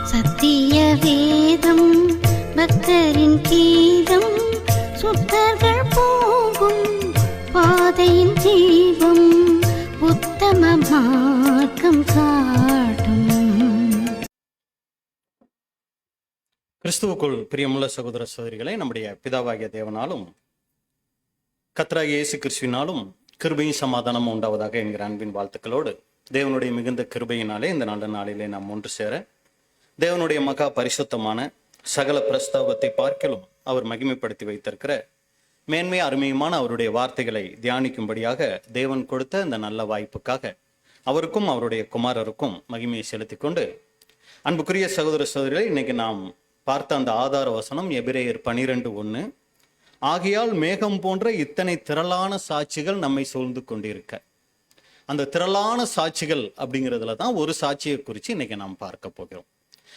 சத்திய வேதம் பக்தரின் கீதம், சுத்தர்கள் போகும் பாதையின் தீபம், உத்தம மார்க்கம் காட்டும். கிறிஸ்துவுக்குள் பிரியமுள்ள சகோதர சகோதரிகளை, நம்முடைய பிதாவாகிய தேவனாலும் கர்த்தராகிய இயேசு கிறிஸ்துவினாலும் கிருபையும் சமாதானமும் உண்டாவதாக என்கிற அன்பின் வாழ்த்துக்களோடு, தேவனுடைய மிகுந்த கிருபையினாலே இந்த நல்ல நாளிலே நாம் ஒன்று சேர, தேவனுடைய மகா பரிசுத்தமான சகல பிரஸ்தாபத்தை பார்க்கலும் அவர் மகிமைப்படுத்தி வைத்திருக்கிற மேன்மை அருமையுமான அவருடைய வார்த்தைகளை தியானிக்கும்படியாக தேவன் கொடுத்த இந்த நல்ல வாய்ப்புக்காக அவருக்கும் அவருடைய குமாரருக்கும் மகிமையை செலுத்தி கொண்டு, அன்புக்குரிய சகோதர சகோதரிகளை, இன்னைக்கு நாம் பார்த்த அந்த ஆதார வசனம் எபிரேயர் 12:1. ஆகையால் மேகம் போன்ற இத்தனை திரளான சாட்சிகள் நம்மை சூழ்ந்து கொண்டிருக்க. அந்த திரளான சாட்சிகள் அப்படிங்கிறதுல தான் ஒரு சாட்சியை குறித்து இன்னைக்கு நாம் பார்க்க போகிறோம்.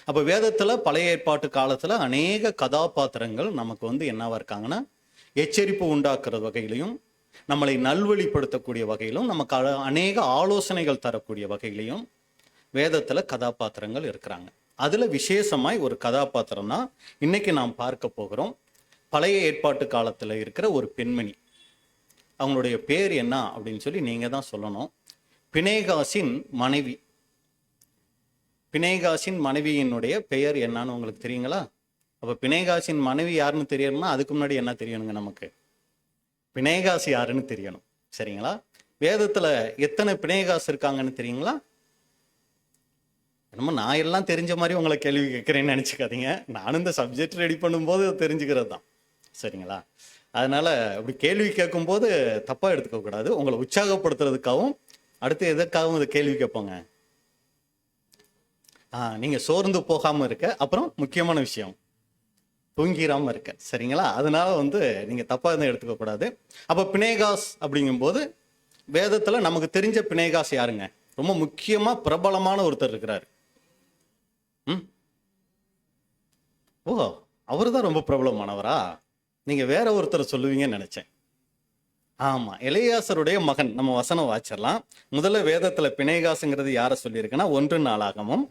அப்போ வேதத்துல பழைய ஏற்பாட்டு காலத்துல அநேக கதாபாத்திரங்கள் நமக்கு என்னவா இருக்காங்கன்னா, எச்சரிப்பு உண்டாக்குற வகையிலையும், நம்மளை நல்வழிப்படுத்தக்கூடிய வகையிலும், நமக்கு அநேக ஆலோசனைகள் தரக்கூடிய வகையிலையும் வேதத்துல கதாபாத்திரங்கள் இருக்கிறாங்க. அதுல விசேஷமாய் ஒரு கதாபாத்திரம் தான் இன்னைக்கு நாம் பார்க்க போகிறோம். பழைய ஏற்பாட்டு காலத்துல இருக்கிற ஒரு பெண்மணி. அவங்களுடைய பேர் என்ன அப்படின்னு சொல்லி நீங்க தான் சொல்லணும். பினேகாசின் மனைவி. பினேகாசின் மனைவியினுடைய பெயர் என்னன்னு உங்களுக்கு தெரியுங்களா? அப்ப பினேகாசின் மனைவி யாருன்னு தெரியணும்னா அதுக்கு முன்னாடி என்ன தெரியணுங்க? நமக்கு பினேகாசி யாருன்னு தெரியணும். சரிங்களா? வேதத்துல எத்தனை பினேகாஸ் இருக்காங்கன்னு தெரியுங்களா? என்னமோ நான் எல்லாம் தெரிஞ்ச மாதிரி உங்களை கேள்வி கேட்குறேன்னு நினச்சிக்காதீங்க. நானும் இந்த சப்ஜெக்ட் ரெடி பண்ணும்போது தெரிஞ்சுக்கிறது தான். சரிங்களா? அதனால அப்படி கேள்வி கேட்கும்போது தப்பாக எடுத்துக்க கூடாது. உங்களை உற்சாகப்படுத்துறதுக்காகவும் அடுத்து எதற்காகவும் இதை கேள்வி கேட்போங்க. நீங்கள் சோர்ந்து போகாமல் இருக்க, அப்புறம் முக்கியமான விஷயம் தூங்கிடாமல் இருக்க. சரிங்களா? அதனால நீங்கள் தப்பாக எதுவும் எடுத்துக்க கூடாது. அப்போ பினேகாஸ் அப்படிங்கும்போது வேதத்தில் நமக்கு தெரிஞ்ச பினேகாஸ் யாருங்க? ரொம்ப முக்கியமாக பிரபலமான ஒருத்தர் இருக்கிறார். ஓ, அவரு தான் ரொம்ப பிரபலமானவரா? நீங்க வேற ஒருத்தர் சொல்லுவீங்கன்னு நினைச்சேன். ஆமா, எலியாசருடைய மகன். நம்ம வசனம் வாச்சிடலாம். முதல்ல வேதத்துல பினேகாசுங்கிறது யார சொல்லியிருக்குன்னா 1 நாளாகமம்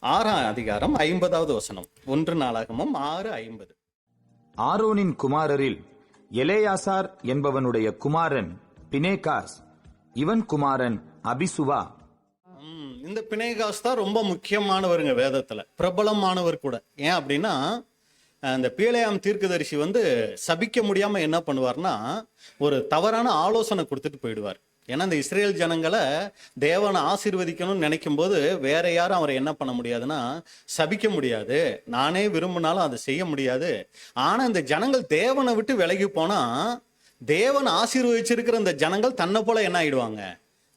6ஆம் அதிகாரம் 50வது வசனம். 1 நாளாகமம் 6:50. ஆரோனின் குமாரரில் எலேயாசார் என்பவனுடைய குமாரன் பினேகாஸ், இவன் குமாரன் அபிசுவா. இந்த பினேகாஸ் தான் ரொம்ப முக்கியமானவருங்க வேதத்துல, பிரபலமானவர் கூட. ஏன் அப்படின்னா, இந்த பீலேயாம் தீர்க்கதரிசி சபிக்க முடியாம என்ன பண்ணுவார்னா, ஒரு தவறான ஆலோசனை கொடுத்துட்டு போயிடுவார். ஏன்னா இந்த இஸ்ரேல் ஜனங்களை தேவனை ஆசீர்வதிக்கணும்னு நினைக்கும் போது வேற யாரும் அவரை என்ன பண்ண முடியாதுன்னா சபிக்க முடியாது. நானே விரும்பினாலும் அதை செய்ய முடியாது. ஆனா இந்த ஜனங்கள் தேவனை விட்டு விலகி போனா, தேவன் ஆசீர்வதிச்சிருக்கிற இந்த ஜனங்கள் தன்னை போல என்ன ஆயிடுவாங்க?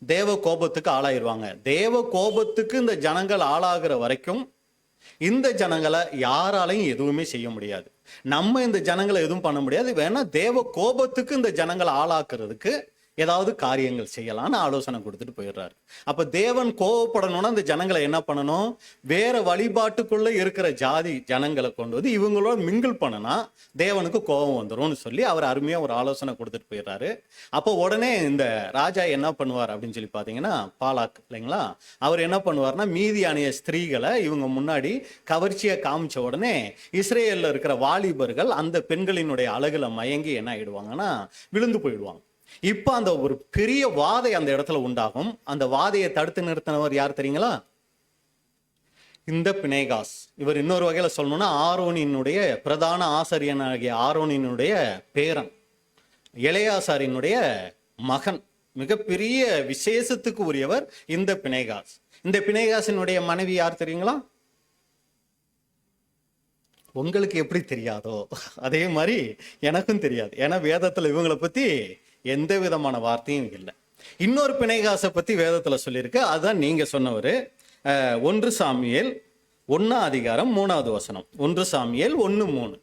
தேவ கோபத்துக்கு ஆளாயிருவாங்க. தேவ கோபத்துக்கு இந்த ஜனங்கள் ஆளாகிற வரைக்கும் இந்த ஜனங்களை யாராலையும் எதுவுமே செய்ய முடியாது. நம்ம இந்த ஜனங்களை எதுவும் பண்ண முடியாது. வேணா தேவ கோபத்துக்கு இந்த ஜனங்களை ஆளாக்குறதுக்கு ஏதாவது காரியங்கள் செய்யலாம்னு ஆலோசனை கொடுத்துட்டு போயிடுறாரு. அப்ப தேவன் கோபப்படணும்னா இந்த ஜனங்களை என்ன பண்ணணும்? வேற வழிபாட்டுக்குள்ள இருக்கிற ஜாதி ஜனங்களை கொண்டு வந்து இவங்களோட மிங்கிள் பண்ணனா தேவனுக்கு கோபம் வந்துரும்னு சொல்லி அவர் அருமையா ஒரு ஆலோசனை கொடுத்துட்டு போயிடுறாரு. அப்போ உடனே இந்த ராஜா என்ன பண்ணுவார் அப்படின்னு சொல்லி பாத்தீங்கன்னா, பாலாக் இல்லைங்களா, அவர் என்ன பண்ணுவார்னா, மீதியானிய ஸ்திரீகளை இவங்க முன்னாடி கவர்ச்சியை காமிச்ச உடனே இஸ்ரேல்ல இருக்கிற வாலிபர்கள் அந்த பெண்களினுடைய அழகுல மயங்கி என்ன ஆயிடுவாங்கன்னா விழுந்து போயிடுவாங்க. இப்ப அந்த ஒரு பெரிய வாதை அந்த இடத்துல உண்டாகும். அந்த வாதையை தடுத்து நிறுத்தினவர் யார் தெரியுங்களா? இந்த பினேகாஸ். இவர் இன்னொரு வகையில சொல்லணும்னா ஆரோனினுடைய பிரதான ஆசாரியனாகிய ஆரோனினுடைய பேரன், எலேயாசாரினுடைய மகன். மிகப்பெரிய விசேஷத்துக்கு உரியவர் இந்த பினேகாஸ். இந்த பினேகாசினுடைய மனைவி யார் தெரியுங்களா? உங்களுக்கு எப்படி தெரியாதோ அதே மாதிரி எனக்கும் தெரியாது. ஏன்னா வேதத்துல இவங்களை பத்தி எந்த விதமான வார்த்தையும் இல்லை. இன்னொரு பினேகாசை பத்தி வேதத்துல சொல்லியிருக்கு. அதுதான் நீங்க சொன்னவரு. 1 சாமுவேல் 1ஆம் அதிகாரம் 3வது வசனம். 1 சாமுவேல் 1:3.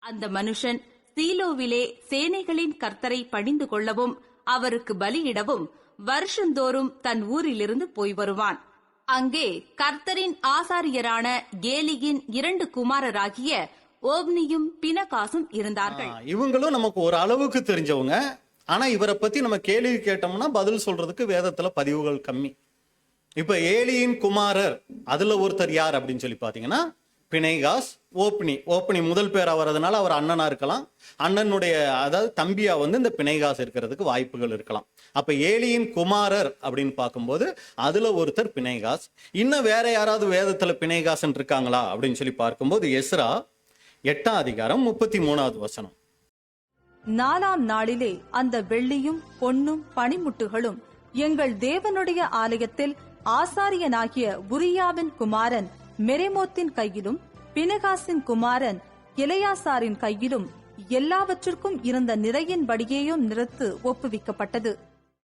அந்த மனுஷன் சீலோவிலே சேனைகளின் கர்த்தரை பணிந்து கொள்ளவும் அவருக்கு பலியிடவும் வருஷந்தோறும் தன் ஊரிலிருந்து போய் வருவான். அங்கே கர்த்தரின் ஆசாரியரான கேலியின் 2 குமாரராகிய ஓப்னியும் பினகாசும் இருந்தார்கள். இவங்களும் நமக்கு ஒரு அளவுக்கு தெரிஞ்சவங்க. ஆனா இவரை பத்தி நம்ம கேள்வி கேட்டோம்னா பதில் சொல்றதுக்கு வேதத்துல பதிவுகள் கம்மி. இப்ப ஏலியின் குமாரர் அதுல ஒருத்தர் யார் அப்படின்னு சொல்லி பாத்தீங்கன்னா பிணைகாஸ். ஓப்னி முதல் பேரா வர்றதுனால அவர் அண்ணனா இருக்கலாம். அண்ணனுடைய அதாவது தம்பியா வந்து இந்த பிணைகாஸ் இருக்கிறதுக்கு வாய்ப்புகள் இருக்கலாம். அப்ப ஏலியின் குமாரர் அப்படின்னு பார்க்கும்போது அதுல ஒருத்தர் பிணைகாஸ். இன்னும் வேற யாராவது வேதத்துல பிணைகாசன் இருக்காங்களா அப்படின்னு சொல்லி பார்க்கும்போது எஸ்ரா 8ஆம் அதிகாரம் 33வது வசனம். 4ஆம் நாளிலே அந்த வெள்ளியும் பொன்னும் பனிமுட்டுகளும் எங்கள் தேவனுடைய ஆலயத்தில் ஆசாரியனாகிய உரியாவின் குமாரன் மெரெமோத்தின் கையிலும் பினகாசின் குமாரன் எலெயாசாரின் கையிலும் எல்லாவற்றிற்கும் இருந்த நிறையின்படியேயும் நிறுத்து ஒப்புவிக்கப்பட்டது.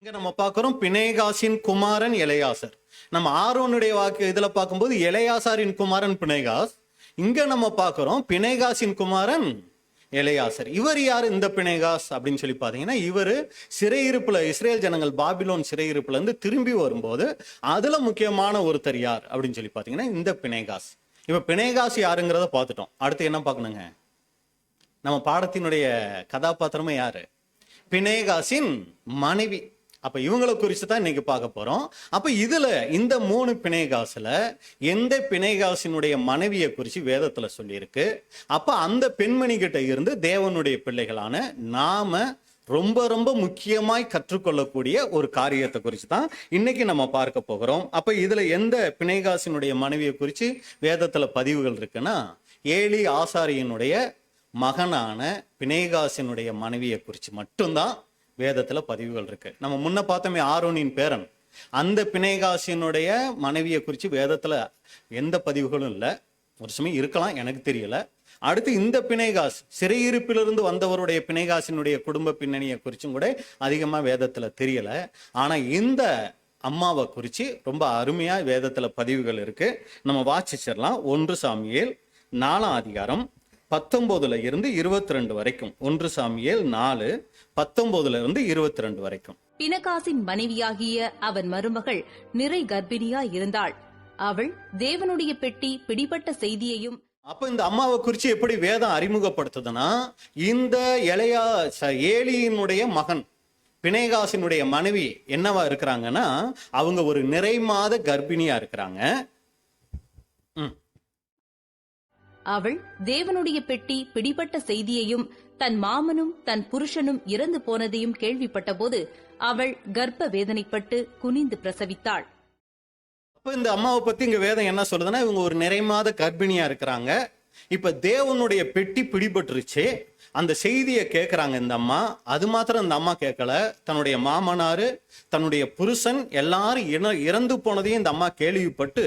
இங்க நம்ம பார்க்கிறோம் பிணைகாசின் குமாரன் எலெயாசார். நம்ம ஆரோனுடைய வாக்கு இதுல பார்க்கும்போது எலெயாசாரின் குமாரன் பிணைகாஸ். இங்க நம்ம பார்க்கிறோம் பிணைகாசின் குமாரன் எலெயாசார். இவர் யாரு இந்த பிணைகாஸ் அப்படின்னு சொல்லி பாத்தீங்கன்னா இவர் சிறையிருப்புல இஸ்ரேல் ஜனங்கள் பாபிலோன் சிறையிருப்புல இருந்து திரும்பி வரும்போது அதுல முக்கியமான ஒருத்தர் யார் அப்படின்னு சொல்லி பாத்தீங்கன்னா இந்த பிணைகாஸ். இப்ப பிணைகாஸ் யாருங்கிறத பார்த்துட்டோம். அடுத்து என்ன பார்க்கணுங்க? நம்ம பாடத்தினுடைய கதாபாத்திரமே யாரு? பிணைகாசின் மனைவி. அப்ப இவங்களை குறித்து தான் இன்னைக்கு பார்க்க போறோம். அப்ப இதுல இந்த 3 பிணைகாசுல எந்த பிணைகாசினுடைய மனைவியை குறித்து வேதத்துல சொல்லியிருக்கு. அப்ப அந்த பெண்மணி கிட்ட இருந்து தேவனுடைய பிள்ளைகளான நாம ரொம்ப ரொம்ப முக்கியமாய் கற்றுக்கொள்ளக்கூடிய ஒரு காரியத்தை குறித்து தான் இன்னைக்கு நம்ம பார்க்க போகிறோம். அப்ப இதுல எந்த பிணைகாசினுடைய மனைவியை குறித்து வேதத்துல பதிவுகள் இருக்குன்னா ஏலி ஆசாரியனுடைய மகனான பிணைகாசினுடைய மனைவியை குறித்து மட்டும்தான் வேதத்துல பதிவுகள் இருக்கு. நம்ம முன்ன பார்த்தோமே ஆரோனின் பேரன், அந்த பிணைகாசினுடைய மனைவியை குறித்து வேதத்துல எந்த பதிவுகளும் இல்லை. ஒரு சமயம் இருக்கலாம், எனக்கு தெரியல. அடுத்து இந்த பிணைகாஸ் சிறையிருப்பிலிருந்து வந்தவருடைய பிணைகாசினுடைய குடும்ப பின்னணியை குறிச்சும் கூட அதிகமா வேதத்துல தெரியல. ஆனா இந்த அம்மாவை குறித்து ரொம்ப அருமையா வேதத்துல பதிவுகள் இருக்கு. நம்ம வாசிச்சிடலாம். 1 சாமுவேல் 4ஆம் அதிகாரம் 19 இருந்து 22 வரைக்கும். 1 சாமுவேல் 4:19 இருந்து 22 வரைக்கும். பினகாசின் மனைவியாகிய அவன் மருமகள் நிறை கர்ப்பிணியா இருந்தாள். அவள் தேவனுடைய பெட்டி பிடிபட்ட செய்தியையும். அப்ப இந்த அம்மாவை குறித்து எப்படி வேதம் அறிமுகப்படுத்துதுன்னா இந்த ஏலியினுடைய மகன் பிணைகாசினுடைய மனைவி என்னவா இருக்கிறாங்கன்னா அவங்க ஒரு நிறை மாத கர்ப்பிணியா இருக்கிறாங்க. அவள் தேவனுடைய பெட்டி பிடிபட்ட செய்தியையும் தன் மாமனும் தன் புருஷனும் இறந்து போனதையும் கேள்விப்பட்ட போது அவள் கர்ப்ப வேதனைப்பட்டு குனிந்து பிரசவித்தாள். அப்ப இந்த அம்மாவை பத்தி இங்க வேதம் என்ன சொல்லுதுன்னா இவங்க ஒரு நிறை மாத கர்ப்பிணியா இருக்கிறாங்க. இப்ப தேவனுடைய பெட்டி பிடிபட்டுருச்சு. அந்த செய்தியை கேட்கிறாங்க இந்த அம்மா. அது மாத்திரம் இந்த அம்மா கேட்கல, தன்னுடைய மாமனாரு தன்னுடைய புருஷன் எல்லாரும் இறந்து போனதையும் இந்த அம்மா கேள்விப்பட்டு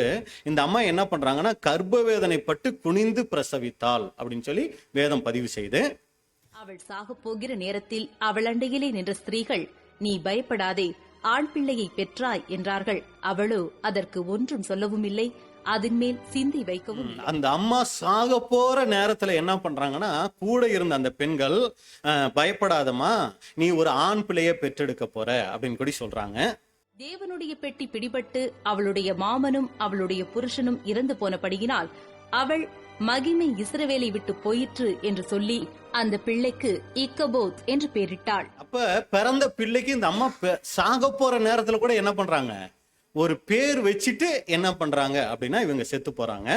இந்த அம்மா என்ன பண்றாங்கன்னா கர்ப்ப வேதனைப்பட்டு குனிந்து பிரசவித்தாள் அப்படின்னு சொல்லி வேதம் பதிவு செய்து. அவள் சாக போகிற நேரத்தில் அவள் அண்டையிலே நின்ற ஸ்திரீகள், நீ பயப்படாதே, ஆண் பிள்ளையை பெற்றாய் என்றார்கள். அவளோ அதற்கு ஒன்றும் சொல்லவும் இல்லை, அதன் மேல் சிந்தி வைக்கவும். அந்த அம்மா சாக போற நேரத்துல என்ன பண்றாங்கன்னா கூட இருந்த அந்த பெண்கள், பயப்படாதம்மா, நீ ஒரு ஆண் பிள்ளைய பெற்றெடுக்க போற அப்படின்னு கூட சொல்றாங்க. தேவனுடைய பெட்டி பிடிபட்டு அவளுடைய மாமனும் அவளுடைய புருஷனும் இறந்து போனபடியினால் அவள் மகிமை இஸ்ரவேலை விட்டு போயிற்று என்று சொல்லி அந்த பிள்ளைக்கு இக்கபோத் என்று பெயரிட்டாள். அப்ப பிறந்த பிள்ளைக்கு இந்த அம்மா சாக போற நேரத்துல கூட என்ன பண்றாங்க, ஒரு பேர் வச்சுட்டு என்ன பண்றாங்க அப்படின்னா இவங்க செத்து போறாங்க.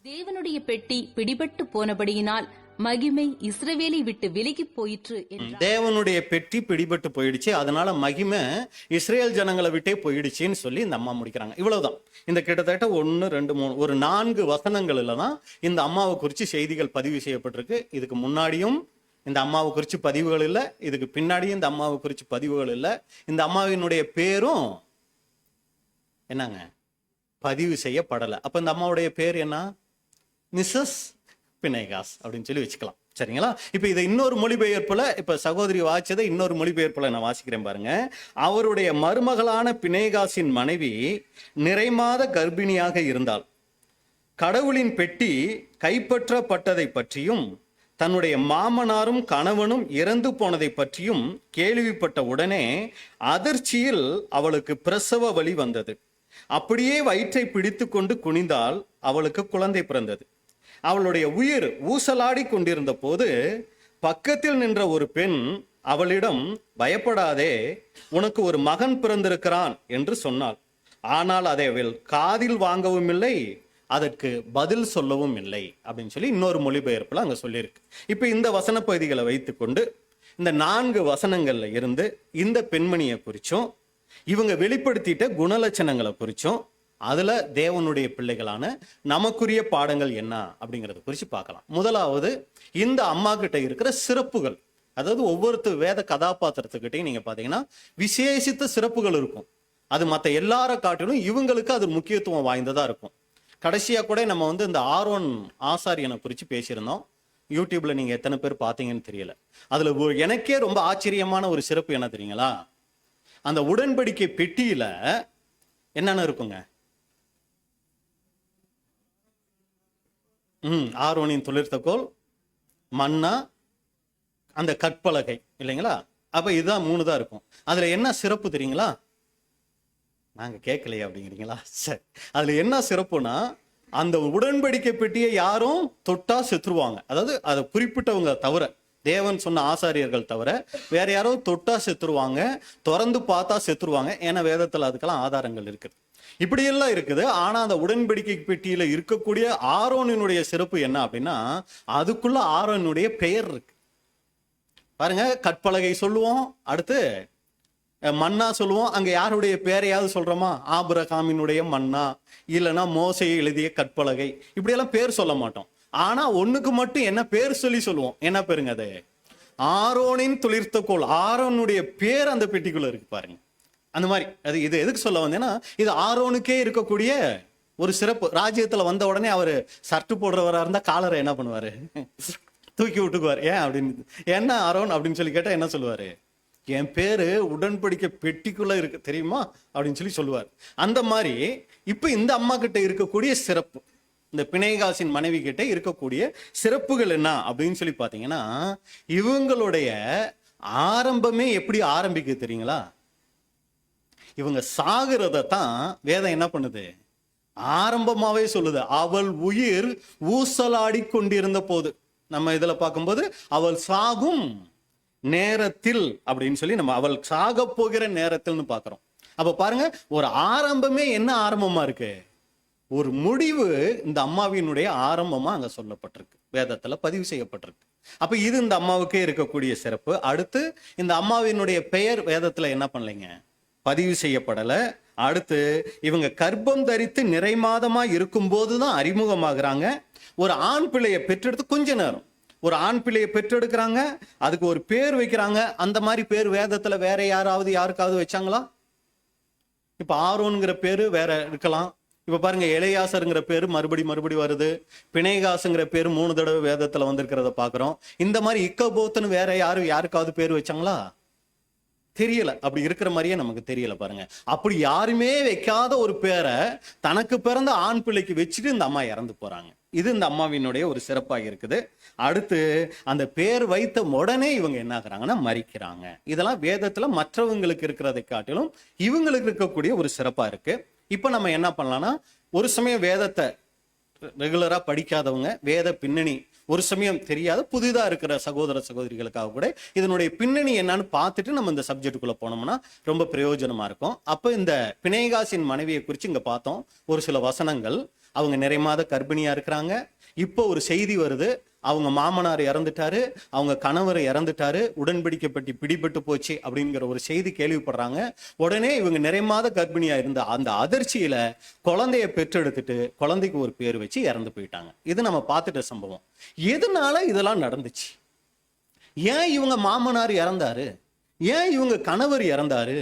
தேவனுடைய பெட்டி பிடிபட்டு போனபடியினால் மகிமை இஸ்ரவேலை விட்டு விலகி போயிற்று. தேவனுடைய பெட்டி பிடிபட்டு போயிடுச்சு, அதனால மகிமை இஸ்ரேல் ஜனங்களை விட்டே போயிடுச்சுன்னு சொல்லி இந்த அம்மா முடிக்கிறாங்க. இவ்வளவுதான். இந்த கிட்டத்தட்ட 1, 2, 3 ஒரு 4 வசனங்கள்ல தான் இந்த அம்மாவை குறித்து செய்திகள் பதிவு செய்யப்பட்டிருக்கு. இதுக்கு முன்னாடியும் இந்த அம்மாவை குறித்து பதிவுகள் இல்லை, இதுக்கு பின்னாடியும் இந்த அம்மாவை குறித்து பதிவுகள் இல்லை. இந்த அம்மாவினுடைய பேரும் என்னங்க பதிவு செய்யப்படலை. அப்ப இந்த அம்மாவுடைய பேர் என்ன? மிஸ்ஸஸ் பிணைகாஸ் அப்படின்னு சொல்லி வச்சுக்கலாம். சரிங்களா? இப்ப இதை இன்னொரு மொழிபெயர்ப்புல, இப்ப சகோதரி வாசிச்சதை இன்னொரு மொழிபெயர்ப்புல நான் வாசிக்கிறேன் பாருங்க. அவருடைய மருமகளான பிணைகாசின் மனைவி நிறைமாத கர்ப்பிணியாக இருந்தாள். கடவுளின் பெட்டி கைப்பற்றப்பட்டதை பற்றியும் தன்னுடைய மாமனாரும் கணவனும் இறந்து போனதை பற்றியும் கேள்விப்பட்ட உடனே அதிர்ச்சியில் அவளுக்கு பிரசவ வலி வந்தது. அப்படியே வயிற்றை பிடித்து கொண்டு குனிந்தால் அவளுக்கு குழந்தை பிறந்தது. அவளுடைய உயிர் ஊசலாடி கொண்டிருந்த போது பக்கத்தில் நின்ற ஒரு பெண் அவளிடம், பயப்படாதே, உனக்கு ஒரு மகன் பிறந்திருக்கிறான் என்று சொன்னாள். ஆனால் அதை அவள் காதில் வாங்கவும் இல்லை, அதற்கு பதில் சொல்லவும் இல்லை அப்படின்னு சொல்லி இன்னொரு மொழிபெயர்ப்புல அங்க சொல்லியிருக்கு. இப்ப இந்த வசன பகுதிகளை வைத்துக்கொண்டு இந்த 4 வசனங்கள்ல இருந்து இந்த பெண்மணியை குறிச்சும் இவங்க வெளிப்படுத்திட்ட குணலட்சணங்களை குறிச்சும் அதுல தேவனுடைய பிள்ளைகளான நமக்குரிய பாடங்கள் என்ன அப்படிங்கறத குறித்து பார்க்கலாம். முதலாவது, இந்த அம்மா கிட்ட இருக்கிற சிறப்புகள். அதாவது ஒவ்வொருத்தர் வேத கதாபாத்திரத்துக்கிட்டையும் நீங்க பாத்தீங்கன்னா விசேஷித்த சிறப்புகள் இருக்கும். அது மற்ற எல்லார காட்டிலும் இவங்களுக்கு அது முக்கியத்துவம் வாய்ந்ததா இருக்கும். கடைசியா கூட நம்ம இந்த ஆரோன் ஆசாரியனை குறித்து பேசியிருந்தோம். யூடியூப்ல நீங்க எத்தனை பேர் பார்த்தீங்கன்னு தெரியல. அதுல எனக்கே ரொம்ப ஆச்சரியமான ஒரு சிறப்பு என்ன தெரியுங்களா? அந்த உடன்படிக்கை பெட்டியில என்னென்ன இருக்குங்க? ஆரோனின் துளிர்த்தக்கோல், மன்னா, அந்த கற்பலகை இல்லைங்களா? அப்ப இதுதான் 3 தான் இருக்கும். அதுல என்ன சிறப்பு தெரியுங்களா? நாங்க கேட்கலையே அப்படிங்கிறீங்களா? சரி, அதுல என்ன சிறப்புனா, அந்த உடன்படிக்கை பெட்டியை யாரும் தொட்டா செத்துருவாங்க. அதாவது அதை குறிப்பிட்டவங்க தவிர, தேவன் சொன்ன ஆசாரியர்கள் தவிர வேற யாரோ தொட்டா செத்துருவாங்க, திறந்து பார்த்தா செத்துருவாங்க. ஏன்னா வேதத்துல அதுக்கெல்லாம் ஆதாரங்கள் இருக்குது. இப்படியெல்லாம் இருக்குது. ஆனா அந்த உடன்படிக்கை பெட்டியில இருக்கக்கூடிய ஆரோனினுடைய சிறப்பு என்ன அப்படின்னா, அதுக்குள்ள ஆரோனுடைய பெயர் இருக்கு பாருங்க. கற்பலகை சொல்லுவோம், அடுத்து மன்னா சொல்லுவோம். அங்க யாருடைய பேரையாவது சொல்றோமா? ஆபிரகாமினுடைய மன்னா, இல்லைன்னா மோசையை எழுதிய கற்பலகை, இப்படியெல்லாம் பேர் சொல்ல மாட்டோம். ஆனா ஒண்ணுக்கு மட்டும் என்ன பேர் சொல்லி சொல்லுவோம். என்ன பேருங்க அது? ஆரோனின் துளிர்த்தக்கோல். ஆரோனுடைய பேர் அந்த பெட்டிக்குள்ள இருக்கு பாருங்க. அந்த மாதிரி அது இது எதுக்கு சொல்ல வந்தேன்னா, இது ஆரோனுக்கே இருக்கக்கூடிய ஒரு சிறப்பு. ராஜ்யத்துல வந்த உடனே அவரு சர்ட்டு போடுறவரா இருந்தா காலரை என்ன பண்ணுவாரு? தூக்கி விட்டுக்குவார். ஏன் அப்படின்னு, என்ன ஆரோன் அப்படின்னு சொல்லி கேட்டா என்ன சொல்லுவாரு? என் பேரு உடன்படிக்கை பெட்டிக்குள்ள இருக்கு தெரியுமா அப்படின்னு சொல்லி சொல்லுவார். அந்த மாதிரி இப்ப இந்த அம்மா கிட்ட இருக்கக்கூடிய சிறப்பு, இந்த பிணைகாசின் மனைவி கிட்ட இருக்கக்கூடிய சிறப்புகள் என்ன அப்படின்னு சொல்லி பாத்தீங்கன்னா, இவங்களுடைய ஆரம்பமே எப்படி ஆரம்பிக்குது தெரியுங்களா? இவங்க சாகிறத தான் வேதம் என்ன பண்ணுது? ஆரம்பமாவே சொல்லுது. அவள் உயிர் ஊசலாடி கொண்டிருந்த போது, நம்ம இதுல பார்க்கும்போது அவள் சாகும் நேரத்தில் அப்படின்னு சொல்லி நம்ம அவள் சாக போகிற நேரத்தில்னு பாக்குறோம். அப்ப பாருங்க, ஒரு ஆரம்பமே என்ன ஆரம்பமா இருக்கு? ஒரு முடிவு இந்த அம்மாவினுடைய ஆரம்பமா அங்க சொல்லப்பட்டிருக்கு, வேதத்துல பதிவு செய்யப்பட்டிருக்கு. அப்ப இது இந்த அம்மாவுக்கே இருக்கக்கூடிய சிறப்பு. அடுத்து, இந்த அம்மாவினுடைய பெயர் வேதத்துல என்ன பண்ணலைங்க? பதிவு செய்யப்படல. அடுத்து, இவங்க கர்ப்பம் தரித்து நிறைமாதமா இருக்கும் போதுதான் அறிமுகமாகறாங்க. ஒரு ஆண் பிள்ளையை பெற்றெடுத்து கொஞ்ச நேரம் ஒரு ஆண் பிள்ளையை பெற்றெடுக்கிறாங்க, அதுக்கு ஒரு பேர் வைக்கிறாங்க. அந்த மாதிரி பேர் வேதத்துல வேற யாருக்காவது வச்சாங்களா? இப்ப ஆரோன்ங்கிற பேரு வேற இருக்கலாம். இப்ப பாருங்க, எலையாசருங்கிற பேரு மறுபடி வருது. பிணைகாசுங்கிற பேரு 3 தடவை வேதத்துல வந்திருக்கிறத பாக்குறோம். இந்த மாதிரி இக்கபோத்துன்னு வேற யாருக்காவது பேர் வச்சாங்களா? தெரியல. அப்படி இருக்கிற மாதிரியே நமக்கு தெரியல பாருங்க. அப்படி யாருமே வைக்காத ஒரு பேரை தனக்கு பிறந்த ஆண் பிள்ளைக்கு வச்சுட்டு இந்த அம்மா இறந்து போறாங்க. இது இந்த அம்மாவினுடைய ஒரு சிறப்பாக இருக்குது. அடுத்து, அந்த பேர் வைத்த உடனே இவங்க என்ன ஆகுறாங்கன்னா மரிக்கிறாங்க. இதெல்லாம் வேதத்துல மற்றவங்களுக்கு இருக்கிறதை காட்டிலும் இவங்களுக்கு இருக்கக்கூடிய ஒரு சிறப்பா இருக்கு. இப்ப நம்ம என்ன பண்ணலாம்னா, ஒரு சமயம் வேதத்தை ரெகுலரா படிக்காதவங்க, வேத பின்னணி ஒரு சமயம் தெரியாத புதிதா இருக்கிற சகோதர சகோதரிகளுக்காக கூட இதனுடைய பின்னணி என்னன்னு பார்த்துட்டு நம்ம இந்த சப்ஜெக்டுக்குள்ள போனோம்னா ரொம்ப பிரயோஜனமா இருக்கும். அப்ப இந்த பிணைகாசின் மனைவியை குறித்து இங்க பார்த்தோம் ஒரு சில வசனங்கள். அவங்க நிறைமாத கர்ப்பிணியா இருக்கிறாங்க. இப்போ ஒரு செய்தி வருது, அவங்க மாமனார் இறந்துட்டாரு, அவங்க கணவர் இறந்துட்டாரு, உடன்படிக்கப்பட்டு பிடிபட்டு போச்சு அப்படிங்கிற ஒரு செய்தி கேள்விப்படுறாங்க. உடனே இவங்க நிறைமாத கர்ப்பிணியா இருந்த அந்த அதிர்ச்சியில குழந்தைய பெற்றெடுத்துட்டு குழந்தைக்கு ஒரு பேர் வச்சு இறந்து போயிட்டாங்க. இது நம்ம பார்த்துட்ட சம்பவம். எதனால இதெல்லாம் நடந்துச்சு? ஏன் இவங்க மாமனார் இறந்தாரு? ஏன் இவங்க கணவர் இறந்தாரு?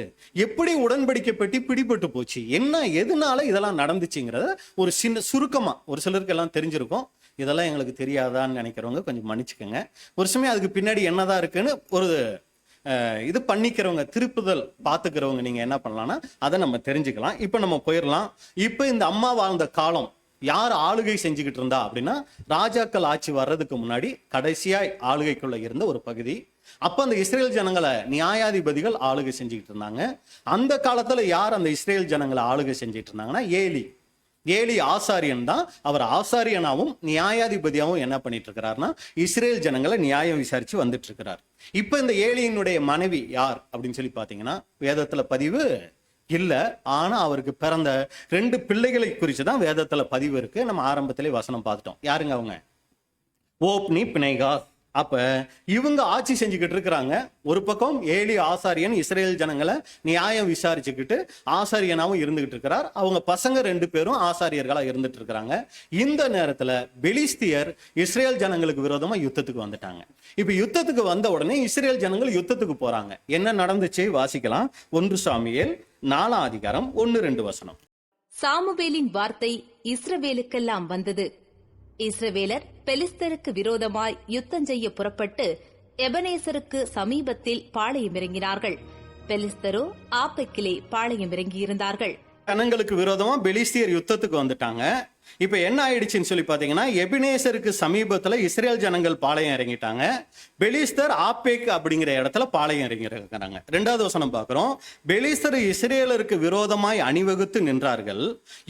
எப்படி உடன்படிக்கப்பட்டு பிடிபட்டு போச்சு? என்ன, எதனால இதெல்லாம் நடந்துச்சுங்கிறத ஒரு சின்ன சுருக்கமா, ஒரு சிலருக்கு எல்லாம் தெரிஞ்சிருக்கும், இதெல்லாம் எங்களுக்கு தெரியாதான்னு நினைக்கிறவங்க கொஞ்சம் மன்னிச்சுக்கோங்க. ஒரு சமயம் அதுக்கு பின்னாடி என்னதான் இருக்குன்னு ஒரு இது பண்ணிக்கிறவங்க, திருப்புதல் பார்த்துக்கிறவங்க நீங்க என்ன பண்ணலாம்னா அதை நம்ம தெரிஞ்சுக்கலாம். இப்ப நம்ம போயிடலாம். இப்ப இந்த அம்மா வாழ்ந்த காலம் யார் ஆளுகை செஞ்சுக்கிட்டு இருந்தா அப்படின்னா, ராஜாக்கள் ஆட்சி வர்றதுக்கு முன்னாடி கடைசியா ஆளுகைக்குள்ள இருந்த ஒரு பகுதி. அப்ப அந்த இஸ்ரேல் ஜனங்களை நியாயாதிபதிகள் ஆளுகை செஞ்சுக்கிட்டு இருந்தாங்க. அந்த காலத்துல யார் அந்த இஸ்ரேல் ஜனங்களை ஆளுகை செஞ்சுட்டு இருந்தாங்கன்னா, ஏலி ஆசாரியன் தான். அவர் ஆசாரியனாவும் நியாயாதிபதியாவும் என்ன பண்ணிட்டு இருக்கிறாருன்னா, இஸ்ரேல் ஜனங்களை நியாயம் விசாரிச்சு வந்துட்டு இருக்கிறார். இப்ப இந்த ஏலியினுடைய மனைவி யார் அப்படின்னு சொல்லி பாத்தீங்கன்னா, வேதத்துல பதிவு இல்ல. ஆனா அவருக்கு பிறந்த 2 பிள்ளைகளை குறித்து தான் வேதத்துல பதிவு இருக்கு. நம்ம ஆரம்பத்திலே வசனம் பார்த்துட்டோம். யாருங்க அவங்க? ஓப்னி, பினேகாஸ். அப்ப இவங்க ஆட்சி செஞ்சுக்கிட்டு இருக்கிறாங்க. ஒரு பக்கம் ஏலி ஆசாரியன் இஸ்ரேல் ஜனங்களை நியாயம் விசாரிச்சுக்கிட்டு ஆசாரியனாவும் இருந்துகிட்டு இருக்கிறார். அவங்க பசங்க 2 பேரும் ஆசாரியர்களா இருந்துட்டு இருக்கிறாங்க. இந்த நேரத்துல பெலிஸ்தியர் இஸ்ரேல் ஜனங்களுக்கு விரோதமா யுத்தத்துக்கு வந்துட்டாங்க. இப்ப யுத்தத்துக்கு வந்த உடனே இஸ்ரேல் ஜனங்கள் யுத்தத்துக்கு போறாங்க. என்ன நடந்துச்சு வாசிக்கலாம். 1 சாமுவேல் 4ஆம் அதிகாரம் 1-2 வசனம். சாமுவேலின் வார்த்தை இஸ்ரவேலுக்கெல்லாம் வந்தது. இஸ்ரவேலர் பெலிஸ்தருக்கு விரோதமாய் யுத்தம் செய்ய புறப்பட்டு எபனேசருக்கு சமீபத்தில் பாளையமிறங்கினார்கள். பெலிஸ்தரோ ஆப்பெக்கிலே பாளையமிறங்கியிருந்தார்கள். ஜனங்களுக்கு விரோதமா பெலிஸ்தியர் யுத்தத்துக்கு வந்துட்டாங்க. இப்ப என்ன ஆயிடுச்சுன்னு சொல்லி பாத்தீங்கன்னா, எபினேசருக்கு சமீபத்துல இஸ்ரேல் ஜனங்கள் பாளையம் இறங்கிட்டாங்க. பெலிஸ்தர் ஆப்பேக் அப்படிங்கிற இடத்துல பாளையம் இறங்கிருக்கிறாங்க. 2வது வசனம் பார்க்கிறோம். பெலிஸ்தர் இஸ்ரேலருக்கு விரோதமாய் அணிவகுத்து நின்றார்கள்.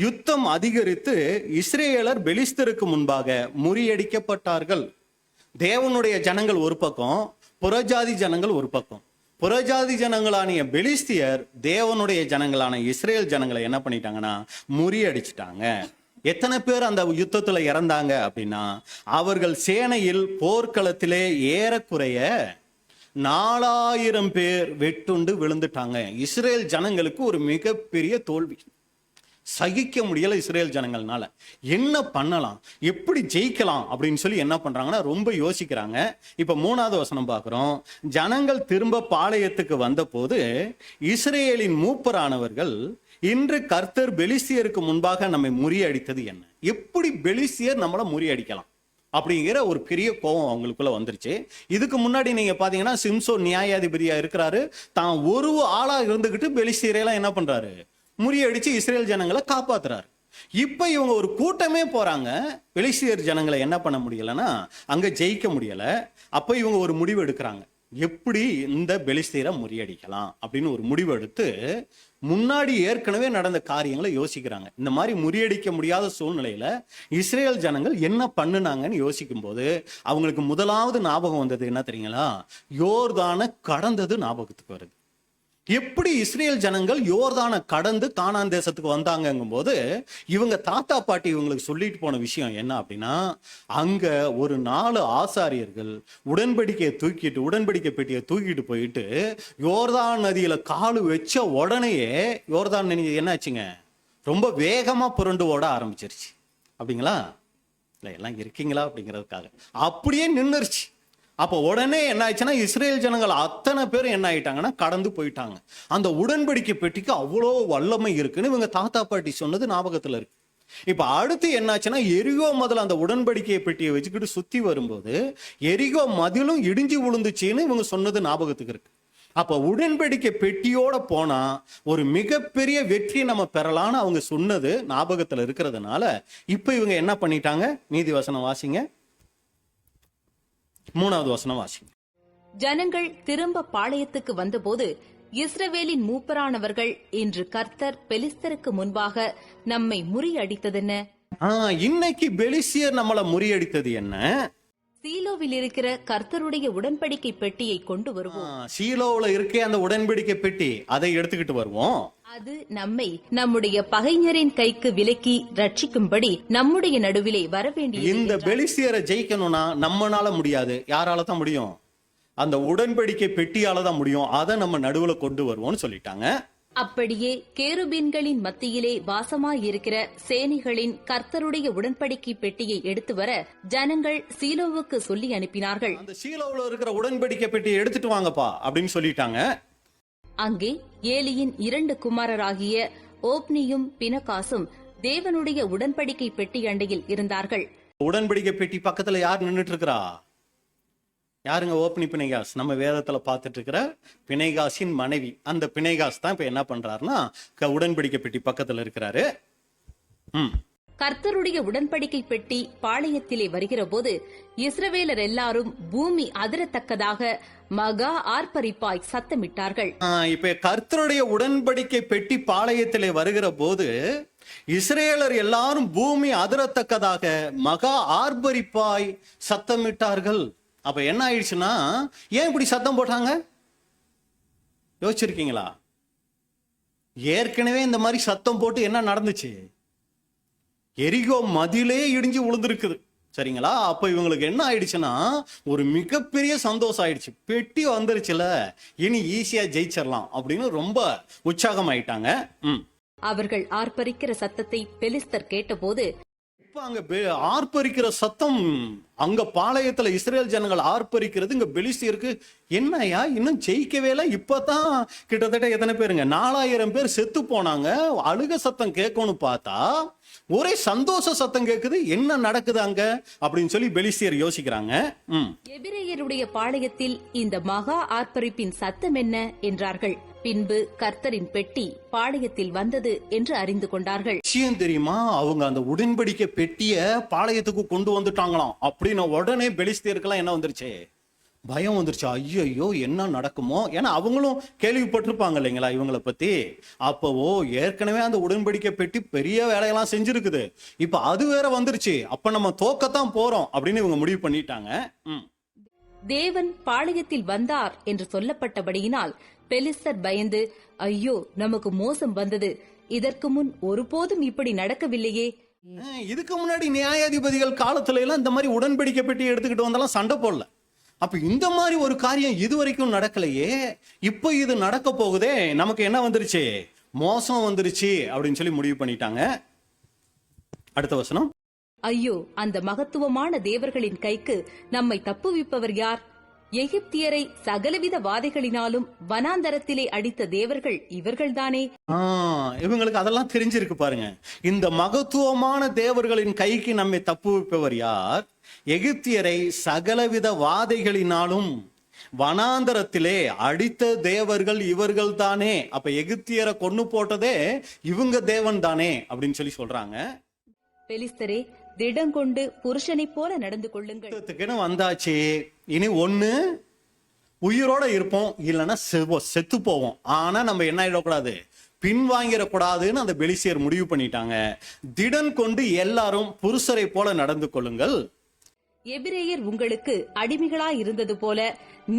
யுத்தம் அதிகரித்து இஸ்ரேலர் பெலிஸ்தருக்கு முன்பாக முறியடிக்கப்பட்டார்கள். தேவனுடைய ஜனங்கள் ஒரு பக்கம், புறஜாதி ஜனங்கள் ஒரு பக்கம். புறஜாதி ஜனங்களான பெலிஸ்தியர் தேவனுடைய ஜனங்களான இஸ்ரேல் ஜனங்களை என்ன பண்ணிட்டாங்கன்னா முறியடிச்சிட்டாங்க. எத்தனை பேர் அந்த யுத்தத்துல இறந்தாங்க அப்படின்னா, அவர்கள் சேனையில் போர்க்களத்திலே ஏறக்குறைய 4000 பேர் வெட்டுண்டு விழுந்துட்டாங்க. இஸ்ரேல் ஜனங்களுக்கு ஒரு மிகப்பெரிய தோல்வி. சகிக்க முடியல இஸ்ரேல் ஜனங்கள்னால. என்ன பண்ணலாம், எப்படி ஜெயிக்கலாம் அப்படின்னு சொல்லி என்ன பண்றாங்கன்னா ரொம்ப யோசிக்கிறாங்க. இப்ப 3வது வசனம் பார்க்கிறோம். ஜனங்கள் திரும்ப பாளையத்துக்கு வந்த போது இஸ்ரேலின் மூப்பரானவர்கள், இன்று கர்த்தர் பெலிஸ்தியருக்கு முன்பாக நம்மை முறியடித்தது என்ன? எப்படி பெலிஸ்தியர் நம்மளை முறியடிக்கலாம் அப்படிங்கிற ஒரு பெரிய கோபம் அவங்களுக்குள்ள வந்துருச்சு. இதுக்கு முன்னாடி நீங்க பாத்தீங்கன்னா சிம்சோன் நியாயாதிபதியா இருக்கிறாரு. தான் ஒரு ஆளா இருந்துகிட்டு பெலிஸ்தியரெல்லாம் என்ன பண்றாரு, முறியடிச்சு இஸ்ரேல் ஜனங்களை காப்பாத்துறாரு. இப்ப இவங்க ஒரு கூட்டமே போறாங்க. பெலிஸ்தியர் ஜனங்களை என்ன பண்ண முடியலன்னா அங்க ஜெயிக்க முடியல. அப்ப இவங்க ஒரு முடிவு எடுக்கிறாங்க, எப்படி இந்த பெலிஸ்தியரை முறியடிக்கலாம் அப்படின்னு ஒரு முடிவு எடுத்து முன்னாடி ஏற்கனவே நடந்த காரியங்களை யோசிக்கிறாங்க. இந்த மாதிரி முறியடிக்க முடியாத சூழ்நிலையில இஸ்ரேல் ஜனங்கள் என்ன பண்ணுனாங்கன்னு யோசிக்கும் போது அவங்களுக்கு முதலாவது ஞாபகம் வந்தது என்ன தெரியுங்களா? யோர்தானை கடந்தது ஞாபகத்துக்கு வருது. எப்படி இஸ்ரேல் ஜனங்கள் யோர்தானை கடந்து கானான் தேசத்துக்கு வந்தாங்கும் போது இவங்க தாத்தா பாட்டி இவங்களுக்கு சொல்லிட்டு போன விஷயம் என்ன அப்படின்னா, அங்க ஒரு 4 ஆசாரியர்கள் உடன்படிக்கையை தூக்கிட்டு, உடன்படிக்கை பெட்டியை தூக்கிட்டு போயிட்டு யோர்தான் நதியில காலு வச்ச உடனேயே யோர்தான் நதி என்னாச்சுங்க, ரொம்ப வேகமா புரண்டு ஓட ஆரம்பிச்சிருச்சு. அப்படிங்களா? இல்லை, எல்லாம் இருக்கீங்களா அப்படிங்கிறதுக்காக அப்படியே நின்றுருச்சு. அப்போ உடனே என்ன ஆயிடுச்சுன்னா இஸ்ரேல் ஜனங்கள் அத்தனை பேரும் என்ன ஆயிட்டாங்கன்னா கடந்து போயிட்டாங்க. அந்த உடன்படிக்கை பெட்டிக்கு அவ்வளோ வல்லமை இருக்குன்னு இவங்க தாத்தா பாட்டி சொன்னது ஞாபகத்துல இருக்கு. இப்ப அடுத்து என்னாச்சுன்னா எரிகோ மதில் அந்த உடன்படிக்கை பெட்டியை வச்சுக்கிட்டு சுத்தி வரும்போது எரிகோ மதிலும் இடிஞ்சு விழுந்துச்சுன்னு இவங்க சொன்னது ஞாபகத்துக்கு இருக்கு. அப்ப உடன்படிக்கை பெட்டியோட போனா ஒரு மிகப்பெரிய வெற்றியை நம்ம பெறலான்னு அவங்க சொன்னது ஞாபகத்துல இருக்கிறதுனால இப்ப இவங்க என்ன பண்ணிட்டாங்க? நீதி வசனம் வாசிங்க, 3வது வசனம் வாசிங்க. ஜனங்கள் திரும்ப பாளையத்துக்கு வந்தபோது இஸ்ரவேலின் மூப்பரானவர்கள், இன்று கர்த்தர் பெலிஸ்தருக்கு முன்பாக நம்மை முறியடித்ததென்ன? இன்னைக்கு பெலிஸ்தியர் நம்மளை முறியடித்தது என்ன? சீலோவில் இருக்கிற கர்த்தருடைய உடன்படிக்கை பெட்டியை கொண்டு வருவோம். சீலோவில் இருக்கே அந்த உடன்படிக்கை பெட்டி, அதை எடுத்துக்கிட்டு வருவோம். அது நம்மை நம்முடைய பகைஞரின் கைக்கு விலக்கி ரட்சிக்கும்படி நம்முடைய நடுவிலே வரவேண்டிய. இந்த பெலிஸ்தியரை ஜெயிக்கணும்னா நம்மனால முடியாது. யாரால தான் முடியும்? அந்த உடன்படிக்கை பெட்டியால தான் முடியும். அதை நம்ம நடுவுல கொண்டு வருவோம்னு சொல்லிட்டாங்க. அப்படியே கேருபீன்களின் மத்தியிலே வாசமாயிருக்கிற சேனைகளின் கர்த்தருடைய உடன்படிக்கை பெட்டியை எடுத்து வர ஜனங்கள் சீலோவுக்கு சொல்லி அனுப்பினார்கள். அந்த சீலோவுல இருக்கிற உடன்படிக்கை பெட்டியை எடுத்துட்டு வாங்கப்பா அப்படின்னு சொல்லிட்டாங்க. அங்கே ஏலியின் 2 குமாரராகிய ஓப்னியும் பினகாசும் தேவனுடைய உடன்படிக்கை பெட்டி அண்டையில் இருந்தார்கள். உடன்படிக்கை பெட்டி பக்கத்துல யார் நின்றுட்டு இருக்கிறா? யாருங்க? ஓப்னி பிணைகாஸ். நம்ம வேதத்துல பார்த்துட்டு இருக்கிற பிணைகாசின் மனைவி. அந்த பிணைகாஸ் தான் இப்ப என்ன பண்றாருன்னா உடன்படிக்கை பெட்டி பக்கத்துல இருக்கிறாரு. கர்த்தருடைய உடன்படிக்கை பெட்டி பாளையத்திலே வருகிற போது இஸ்ரவேலர் எல்லாரும் பூமி அதிரத்தக்கதாக மகா ஆர்ப்பரிப்பாய் சத்தமிட்டார்கள். இப்ப கர்த்தருடைய உடன்படிக்கை பெட்டி பாளையத்திலே வருகிற போது இஸ்ரேலர் எல்லாரும் பூமி அதிரத்தக்கதாக மகா ஆர்ப்பரிப்பாய் சத்தமிட்டார்கள். அப்ப என்ன ஆயிடுச்சுன்னா, ஏன் இப்படி சத்தம் போட்டாங்க யோசிச்சிருக்கீங்களா? ஏற்கனவே இந்த மாதிரி சத்தம் போட்டு என்ன நடந்துச்சு? எரிகோ மதிலே இடிஞ்சு விழுந்திருக்குது. சரிங்களா? அப்ப இவங்களுக்கு என்ன ஆயிடுச்சுன்னா ஒரு மிகப்பெரிய சந்தோஷம் ஆயிடுச்சு. பெட்டி வந்துருச்சுல, இனி ஈஸியா ஜெயிச்சிடலாம் அப்படின்னு ரொம்ப உற்சாகம் ஆயிட்டாங்க. அவர்கள் ஆர்ப்பரிக்கிற சத்தத்தை பெலிஸ்தர் கேட்டபோது, இப்ப அங்க ஆர்ப்பரிக்கிற சத்தம், அங்க பாளையத்துல இஸ்ரேல் ஜனங்கள் ஆர்ப்பரிக்கிறது இங்க பெலிஸ்தியருக்கு என்னையா இன்னும் ஜெயிக்கவே இல்லை. இப்பதான் கிட்டத்தட்ட எத்தனை பேருங்க, 4000 பேர் செத்து போனாங்க. அழுக சத்தம் கேட்கணும்னு பார்த்தா ஒரே சந்தோஷ சத்தம் கேட்குது. என்ன நடக்குது அங்க அப்படின்னு சொல்லி பெலிஸ்தியர் யோசிக்கிறாங்க. எபிரேயருடைய பாளையத்தில் இந்த மகா ஆர்ப்பரிப்பின் சத்தம் என்ன என்றார்கள். பின்பு கர்த்தரின் பெட்டி பாளையத்தில் வந்தது என்று அறிந்து கொண்டார்கள். விஷயம் தெரியுமா? அவங்க அந்த உடன்படிக்கை பெட்டிய பாளையத்துக்கு கொண்டு வந்துட்டாங்களாம். அப்படின்னு உடனே பெலிஸ்தியருக்கெல்லாம் என்ன வந்துருச்சு? பயம் வந்துருச்சு. ஐயோ என்ன நடக்குமோ? ஏன்னா அவங்களும் கேள்விப்பட்டிருப்பாங்க இல்லைங்களா இவங்களை பத்தி. அப்பவோ ஏற்கனவே அந்த உடன்படிக்கை பெட்டி பெரிய வேலையெல்லாம் செஞ்சிருக்குது, இப்ப அது வேற வந்துருச்சு, அப்ப நம்ம தோக்கத்தான் போறோம் அப்படின்னு இவங்க முடிவு பண்ணிட்டாங்க. தேவன் பாளையத்தில் வந்தார் என்று சொல்லப்பட்டபடியினால் பெலிஸ்தர் பயந்து, ஐயோ நமக்கு மோசம் வந்தது, இதற்கு முன் ஒருபோதும் இப்படி நடக்கவில்லையே. இதுக்கு முன்னாடி நியாயாதிபதிகள் காலத்துல எல்லாம் இந்த மாதிரி உடன்படிக்கை பெட்டி எடுத்துக்கிட்டு வந்தாலும் சண்டை போடல. அப்ப இந்த மாதிரி ஒரு காரியம் இதுவரைக்கும் நடக்கலையே, இப்ப இது நடக்க போகுதே, நமக்கு என்ன வந்துருச்சு? மோசம் வந்துருச்சு அப்படின்னு சொல்லி முடிவு பண்ணிட்டாங்க. அடுத்த வசனம், ஐயோ அந்த மகத்துவமான தேவர்களின் கைக்கு நம்மை தப்புவிப்பவர் யார்? எகிப்தியரை சகலவித வாதைகளினாலும் வனாந்தரத்திலே அடித்த தேவர்கள் இவர்கள்தானே. இவங்களுக்கு அதெல்லாம் தெரிஞ்சிருக்கு பாருங்க. இந்த மகத்துவமான தேவர்களின் கைக்கு நம்மை தப்புவிப்பவர் யார்? எகிப்தியரை சகலவித வாதைகளினாலும் வனாந்தரத்திலே அடித்த தேவர்கள் இவர்கள் தானே. அப்ப எகிப்தியரை கொன்னு போட்டதே இவங்க தேவன் தானே அப்படின்னு சொல்லி சொல்றாங்க. பெலிஸ்தரே, திடங்கொண்டு புருஷனை போல நடந்து கொள்ளுங்கள். வந்தாச்சு. இனி ஒண்ணு உயிரோட இருப்போம், இல்லைன்னா செத்து போவோம். ஆனா நம்ம என்ன ஆயிடக்கூடாது, பின்வாங்கிடக்கூடாதுன்னு அந்த பெலிஸ்தியர் முடிவு பண்ணிட்டாங்க. திடன் கொண்டு எல்லாரும் புருஷரை போல நடந்து கொள்ளுங்கள். எபிரேயர் உங்களுக்கு அடிமைகளாய் இருந்தது போல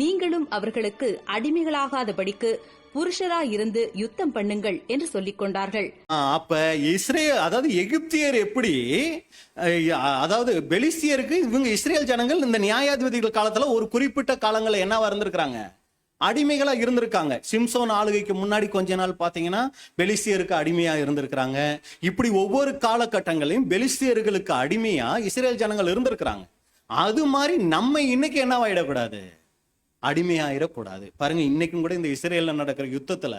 நீங்களும் அவர்களுக்கு அடிமைகளாகாதபடிக்கு புருஷராயிருந்து யுத்தம் பண்ணுங்கள் என்று சொல்லிக் கொண்டார்கள். அப்ப இஸ்ரேல், அதாவது எகிப்தியர் எப்படி, அதாவது பெலிஸ்தியருக்கு இவங்க இஸ்ரேல் ஜனங்கள் இந்த நியாயாதிபதிகள் காலத்துல ஒரு குறிப்பிட்ட காலங்களில் என்னவா இருந்திருக்காங்க? அடிமைகளா இருந்திருக்காங்க. சிம்சோன் ஆளுகைக்கு முன்னாடி கொஞ்ச நாள் பாத்தீங்கன்னா பெலிஸ்தியருக்கு அடிமையா இருந்திருக்கிறாங்க. இப்படி ஒவ்வொரு காலகட்டங்களையும் பெலிஸ்தியர்களுக்கு அடிமையா இஸ்ரேல் ஜனங்கள் இருந்திருக்கிறாங்க. அது மாதிரி நம்ம இன்னைக்கு என்னவாயிடக்கூடாது, அடிமையாயிடக்கூடாது. பாருங்க, இன்னைக்கும் கூட இந்த இஸ்ரேல்ல நடக்கிற யுத்தத்துல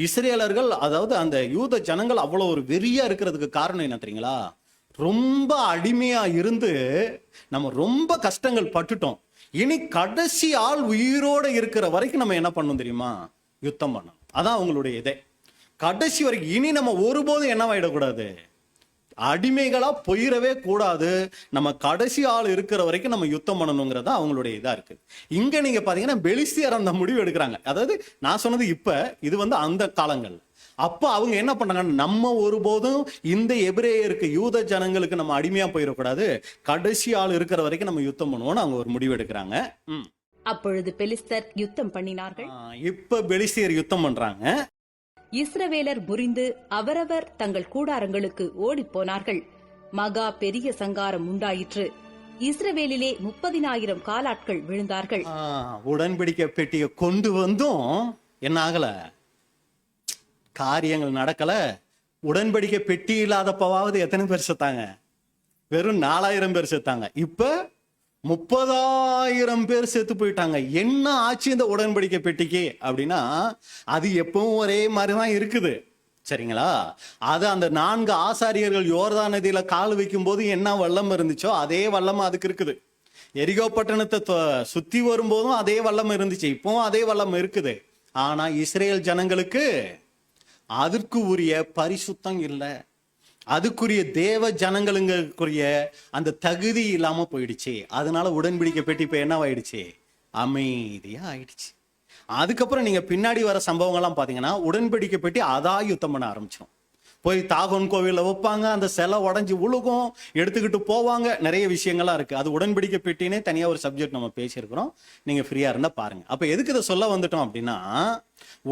இஸ்ரேலர்கள், அதாவது அந்த யூத ஜனங்கள் அவ்வளவு ஒரு வெறியா இருக்கிறதுக்கு காரணம் என்ன தெரியுங்களா? ரொம்ப அடிமையா இருந்து நம்ம ரொம்ப கஷ்டங்கள் பட்டுட்டோம். இனி கடைசி ஆள் உயிரோட இருக்கிற வரைக்கும் நம்ம என்ன பண்ணணும் தெரியுமா? யுத்தம் பண்ணணும். அதான் அவங்களுடைய இதே. கடைசி வரைக்கும் இனி நம்ம ஒருபோதும் என்னவாயிடக்கூடாது, அடிமைகளா போயிடவே கூடாது. நம்ம கடைசி ஆள் இருக்கிற வரைக்கும் நம்ம யுத்தம் பண்ணணுங்கிறதா அவங்களுடைய இதா இருக்கு. இங்க நீங்க பாத்தீங்கன்னா பெலிஸ்தியர் அந்த முடிவு எடுக்கிறாங்க. அதாவது நான் சொன்னது இப்ப, இது வந்து அந்த காலங்கள். அப்ப அவங்க என்ன பண்ணாங்க, நம்ம ஒருபோதும் இந்த எபிரேயருக்கு யூத ஜனங்களுக்கு நம்ம அடிமையா போயிடக்கூடாது, கடைசி ஆள் இருக்கிற வரைக்கும் நம்ம யுத்தம் பண்ணுவோம்னு அவங்க ஒரு முடிவு எடுக்கிறாங்க. அப்பொழுது பெலிஸ்தர் யுத்தம் பண்ணினார்கள். இப்ப பெலிஸ்தியர் யுத்தம் பண்றாங்க. இஸ்ரவேலர் முறிந்து அவரவர் தங்கள் கூடாரங்களுக்கு ஓடிப் போனார்கள். மகா பெரிய சங்காரம் உண்டாயிற்று. இஸ்ரவேலிலே 30,000 காலாட்கள் விழுந்தார்கள். உடன்படிக்கை பெட்டியை கொண்டு வந்தும் என்ன ஆகல, காரியங்கள் நடக்கல. உடன்படிக்கை பெட்டி இல்லாதப்பவாவது எத்தனை பேர் செத்தாங்க? வெறும் 4000 பேர் செத்தாங்க. இப்ப 30,000 பேர் செத்து போயிட்டாங்க. என்ன ஆச்சு இந்த உடன்படிக்கை பெட்டிக்கு அப்படின்னா, அது எப்பவும் ஒரே மாதிரிதான் இருக்குது. சரிங்களா? அது அந்த 4 ஆசாரியர்கள் யோர்தான் நதியில கால் வைக்கும் போது என்ன வல்லம் இருந்துச்சோ அதே வல்லம் அதுக்கு இருக்குது. எரிகோ பட்டணத்தை சுத்தி வரும்போதும் அதே வல்லம் இருந்துச்சு, இப்பவும் அதே வல்லம் இருக்குது. ஆனா இஸ்ரேல் ஜனங்களுக்கு அதற்கு உரிய பரிசுத்தம் இல்லை, அதுக்குரிய தேவ ஜனங்களுக்குரிய அந்த தகுதி இல்லாம போயிடுச்சு. அதனால உடன்படிக்கை பெட்டி இப்ப என்னவாயிடுச்சு, அமைதியா ஆயிடுச்சு. அதுக்கப்புறம் நீங்க பின்னாடி வர சம்பவங்கள்லாம் பாத்தீங்கன்னா உடன்படிக்கை பெட்டி அதா யுத்தம் பண்ண ஆரம்பிச்சோம். போய் தாகோன் கோவிலில் வைப்பாங்க, அந்த சிலை உடஞ்சி உழுகும், எடுத்துக்கிட்டு போவாங்க. நிறைய விஷயங்கள்லாம் இருக்கு. அது உடன்படிக்கை பெட்டினே தனியாக ஒரு சப்ஜெக்ட் நம்ம பேசியிருக்கிறோம், நீங்க ஃப்ரீயா இருந்தா பாருங்க. அப்ப எதுக்கு இதை சொல்ல வந்துட்டோம் அப்படின்னா,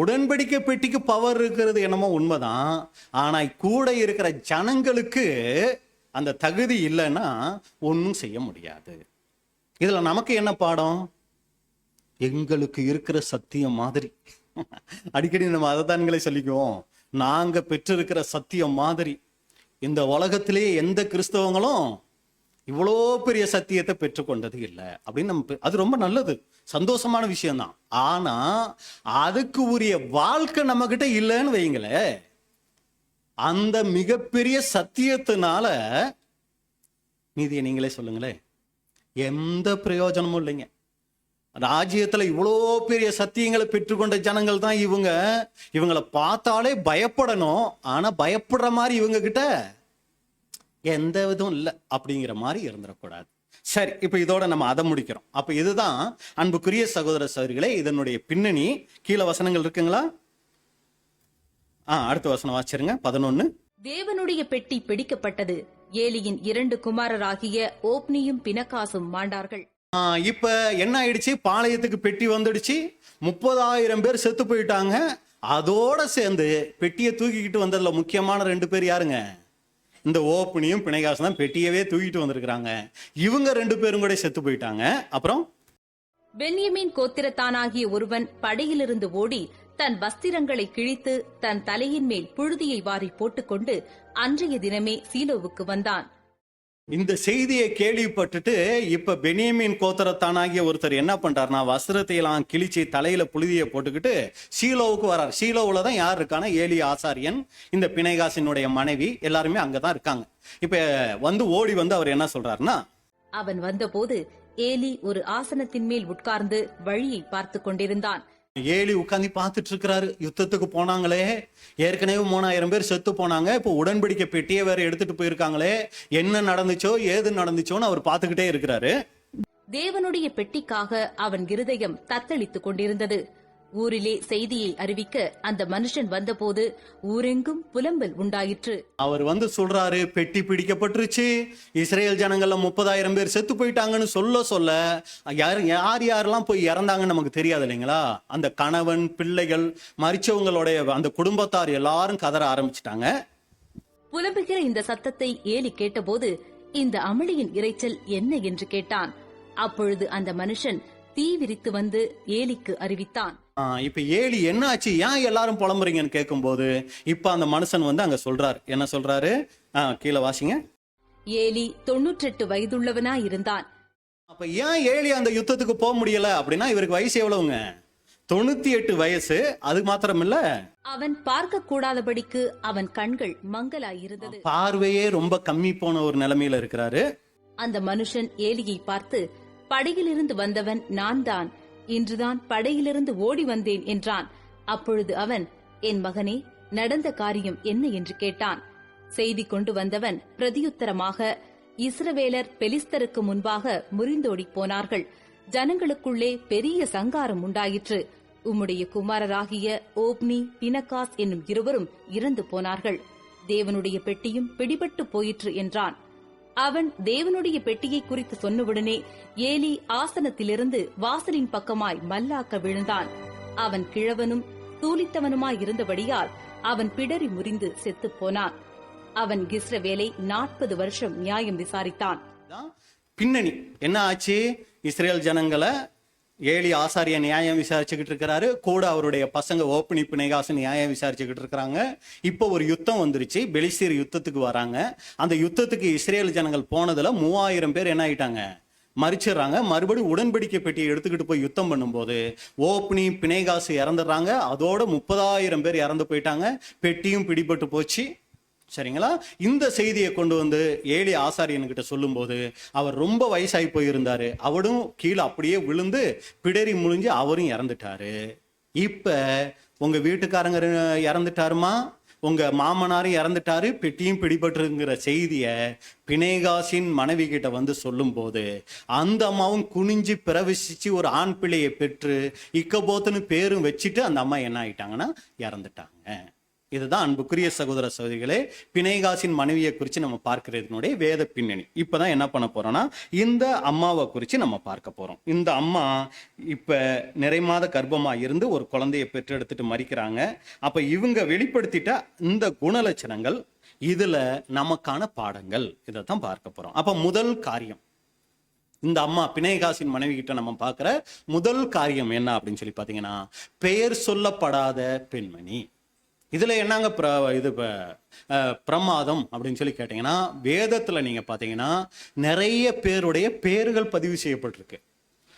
உடன்படிக்கை பெட்டிக்கு பவர் இருக்கிறது என்னமோ உண்மைதான், ஆனா கூட இருக்கிற ஜனங்களுக்கு அந்த தகுதி இல்லைன்னா ஒன்றும் செய்ய முடியாது. இதுல நமக்கு என்ன பாடம்? எங்களுக்கு இருக்கிற சத்தியம் மாதிரி அடிக்கடி நம்ம அதைத்தான்களே சொல்லிக்குவோம், நாங்க பெற்றிருக்கிற சத்தியம் மாதிரி இந்த உலகத்திலேயே எந்த கிறிஸ்தவங்களும் இவ்வளோ பெரிய சத்தியத்தை பெற்றுக்கொண்டது இல்லை அப்படின்னு நம்ம, அது ரொம்ப நல்லது, சந்தோஷமான விஷயம்தான். ஆனா அதுக்கு உரிய வாழ்க்கை நம்ம கிட்ட இல்லைன்னு வைங்களே, அந்த மிகப்பெரிய சத்தியத்தினால நீதியை நீங்களே சொல்லுங்களேன், எந்த பிரயோஜனமும் இல்லைங்க. ராஜ்யத்துல இவ்வளோ பெரிய சத்தியங்களை பெற்றுக்கொண்ட ஜனங்கள் தான் இவங்க. இவங்களை பார்த்தாலே பயப்படணும், ஆனா பயப்படுற மாதிரி இவங்க கிட்ட எந்த விதம் இல்லை அப்படிங்கிற மாதிரி இருந்துடக்கூடாது. சரி, இப்ப இதோட நம்ம அதை முடிக்கிறோம். அப்ப இதுதான் அன்புக்குரிய சகோதர சகோதரிகளே இதனுடைய பின்னணி. கீழே வசனங்கள் இருக்குங்களா? அடுத்த வசனம் வாசிருங்க, 11. தேவனுடைய பெட்டி பிடிக்கப்பட்டது, ஏலியின் 2 குமாரராகிய ஓப்னியும் பினகாசும் மாண்டார்கள். இப்ப என்ன ஆயிடுச்சு? பாளையத்துக்கு பெட்டி வந்துடுச்சு, 30,000 பேர் செத்து போயிட்டாங்க. அதோட சேர்ந்து பெட்டியை தூக்கிக்கிட்டு வந்ததுல முக்கியமான 2 பேர் யாருங்க? இந்த ஓப்னியும் பிணைகாசும் தான் பெட்டியவே தூக்கிட்டு வந்திருக்கிறாங்க. இவங்க 2 பேரும் கூட செத்து போயிட்டாங்க. அப்புறம் பென்யமீன் கோத்திரத்தானாகிய ஒருவன் படையிலிருந்து ஓடி தன் வஸ்திரங்களை கிழித்து தன் தலையின் மேல் புழுதியை வாரி போட்டுக்கொண்டு அன்றைய தினமே சீலோவுக்கு வந்தான். இந்த செய்தியை கேள்விப்பட்டுட்டு இப்ப பென்யமீன் கோத்திரத்தானாகிய ஒருத்தர் என்ன பண்றாருனா, வஸ்திரத்தை எல்லாம் கிழிச்சு தலையில புழுதியை போட்டுக்கிட்டு சீலோவுக்கு வர்றார். சீலோவுல தான் யார் இருக்கானா? ஏலி ஆசாரியன், இந்த பிணைகாசினுடைய மனைவி, எல்லாருமே அங்கதான் இருக்காங்க. இப்ப ஓடி வந்து அவர் என்ன சொல்றாருன்னா, அவன் வந்தபோது ஏலி ஒரு ஆசனத்தின் மேல் உட்கார்ந்து வழியை பார்த்து கொண்டிருந்தான். ஏலி உட்காந்து பார்த்துட்டு இருக்கிறாரு. யுத்தத்துக்கு போனாங்களே, ஏற்கனவே 3000 பேர் செத்து போனாங்க, இப்போ உடன்படிக்கை பெட்டியை வேற எடுத்துட்டு போயிருக்காங்களே, என்ன நடந்துச்சோ ஏது நடந்துச்சோன்னு அவர் பார்த்துக்கிட்டே இருக்கிறாரு. தேவனுடைய பெட்டிக்காக அவன் இருதயம் தத்தளித்துக் கொண்டிருந்தது. ஊரிலே செய்தியை அறிவிக்க அந்த மனுஷன் வந்தபோது ஊரெங்கும் புலம்பல் உண்டாயிற்று. அவர் சொல்றாரு, பெட்டி பிடிக்கப்பட்டுருச்சு, இஸ்ரேல் ஜனங்கள்ல 30,000 பேர் செத்து போயிட்டாங்கன்னு சொல்ல யார் யாரெல்லாம் போய் இறந்தாங்கன்னு நமக்கு தெரியாது இல்லைங்களா? அந்த கணவன், பிள்ளைகள், மரிச்சவங்களுடைய அந்த குடும்பத்தார் எல்லாரும் கதற ஆரம்பிச்சிட்டாங்க. புலம்புகிற இந்த சத்தத்தை ஏலி கேட்டபோது இந்த அமளியின் இரைச்சல் என்ன என்று கேட்டான். அப்பொழுது அந்த மனுஷன் தீ விரித்து வந்து ஏலிக்கு அறிவித்தான். இப்ப ஏலி என்ன ஆச்சு, ஏன் எல்லாரும் புலம்புறீங்கன்னு கேட்கும் போது இப்ப அந்த மனுஷன் அங்க சொல்றாரு. என்ன சொல்றாரு? கீழே வாசிங்க. ஏலி 98 வயதுள்ளவனா இருந்தான். அப்ப ஏன் ஏலி அந்த யுத்தத்துக்கு போக முடியல அப்படின்னா, இவருக்கு வயசு எவ்வளவுங்க? 98 வயசு. அது மாத்திரம் இல்ல, அவன் பார்க்க கூடாதபடிக்கு அவன் கண்கள் மங்கலாயிருந்தது. பார்வையே ரொம்ப கம்மி போன ஒரு நிலைமையில இருக்கிறாரு. அந்த மனுஷன் ஏலியை பார்த்து, படையிலிருந்து வந்தவன் நான் தான், இன்றுதான் படையிலிருந்து ஓடி வந்தேன் என்றான். அப்பொழுது அவன், என் மகனே, நடந்த காரியம் என்ன என்று கேட்டான். செய்தி கொண்டு வந்தவன் பிரதியுத்தரமாக, இஸ்ரவேலர் பெலிஸ்தருக்கு முன்பாக முறிந்தோடி போனார்கள், ஜனங்களுக்குள்ளே பெரிய சங்காரம் உண்டாயிற்று, உம்முடைய குமாரராகிய ஓப்னி, பினகாஸ் என்னும் இருவரும் இறந்து போனார்கள், தேவனுடைய பெட்டியும் பிடிபட்டு போயிற்று என்றான். அவன் தேவனுடைய பெட்டியை குறித்து சொன்னவுடனே ஏலி ஆசனத்திலிருந்து வாசலின் பக்கமாய் மல்லாக்க விழுந்தான். அவன் கிழவனும் தூலித்தவனுமாயிருந்தபடியால் அவன் பிடரி முறிந்து செத்துப் போனான். அவன் இஸ்ரவேலை 40 வருஷம் நியாயம் விசாரித்தான். பின்னணி என்ன ஆச்சு? இஸ்ரேல் ஜனங்களை ஏலி ஆசாரிய நியாயம் விசாரிச்சுக்கிட்டு இருக்கிறாரு, கூட அவருடைய பசங்க ஓப்னி, பிணைகாசு நியாயம் விசாரிச்சுக்கிட்டு இருக்கிறாங்க. இப்போ ஒரு யுத்தம் வந்துருச்சு, பெலிஸ்தீர் யுத்தத்துக்கு வராங்க. அந்த யுத்தத்துக்கு இஸ்ரேல் ஜனங்கள் போனதுல 3000 பேர் என்ன ஆயிட்டாங்க? மறிச்சிடுறாங்க. மறுபடியும் உடன்படிக்கை பெட்டியை எடுத்துக்கிட்டு போய் யுத்தம் பண்ணும்போது ஓப்னி, பிணைகாசு இறந்துடுறாங்க. அதோட 30,000 பேர் இறந்து போயிட்டாங்க. பெட்டியும் பிடிபட்டு போச்சு. சரிங்களா? இந்த செய்தியை கொண்டு ஏலி ஆசாரியன்கிட்ட சொல்லும் போது அவர் ரொம்ப வயசாகி போயிருந்தாரு. அவரும் கீழே அப்படியே விழுந்து பிடரி முழிஞ்சு அவரும் இறந்துட்டாரு. இப்ப உங்க வீட்டுக்காரங்க இறந்துட்டாருமா, உங்க மாமனாரும் இறந்துட்டாரு, பெட்டியும் பிடிபட்டுங்கிற செய்திய பிணைகாசின் மனைவி கிட்ட சொல்லும் போது அந்த அம்மாவும் குனிஞ்சு பிரவேசிச்சு ஒரு ஆண் பிள்ளையை பெற்று இக்கபோத்துன்னு பேரும் வச்சுட்டு அந்த அம்மா என்ன ஆயிட்டாங்கன்னா இறந்துட்டாங்க. இதுதான் அன்புக்குரிய சகோதர சகோதரிகளே பிணைகாசின் மனைவியை குறித்து நம்ம பார்க்கிறதுனுடைய வேத பின்னணி. இப்பதான் என்ன பண்ண போறோம்னா இந்த அம்மாவை குறித்து நம்ம பார்க்க போறோம். இந்த அம்மா இப்ப நிறைமாத கர்ப்பமா இருந்து ஒரு குழந்தையை பெற்றெடுத்துட்டு மறிக்கிறாங்க. அப்ப இவங்க வெளிப்படுத்திட்ட இந்த குணலட்சணங்கள், இதுல நமக்கான பாடங்கள், இதை தான் பார்க்க போறோம். அப்ப முதல் காரியம், இந்த அம்மா பிணைகாசின் மனைவி கிட்ட நம்ம பார்க்கிற முதல் காரியம் என்ன அப்படின்னு சொல்லி பார்த்தீங்கன்னா, பெயர் சொல்லப்படாத பெண்மணி. இதுல என்னங்க இது பிரமாதம் அப்படின்னு சொல்லி கேட்டீங்கன்னா, வேதத்துல நீங்க பாத்தீங்கன்னா நிறைய பேருடைய பேர்கள் பதிவு செய்யப்பட்டிருக்கு.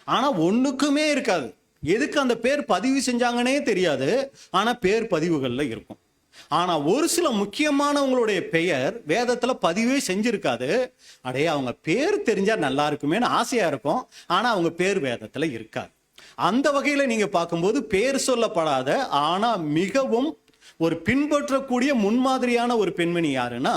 ஆனா ஒண்ணுக்குமே இருக்காது. எதுக்கு அந்த பேர் பதிவு செஞ்சாங்கன்னே தெரியாது. ஆனா பேர் பதிவுகள்ல இருக்கும். ஆனா ஒரு சில முக்கியமானவங்களுடைய பெயர் வேதத்துல பதிவே செஞ்சிருக்காது. அடைய அவங்க பேர் தெரிஞ்சா நல்லா இருக்குமேன்னு ஆசையா இருக்கும். ஆனா அவங்க பேர் வேதத்துல இருக்காது. அந்த வகையில நீங்க பார்க்கும்போது பேர் சொல்லப்படாத ஆனா மிகவும் ஒரு பின்பற்றக்கூடிய முன்மாதிரியான ஒரு பெண்மணி யாருன்னா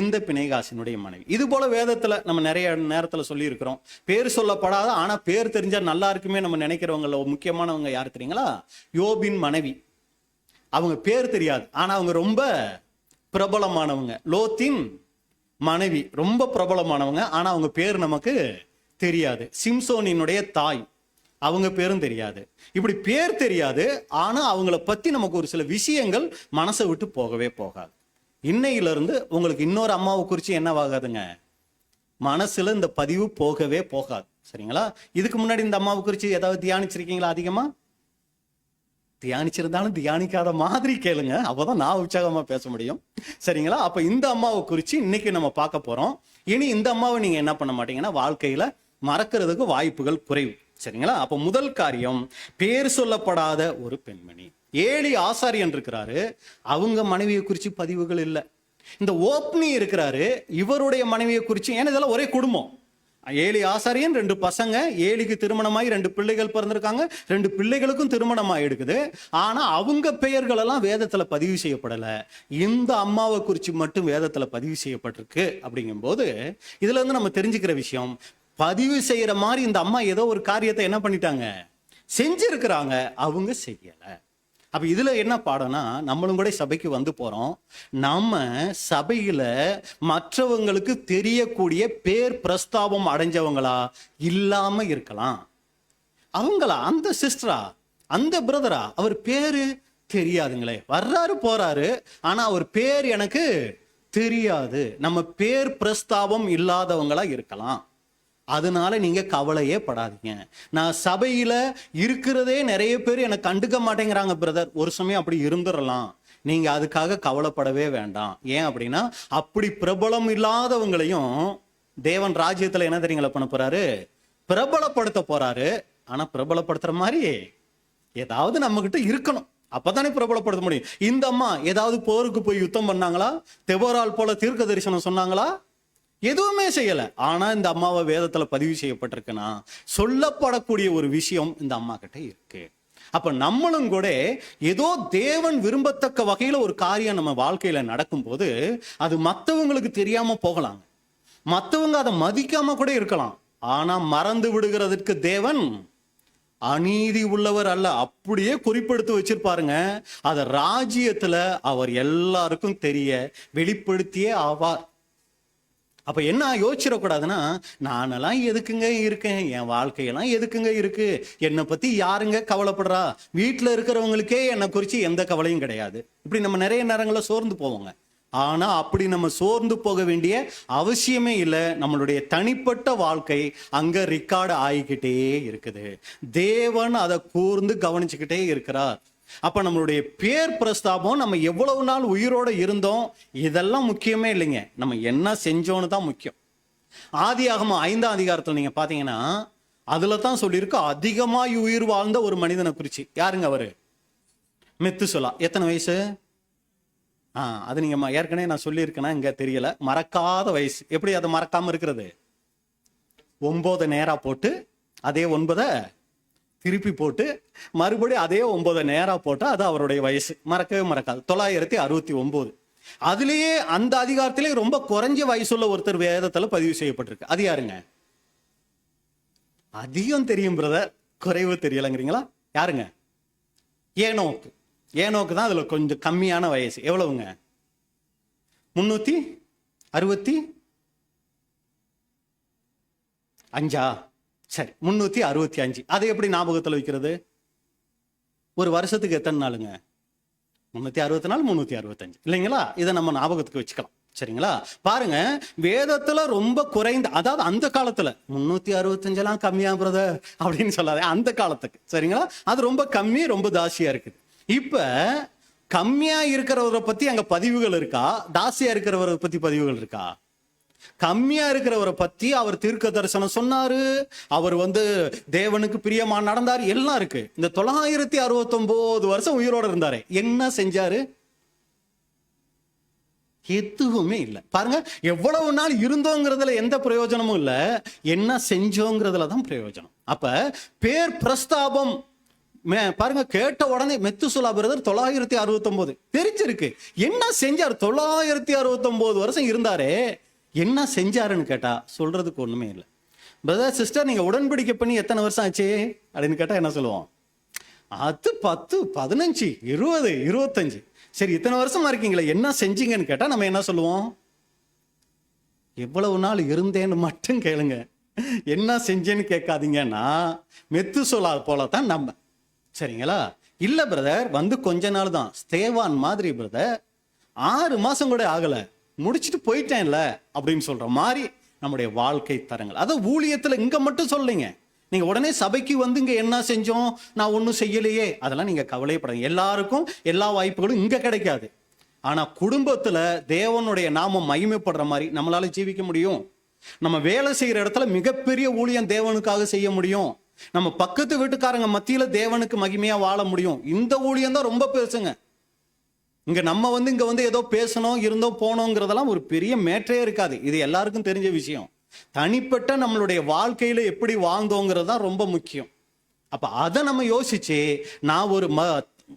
இந்த பிணைகாசினுடைய மனைவி. இது போல வேதத்துல நம்ம நிறைய நேரத்துல சொல்லி இருக்கிறோம். பேர் சொல்லப்படாத ஆனா பேர் தெரிஞ்சா நல்லா இருக்குமே நம்ம நினைக்கிறவங்கள முக்கியமானவங்க யாரு தெரியுங்களா? யோபின் மனைவி. அவங்க பேர் தெரியாது, ஆனா அவங்க ரொம்ப பிரபலமானவங்க. லோத்தின் மனைவி ரொம்ப பிரபலமானவங்க, ஆனா அவங்க பேர் நமக்கு தெரியாது. சிம்சோனினுடைய தாய், அவங்க பேரும் தெரியாது. இப்படி பேர் தெரியாது, ஆனா அவங்கள பத்தி நமக்கு ஒரு சில விஷயங்கள் மனசை விட்டு போகவே போகாது. இன்னையில இருந்து உங்களுக்கு இன்னொரு அம்மாவை குறித்து என்னவாகாதுங்க, மனசுல இந்த பதிவு போகவே போகாது. சரிங்களா? இதுக்கு முன்னாடி இந்த அம்மாவை குறித்து ஏதாவது தியானிச்சிருக்கீங்களா? அதிகமா தியானிச்சிருந்தாலும் தியானிக்காத மாதிரி கேளுங்க, அப்பதான் நான் உற்சாகமா பேச முடியும். சரிங்களா? அப்ப இந்த அம்மாவை குறித்து இன்னைக்கு நம்ம பார்க்க போறோம். இனி இந்த அம்மாவை நீங்க என்ன பண்ண மாட்டீங்கன்னா வாழ்க்கையில மறக்கிறதுக்கு வாய்ப்புகள் குறைவு. சரிங்களா? அப்ப முதல் காரியம், பேர் சொல்லப்படாத ஒரு பெண்மணி. ஏலி ஆசாரியன் இருக்கிறாரு, அவங்க மனைவியை குறித்து பதிவுகள் இல்லை. இந்த ஓப்னி இருக்கிறாரு, இவருடைய மனைவியை குறித்து, ஏன்னா இதெல்லாம் ஒரே குடும்பம். ஏலி ஆசாரியன், 2 பசங்க, ஏலிக்கு திருமணமாகி 2 பிள்ளைகள் பிறந்திருக்காங்க, 2 பிள்ளைகளுக்கும் திருமணம் ஆயிடுக்குது. ஆனா அவங்க பெயர்கள் எல்லாம் வேதத்துல பதிவு செய்யப்படல. இந்த அம்மாவை குறித்து மட்டும் வேதத்துல பதிவு செய்யப்பட்டிருக்கு. அப்படிங்கும் போது இதுல இருந்து நம்ம தெரிஞ்சுக்கிற விஷயம், பதிவு செய்யற மாதிரி இந்த அம்மா ஏதோ ஒரு காரியத்தை என்ன பண்ணிட்டாங்க, செஞ்சிருக்கிறாங்க, அவங்க செய்யல. அப்ப இதுல என்ன பாடம்னா, நம்மளும் கூட சபைக்கு வந்து போறோம். நம்ம சபையில மற்றவங்களுக்கு தெரியக்கூடிய பேர் பிரஸ்தாபம் அடைஞ்சவங்களா இல்லாம இருக்கலாம். அவங்களா, அந்த சிஸ்டரா, அந்த பிரதரா, அவர் பேரு தெரியாதுங்களே, வர்றாரு போறாரு, ஆனா அவர் பேர் எனக்கு தெரியாது. நம்ம பேர் பிரஸ்தாபம் இல்லாதவங்களா இருக்கலாம். அதனால நீங்க கவலையே படாதீங்க. நான் சபையில இருக்கிறதே நிறைய பேர் எனக்கு கண்டுக்க மாட்டேங்கிறாங்க பிரதர், ஒரு சமயம் அப்படி இருந்துடலாம். நீங்க அதுக்காக கவலைப்படவே வேண்டாம். ஏன் அப்படின்னா, அப்படி பிரபலம் இல்லாதவங்களையும் தேவன் ராஜ்யத்துல என்ன தெரியுங்களா பண்ண போறாரு, பிரபலப்படுத்த போறாரு. ஆனா பிரபலப்படுத்துற மாதிரி ஏதாவது நம்ம கிட்ட இருக்கணும், அப்பதானே பிரபலப்படுத்த முடியும். இந்த அம்மா ஏதாவது போருக்கு போய் யுத்தம் பண்ணாங்களா? தெபோரால் போல தீர்க்க தரிசனம் சொன்னாங்களா? எதுவுமே செய்யல. ஆனா இந்த அம்மாவை வேதத்துல பதிவு செய்யப்பட்டிருக்குன்னா சொல்லப்படக்கூடிய ஒரு விஷயம் இந்த அம்மா கிட்ட இருக்கு. அப்ப நம்மளும் கூட ஏதோ தேவன் விரும்பத்தக்க வகையில ஒரு காரியம் நம்ம வாழ்க்கையில நடக்கும் போது அது மற்றவங்களுக்கு தெரியாம போகலாம், மற்றவங்க அதை மதிக்காம கூட இருக்கலாம். ஆனா மறந்து விடுகிறதுக்கு தேவன் அநீதி உள்ளவர் அல்ல. அப்படியே குறிப்பெடுத்து வச்சிருப்பாருங்க. அத ராஜ்யத்துல அவர் எல்லாருக்கும் தெரிய வெளிப்படுத்தியே ஆவார். அப்ப என்ன யோசிச்சிடக்கூடாதுன்னா, நானெல்லாம் எதுக்குங்க இருக்கேன், என் வாழ்க்கையெல்லாம் எதுக்குங்க இருக்கு, என்னை பத்தி யாருங்க கவலைப்படுறா, வீட்டுல இருக்கிறவங்களுக்கே என்னை குறித்து எந்த கவலையும் கிடையாது. இப்படி நம்ம நிறைய நேரங்களில் சோர்ந்து போவோங்க. ஆனா அப்படி நம்ம சோர்ந்து போக வேண்டிய அவசியமே இல்லை. நம்மளுடைய தனிப்பட்ட வாழ்க்கை அங்க ரெக்கார்டு ஆகிக்கிட்டே இருக்குது. தேவன் அதை கூர்ந்து கவனிச்சுக்கிட்டே இருக்கிறார். அப்ப நம்மளுடைய பேர் பிரஸ்தாபம், நம்ம எவ்வளவு நாள் உயிரோட இருந்தோம், இதெல்லாம் முக்கியமே இல்லைங்க. நம்ம என்ன செஞ்சோன்னு தான் முக்கியம். ஆதியாகமம் 5ஆம் அதிகாரத்தில் நீங்க பாத்தீங்கன்னா அதுல தான் சொல்லியிருக்கு, அதிகமாய் உயிர் வாழ்ந்த ஒரு மனிதனை குறிச்சு. யாருங்க அவரு? மெத்துசலா. எத்தனை வயசு? அது நீங்க ஏற்கனவே நான் சொல்லியிருக்கேன்னா இங்க தெரியல. மறக்காத வயசு. எப்படி அதை மறக்காம இருக்கிறது? 9 நேரா போட்டு அதே 9 திருப்பி போட்டு மறுபடியும் அதே 9 நேரா போட்டா அது அவருடைய வயசு. மறக்கவே மறக்காது. 969. அதுலயே அந்த அதிகாரத்திலே ரொம்ப குறைஞ்ச வயசுள்ள ஒருத்தர் வேதத்துல பதிவு செய்யப்பட்டிருக்கு. அது யாருங்க? அதிகம் தெரியும் பிரதர், குறைவு தெரியலங்கிறீங்களா? யாருங்க? ஏனோக்கு. ஏனோக்கு தான் அதுல கொஞ்சம் கம்மியான வயசு. எவ்வளவுங்க? 365. சரி, 365. அதை எப்படி ஞாபகத்தில் வைக்கிறது? ஒரு வருஷத்துக்கு எத்தனை நாளுங்க? 364, 365 இல்லைங்களா? இதை நம்ம ஞாபகத்துக்கு வச்சுக்கலாம். சரிங்களா? பாருங்க, வேதத்துல ரொம்ப குறைந்த, அதாவது அந்த காலத்துல 365 கம்மியா பிரதர் அப்படின்னு சொல்லாத, அந்த காலத்துக்கு. சரிங்களா? அது ரொம்ப கம்மி, ரொம்ப தாசியா இருக்குது. இப்ப கம்மியா இருக்கிறவரை பத்தி அங்க பதிவுகள் இருக்கா? தாசியா இருக்கிறவரை பத்தி பதிவுகள் இருக்கா? கம்மியா இருக்கிறவரை பத்தி அவர் தீர்க்க தரிசனம் சொன்னாரு, அவர் தேவனுக்கு பிரியமா நடந்தாரு, எல்லாம் இருக்கு. இந்த 969 வருஷம் உயிரோட இருந்தாரு, என்ன செஞ்சாரு? எதுவுமே இல்லை. பாருங்க, எவ்வளவு நாள் இருந்தோங்கிறதுல எந்த பிரயோஜனமும் இல்ல, என்ன செஞ்சோங்கிறதுல தான் பிரயோஜனம். அப்ப பேர் பிரஸ்தாபம் பாருங்க, கேட்ட உடனே மெத்துசலா பிரதர் 969 தெரிஞ்சிருக்கு. என்ன செஞ்சார்? 969 வருஷம் இருந்தாரே, என்ன செஞ்சாருன்னு கேட்டா சொல்றதுக்கு ஒண்ணுமே இல்லை. பிரதர் சிஸ்டர், நீங்க உடன்படிக்கை பண்ணி எத்தனை வருஷம் ஆச்சு அப்படின்னு கேட்டா என்ன சொல்லுவோம்? அது 10, 15, 20, 25. சரி, இத்தனை வருஷமா இருக்கீங்களா, என்ன செஞ்சீங்கன்னு கேட்டா நம்ம என்ன சொல்லுவோம்? எவ்வளவு நாள் இருந்தேன்னு மட்டும் கேளுங்க, என்ன செஞ்சேன்னு கேட்காதீங்கன்னா மெத்துசலா போலதான் நம்ம. சரிங்களா? இல்ல பிரதர், கொஞ்ச நாள் தான். ஸ்தேவான் மாதிரி பிரதர் 6 மாசம் கூட ஆகல, முடிச்சுட்டு போயிட்டேன்ல அப்படின்னு சொல்ற மாதிரி நம்முடைய வாழ்க்கை தரங்கள். அத ஊழியத்துல இங்க மட்டும் சொல்லுங்க. நீங்க உடனே சபைக்கு இங்க என்ன செஞ்சோம், நான் ஒன்னும் செய்யலையே, அதெல்லாம் நீங்க கவலைப்படாதீங்க. எல்லாருக்கும் எல்லா வாய்ப்புகளும் இங்க கிடைக்காது. ஆனா குடும்பத்துல தேவனுடைய நாமம் மகிமைப்படுற மாதிரி நம்மளால ஜீவிக்க முடியும். நம்ம வேலை செய்யற இடத்துல மிகப்பெரிய ஊழியம் தேவனுக்காக செய்ய முடியும். நம்ம பக்கத்து வீட்டுக்காரங்க மத்தியில தேவனுக்கு மகிமையா வாழ முடியும். இந்த ஊழியம் தான் ரொம்ப பெருசுங்க. இங்க நம்ம இங்க ஏதோ பேசணும், இருந்தோம் போனோங்கிறதெல்லாம் ஒரு பெரிய மேட்டரே இருக்காது. இது எல்லாருக்கும் தெரிஞ்ச விஷயம். தனிப்பட்ட நம்மளுடைய வாழ்க்கையில எப்படி வாழ்ந்தோங்கிறது தான் ரொம்ப முக்கியம். அப்ப அதை நம்ம யோசிச்சு, நான் ஒரு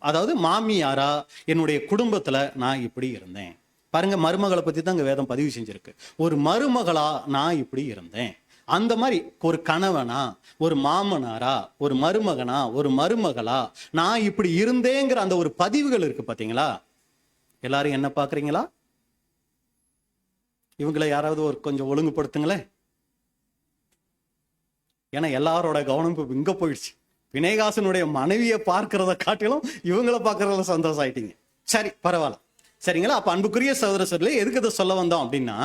அதாவது மாமியாரா என்னுடைய குடும்பத்துல நான் இப்படி இருந்தேன். பாருங்க, மருமகளை பத்தி தான் இங்க வேதம் பதிவு செஞ்சிருக்கு. ஒரு மருமகளா நான் இப்படி இருந்தேன். அந்த மாதிரி ஒரு கணவனா, ஒரு மாமனாரா, ஒரு மருமகனா, ஒரு மருமகளா நான் இப்படி இருந்தேங்கிற அந்த ஒரு பதிவுகள் இருக்கு. பாத்தீங்களா? எல்லாரும் என்ன பாக்குறீங்களா? இவங்களை யாராவது கொஞ்சம் ஒழுங்குபடுத்துங்களேன். ஏன்னா எல்லாரோட கவனம் இங்க போயிடுச்சு. பிணைகாசனுடைய மனைவியை பார்க்கிறத காட்டிலும் இவங்களை பார்க்கறதுல சந்தோஷம் ஆயிட்டீங்க. சரி, பரவாயில்ல. சரிங்களா? அப்ப அன்புக்குரிய சகோதர சகோதரிகளே, எதுக்கு இதை சொல்ல வந்தோம் அப்படின்னா,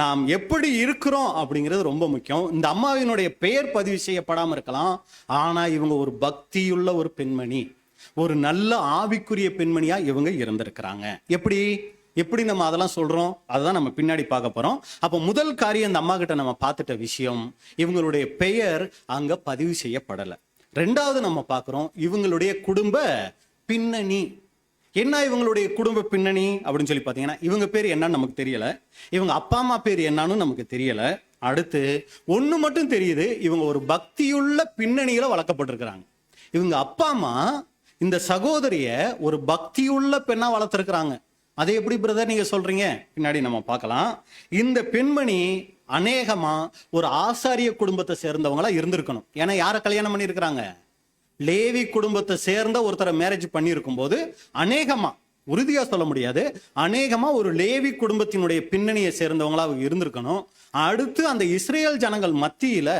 நாம் எப்படி இருக்கிறோம் அப்படிங்கிறது ரொம்ப முக்கியம். இந்த அம்மாவினுடைய பெயர் பதிவு செய்யப்படாம இருக்கலாம், ஆனா இவங்க ஒரு பக்தியுள்ள ஒரு பெண்மணி, ஒரு நல்ல ஆவிக்குரிய பெண்மணியா இவங்க இருந்திருக்கிறாங்க. எப்படி நம்ம அதெல்லாம் சொல்றோம், அதுதான் நம்ம பின்னாடி பார்க்க போறோம். அப்ப முதல் காரியம், இந்த அம்மா கிட்ட நம்ம பார்த்துட்ட விஷயம், இவங்களுடைய பெயர் அங்க பதிவு செய்யப்படல. ரெண்டாவது நம்ம பார்க்கிறோம் இவங்களுடைய குடும்ப பின்னணி. என்ன இவங்களுடைய குடும்ப பின்னணி அப்படின்னு சொல்லி பார்த்தீங்கன்னா, இவங்க பேர் என்னன்னு நமக்கு தெரியல, இவங்க அப்பா அம்மா பேர் என்னன்னு நமக்கு தெரியல. அடுத்து ஒண்ணு மட்டும் தெரியுது, இவங்க ஒரு பக்தியுள்ள பின்னணியில வளர்க்கப்பட்டிருக்கிறாங்க. இவங்க அப்பா அம்மா இந்த சகோதரிய ஒரு பக்தியுள்ள பெண்ணா வளர்த்திருக்கிறாங்க. அதை எப்படி பிரதர் நீங்க சொல்றீங்க? பின்னாடி நம்ம பார்க்கலாம். இந்த பெண்மணி அநேகமா ஒரு ஆசாரிய குடும்பத்தை சேர்ந்தவங்களா இருந்திருக்கணும். ஏன்னா யாரை கல்யாணம் பண்ணியிருக்கிறாங்க? லேவி குடும்பத்தை சேர்ந்த ஒருத்தரை மேரேஜ் பண்ணியிருக்கும் போது அநேகமா, உறுதியா சொல்ல முடியாது, அநேகமா ஒரு லேவி குடும்பத்தினுடைய பின்னணியை சேர்ந்தவங்களா அவங்க இருந்திருக்கணும். அடுத்து அந்த இஸ்ரேல் ஜனங்கள் மத்தியில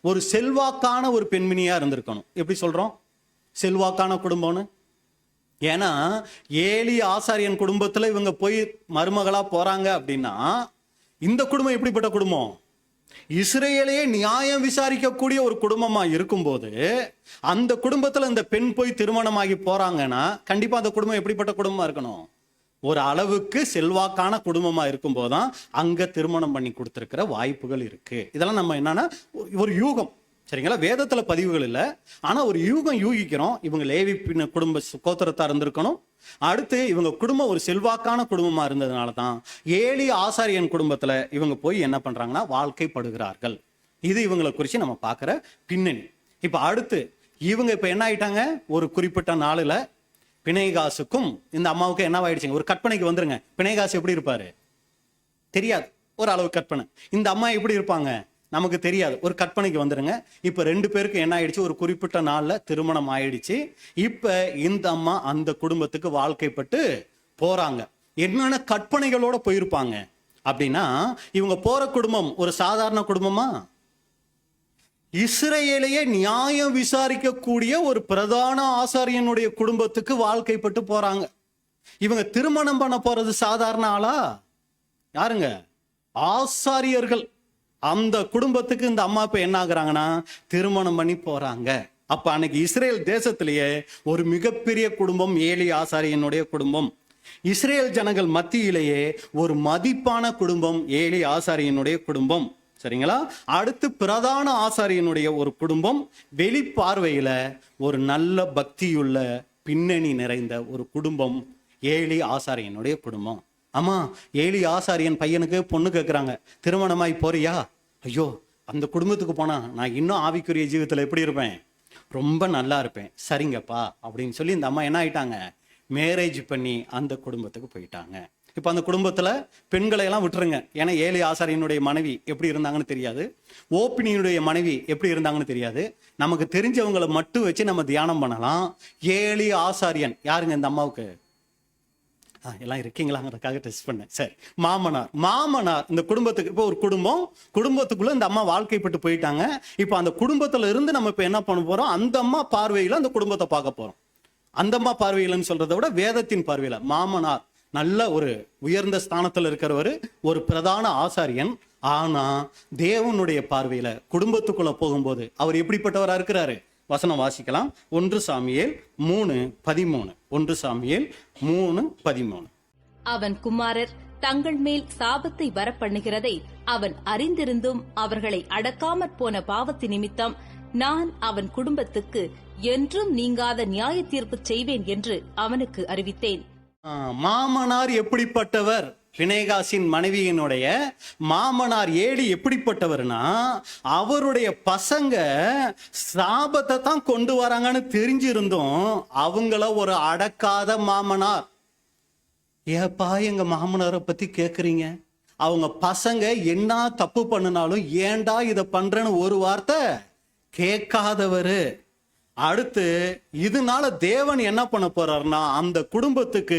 ஒரு செல்வாக்கான ஒரு பெண்மணியா இருந்திருக்கணும். எப்படி சொல்றோம் செல்வாக்கான குடும்பம்னு? ஏன்னா ஏலி ஆசாரியன் குடும்பத்துல இவங்க போய் மருமகளா போறாங்க அப்படின்னா, இந்த குடும்பம் எப்படிப்பட்ட குடும்பம்? இஸ்ரேலையே நியாயம் விசாரிக்கக்கூடிய ஒரு குடும்பமா இருக்கும்போது, அந்த குடும்பத்துல இந்த பெண் போய் திருமணமாகி போறாங்கன்னா கண்டிப்பா அந்த குடும்பம் எப்படிப்பட்ட குடும்பமா இருக்கணும்? ஒரு அளவுக்கு செல்வாக்கான குடும்பமா இருக்கும் போதுதான் அங்க திருமணம் பண்ணி கொடுத்திருக்கிற வாய்ப்புகள் இருக்கு. இதெல்லாம் நம்ம என்னன்னா ஒரு யூகம். சரிங்களா? வேதத்துல பதிவுகள் இல்லை, ஆனா ஒரு யூகம் யூகிக்கிறோம். இவங்க லேவி குடும்ப கோத்திரத்தா இருந்திருக்கணும். அடுத்து இவங்க குடும்பம் ஒரு செல்வாக்கான குடும்பமா இருந்ததுனால தான் ஏலி ஆசாரியன் குடும்பத்துல இவங்க போய் என்ன பண்றாங்கன்னா வாழ்க்கைப்படுகிறார்கள். இது இவங்களை குறித்து நம்ம பார்க்குற பின்னணி. இப்ப அடுத்து இவங்க இப்ப என்ன ஆயிட்டாங்க, ஒரு குறிப்பிட்ட நாளில் பிணைகாசுக்கும் இந்த அம்மாவுக்கும் என்ன ஆயிடுச்சுங்க, ஒரு கற்பனைக்கு வந்துருங்க. பிணைகாசு எப்படி இருப்பாரு தெரியாது, ஒரு அளவு கற்பனை. இந்த அம்மா எப்படி இருப்பாங்க, நமக்கு தெரியாது. ஒரு கற்பனைக்கு வந்துருங்க. இப்ப 2 பேருக்கு என்ன ஆயிடுச்சு, ஒரு குறிப்பிட்ட நாள்ல திருமணம் ஆயிடுச்சு. இப்ப இந்த அம்மா அந்த குடும்பத்துக்கு வாழ்க்கைப்பட்டு போறாங்க. என்னென்ன கற்பனைகளோட போயிருப்பாங்க அப்படின்னா, இவங்க போற குடும்பம் ஒரு சாதாரண குடும்பமா? இஸ்ரவேலையே நியாயம் விசாரிக்கக்கூடிய ஒரு பிரதான ஆசாரியனுடைய குடும்பத்துக்கு வாழ்க்கைப்பட்டு போறாங்க. இவங்க திருமணம் பண்ண போறது சாதாரண ஆளா? யாருங்க? ஆசாரியர்கள். அந்த குடும்பத்துக்கு இந்த அம்மா இப்ப என்ன ஆகுறாங்கன்னா திருமணம் பண்ணி போறாங்க. அப்ப அன்னைக்கு இஸ்ரேல் தேசத்திலேயே ஒரு மிகப்பெரிய குடும்பம் ஏலி ஆசாரியனுடைய குடும்பம். இஸ்ரேல் ஜனங்கள் மத்தியிலேயே ஒரு மதிப்பான குடும்பம் ஏலி ஆசாரியனுடைய குடும்பம். சரிங்களா? அடுத்து பிரதான ஆசாரியனுடைய ஒரு குடும்பம், வெளிப்பார்வையில ஒரு நல்ல பக்தியுள்ள பின்னணி நிறைந்த ஒரு குடும்பம் ஏலி ஆசாரியனுடைய குடும்பம். ஆமா, ஏலி ஆசாரியன் பையனுக்கு பொண்ணு கேட்குறாங்க, திருமணமாய் போறியா? ஐயோ, அந்த குடும்பத்துக்கு போனா நான் இன்னும் ஆவிக்குரிய ஜீவிதத்தில் எப்படி இருப்பேன்? ரொம்ப நல்லா இருப்பேன். சரிங்கப்பா அப்படின்னு சொல்லி இந்த அம்மா என்ன ஆயிட்டாங்க, மேரேஜ் பண்ணி அந்த குடும்பத்துக்கு போயிட்டாங்க. இப்போ அந்த குடும்பத்தில் பெண்களை எல்லாம் விட்டுருங்க. ஏன்னா ஏலி ஆசாரியனுடைய மனைவி எப்படி இருந்தாங்கன்னு தெரியாது, ஓப்பினியுடைய மனைவி எப்படி இருந்தாங்கன்னு தெரியாது. நமக்கு தெரிஞ்சவங்களை மட்டும் வச்சு நம்ம தியானம் பண்ணலாம். ஏலி ஆசாரியன் யாருங்க இந்த அம்மாவுக்கு? எல்லாம் இருக்கீங்களாங்கிறதுக்காக டெஸ்ட் பண்ணேன். சரி, மாமனார் இந்த குடும்பத்துக்கு. இப்போ ஒரு குடும்பத்துக்குள்ள இந்த அம்மா வாழ்க்கைப்பட்டு போயிட்டாங்க. இப்போ அந்த குடும்பத்துல இருந்து நம்ம இப்போ என்ன பண்ண போறோம், அந்த அம்மா பார்வையில அந்த குடும்பத்தை பார்க்க போறோம். அந்த அம்மா பார்வையிலன்னு சொல்றதை விட வேதத்தின் பார்வையில மாமனார் நல்ல ஒரு உயர்ந்த ஸ்தானத்தில் இருக்கிறவர், ஒரு பிரதான ஆசாரியன். ஆனா தேவனுடைய பார்வையில குடும்பத்துக்குள்ள போகும்போது அவர் எப்படிப்பட்டவரா இருக்கிறாரு? வசனம் வாசிக்கலாம். 1 சாமுவேல் 3:13. 1 சாமுவேல் 3:13. அவன் குமாரர் தங்கள் மேல் சாபத்தை வரப்பண்ணுகிறதை அவன் அறிந்திருந்தும் அவர்களை அடக்காமற் போன பாவத்து நிமித்தம் நான் அவன் குடும்பத்துக்கு என்றும் நீங்காத நியாய தீர்ப்பு செய்வேன் என்று அவனுக்கு அறிவித்தேன். மாமனார் எப்படிப்பட்டவர்? பினேகாசின் மனைவியினுடைய மாமனார் ஏலி எப்படிப்பட்டவர்னா, அவருடைய பசங்க சாபத்தை தான் கொண்டு வராங்கன்னு தெரிஞ்சிருந்தோம் அவங்கள ஒரு அடக்காத மாமனார். ஏப்பா எங்க மாமனாரை பத்தி கேக்குறீங்க? அவங்க பசங்க என்ன தப்பு பண்ணினாலும் ஏண்டா இதை பண்றேன்னு ஒரு வார்த்தை கேட்காதவரு. அடுத்து இதனால தேவன் என்ன பண்ண போறாருன்னா, அந்த குடும்பத்துக்கு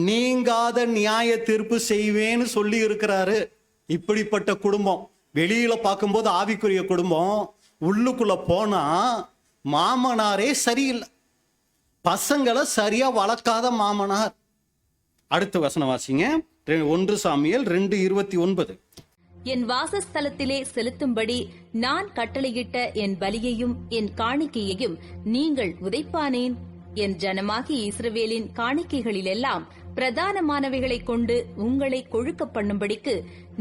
நீங்காத நியாய தீர்ப்பு செய்வேன்னு சொல்லி இருக்கிறாரு. இப்படிப்பட்ட குடும்பம் வெளியில பார்க்கும்போது ஆவிக்குரிய குடும்பம், உள்ளுக்குள்ள போனா மாமனாரே சரியில்லை, பசங்களை சரியா வளர்க்காத மாமனார். அடுத்த வசனம் வாசிங்க. 1 சாமுவேல் 2:29. என் வாசஸ்தலத்திலே செலுத்தும்படி நான் கட்டளையிட்ட என் பலியையும் என் காணிக்கையையும் நீங்கள் உதைப்பானேன்? என் ஜனமாகி இஸ்ரவேலின் காணிக்கைகளிலெல்லாம் பிரதானமானவைகளைக் கொண்டு உங்களை கொழுக்க பண்ணும்படிக்கு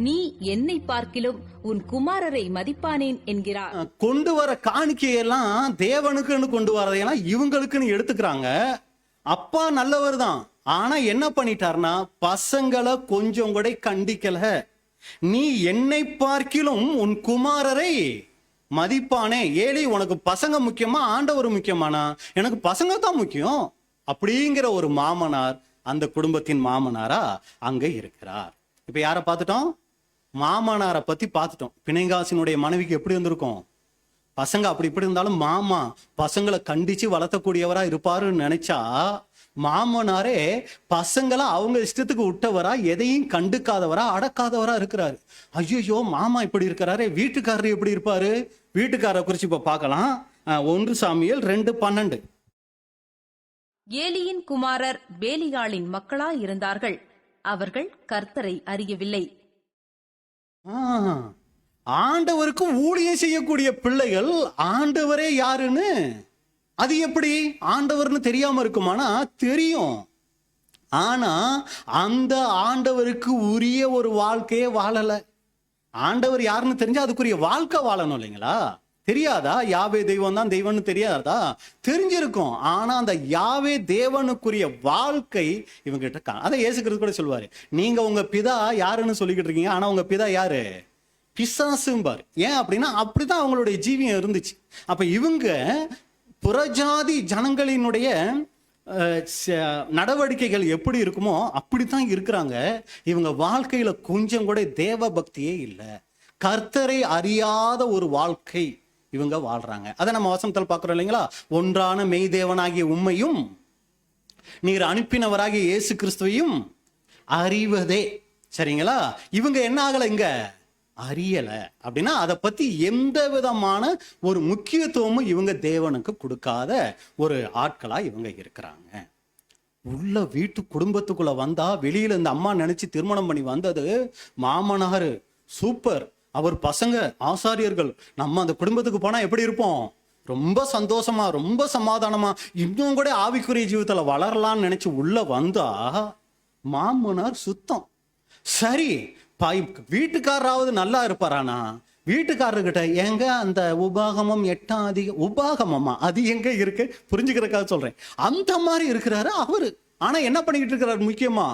நீ என்னை பார்க்கிலும் உன் குமாரரை மதிப்பானேன் என்கிறார். கொண்டு வர காணிக்கையெல்லாம் தேவனுக்குன்னு கொண்டு வரதையெல்லாம் இவங்களுக்குன்னு எடுத்துக்கிறாங்க. அப்பா நல்லவர் தான், ஆனா என்ன பண்ணிட்டார்னா பசங்களை கொஞ்சம் கூட கண்டிக்கல. நீ என்னை பார்க்கிலும் உன் குமாரரை மதிப்பானே. ஏலி, உனக்கு பசங்க முக்கியமா ஆண்டவர் முக்கியமானா? எனக்கு பசங்க தான் முக்கியம் அப்படிங்கிற ஒரு மாமனார் அந்த குடும்பத்தின் மாமனாரா அங்க இருக்கிறார். இப்ப யார பார்த்துட்டோம்? மாமனாரை பத்தி பார்த்துட்டோம். பினேகாசினுடைய மனைவிக்கு எப்படி இருந்திருக்கும்? பசங்க அப்படி இப்படி இருந்தாலும் மாமா பசங்களை கண்டிச்சு வளர்த்தக்கூடியவரா இருப்பாருன்னு நினைச்சா, மாமனாரே பசங்களை அவங்க இஷ்டத்துக்கு விட்டவரா, எதையும் கண்டுக்காதவரா, அடக்காதவரா இருக்கிறாரு. ஐயோ, மாமா இப்படி இருக்கிறாரு, வீட்டுக்காரர் எப்படி இருப்பாரு? வீட்டுக்காரரை குறிச்சு இப்ப பார்க்கலாம். 1 சாமுவேல் 2:12. ஏலியின் குமாரர் பேலியாளின் மக்களாயிருந்தார்கள், அவர்கள் கர்த்தரை அறியவில்லை. ஆண்டவருக்கு ஊழியம் செய்யக்கூடிய பிள்ளைகள் ஆண்டவரே யாருன்னு அது எப்படி ஆண்டவர்னு தெரியாம இருக்குமானா? தெரியும். ஆனா அந்த ஆண்டவருக்கு உரிய ஒரு வாழ்க்கையே வாழல. ஆண்டவர் யாருன்னு தெரிஞ்சா அதுக்குரிய வாழ்க்கை வாழணும் இல்லைங்களா? தெரியாதா? யாவே தெய்வம் தான் தெய்வம்னு தெரியாதா? தெரிஞ்சிருக்கும். ஆனா அந்த யாவே தேவனுக்குரிய வாழ்க்கை இவங்க கிட்ட அதை இயேசு கிறிஸ்து கூட சொல்லுவாரு, நீங்க உங்க பிதா யாருன்னு சொல்லிக்கிட்டு இருக்கீங்க, ஆனா உங்க பிதா யாரு? பிசாசும்பார். ஏன் அப்படின்னா அப்படிதான் அவங்களுடைய ஜீவியம் இருந்துச்சு. அப்ப இவங்க புறஜாதி ஜனங்களினுடைய நடவடிக்கைகள் எப்படி இருக்குமோ அப்படித்தான் இருக்கிறாங்க. இவங்க வாழ்க்கையில கொஞ்சம் கூட தேவ பக்தியே இல்லை. கர்த்தரை அறியாத ஒரு வாழ்க்கை இவங்க வாழ்றாங்க. அதை நம்ம வசனத்தில் பார்க்கிறோம் இல்லைங்களா? ஒன்றான மெய்தேவனாகிய உம்மையும் நீர் அனுப்பினவராகிய இயேசு கிறிஸ்துவையும் அறிவதே. சரிங்களா? இவங்க என்ன ஆகல, இங்க அறியல அப்படின்னா அதை பத்தி எந்த விதமான ஒரு முக்கியத்துவமும் இவங்க தேவனுக்கு கொடுக்காத ஒரு ஆட்களா இவங்க இருக்கிறாங்க. உள்ள வீட்டு குடும்பத்துக்குள்ள வந்தா வெளியில இந்த அம்மா நினைச்சு திருமணம் பண்ணி வந்தது மாமனாரு சூப்பர், அவர் பசங்க ஆசாரியர்கள், நம்ம அந்த குடும்பத்துக்கு போனா எப்படி இருப்போம், ரொம்ப சந்தோஷமா ரொம்ப சமாதானமா இன்னும் கூட ஆவிக்குரிய ஜீவிதத்துல வளரலாம்னு நினைச்சு உள்ள வந்தா மாமனார் சுத்தம். சரி, வீட்டுக்காரராவது நல்லா இருப்பாரானா? வீட்டுக்காரர்கிட்ட எங்க அந்த உபாகமம் 8ஆம் அதிகாரம், உபாகமமா அது எங்க இருக்கு புரிஞ்சுக்கிறதுக்காக சொல்றேன், அந்த மாதிரி இருக்கிறாரு அவரு. ஆனா என்ன பண்ணிக்கிட்டு இருக்கிறாரு, முக்கியமா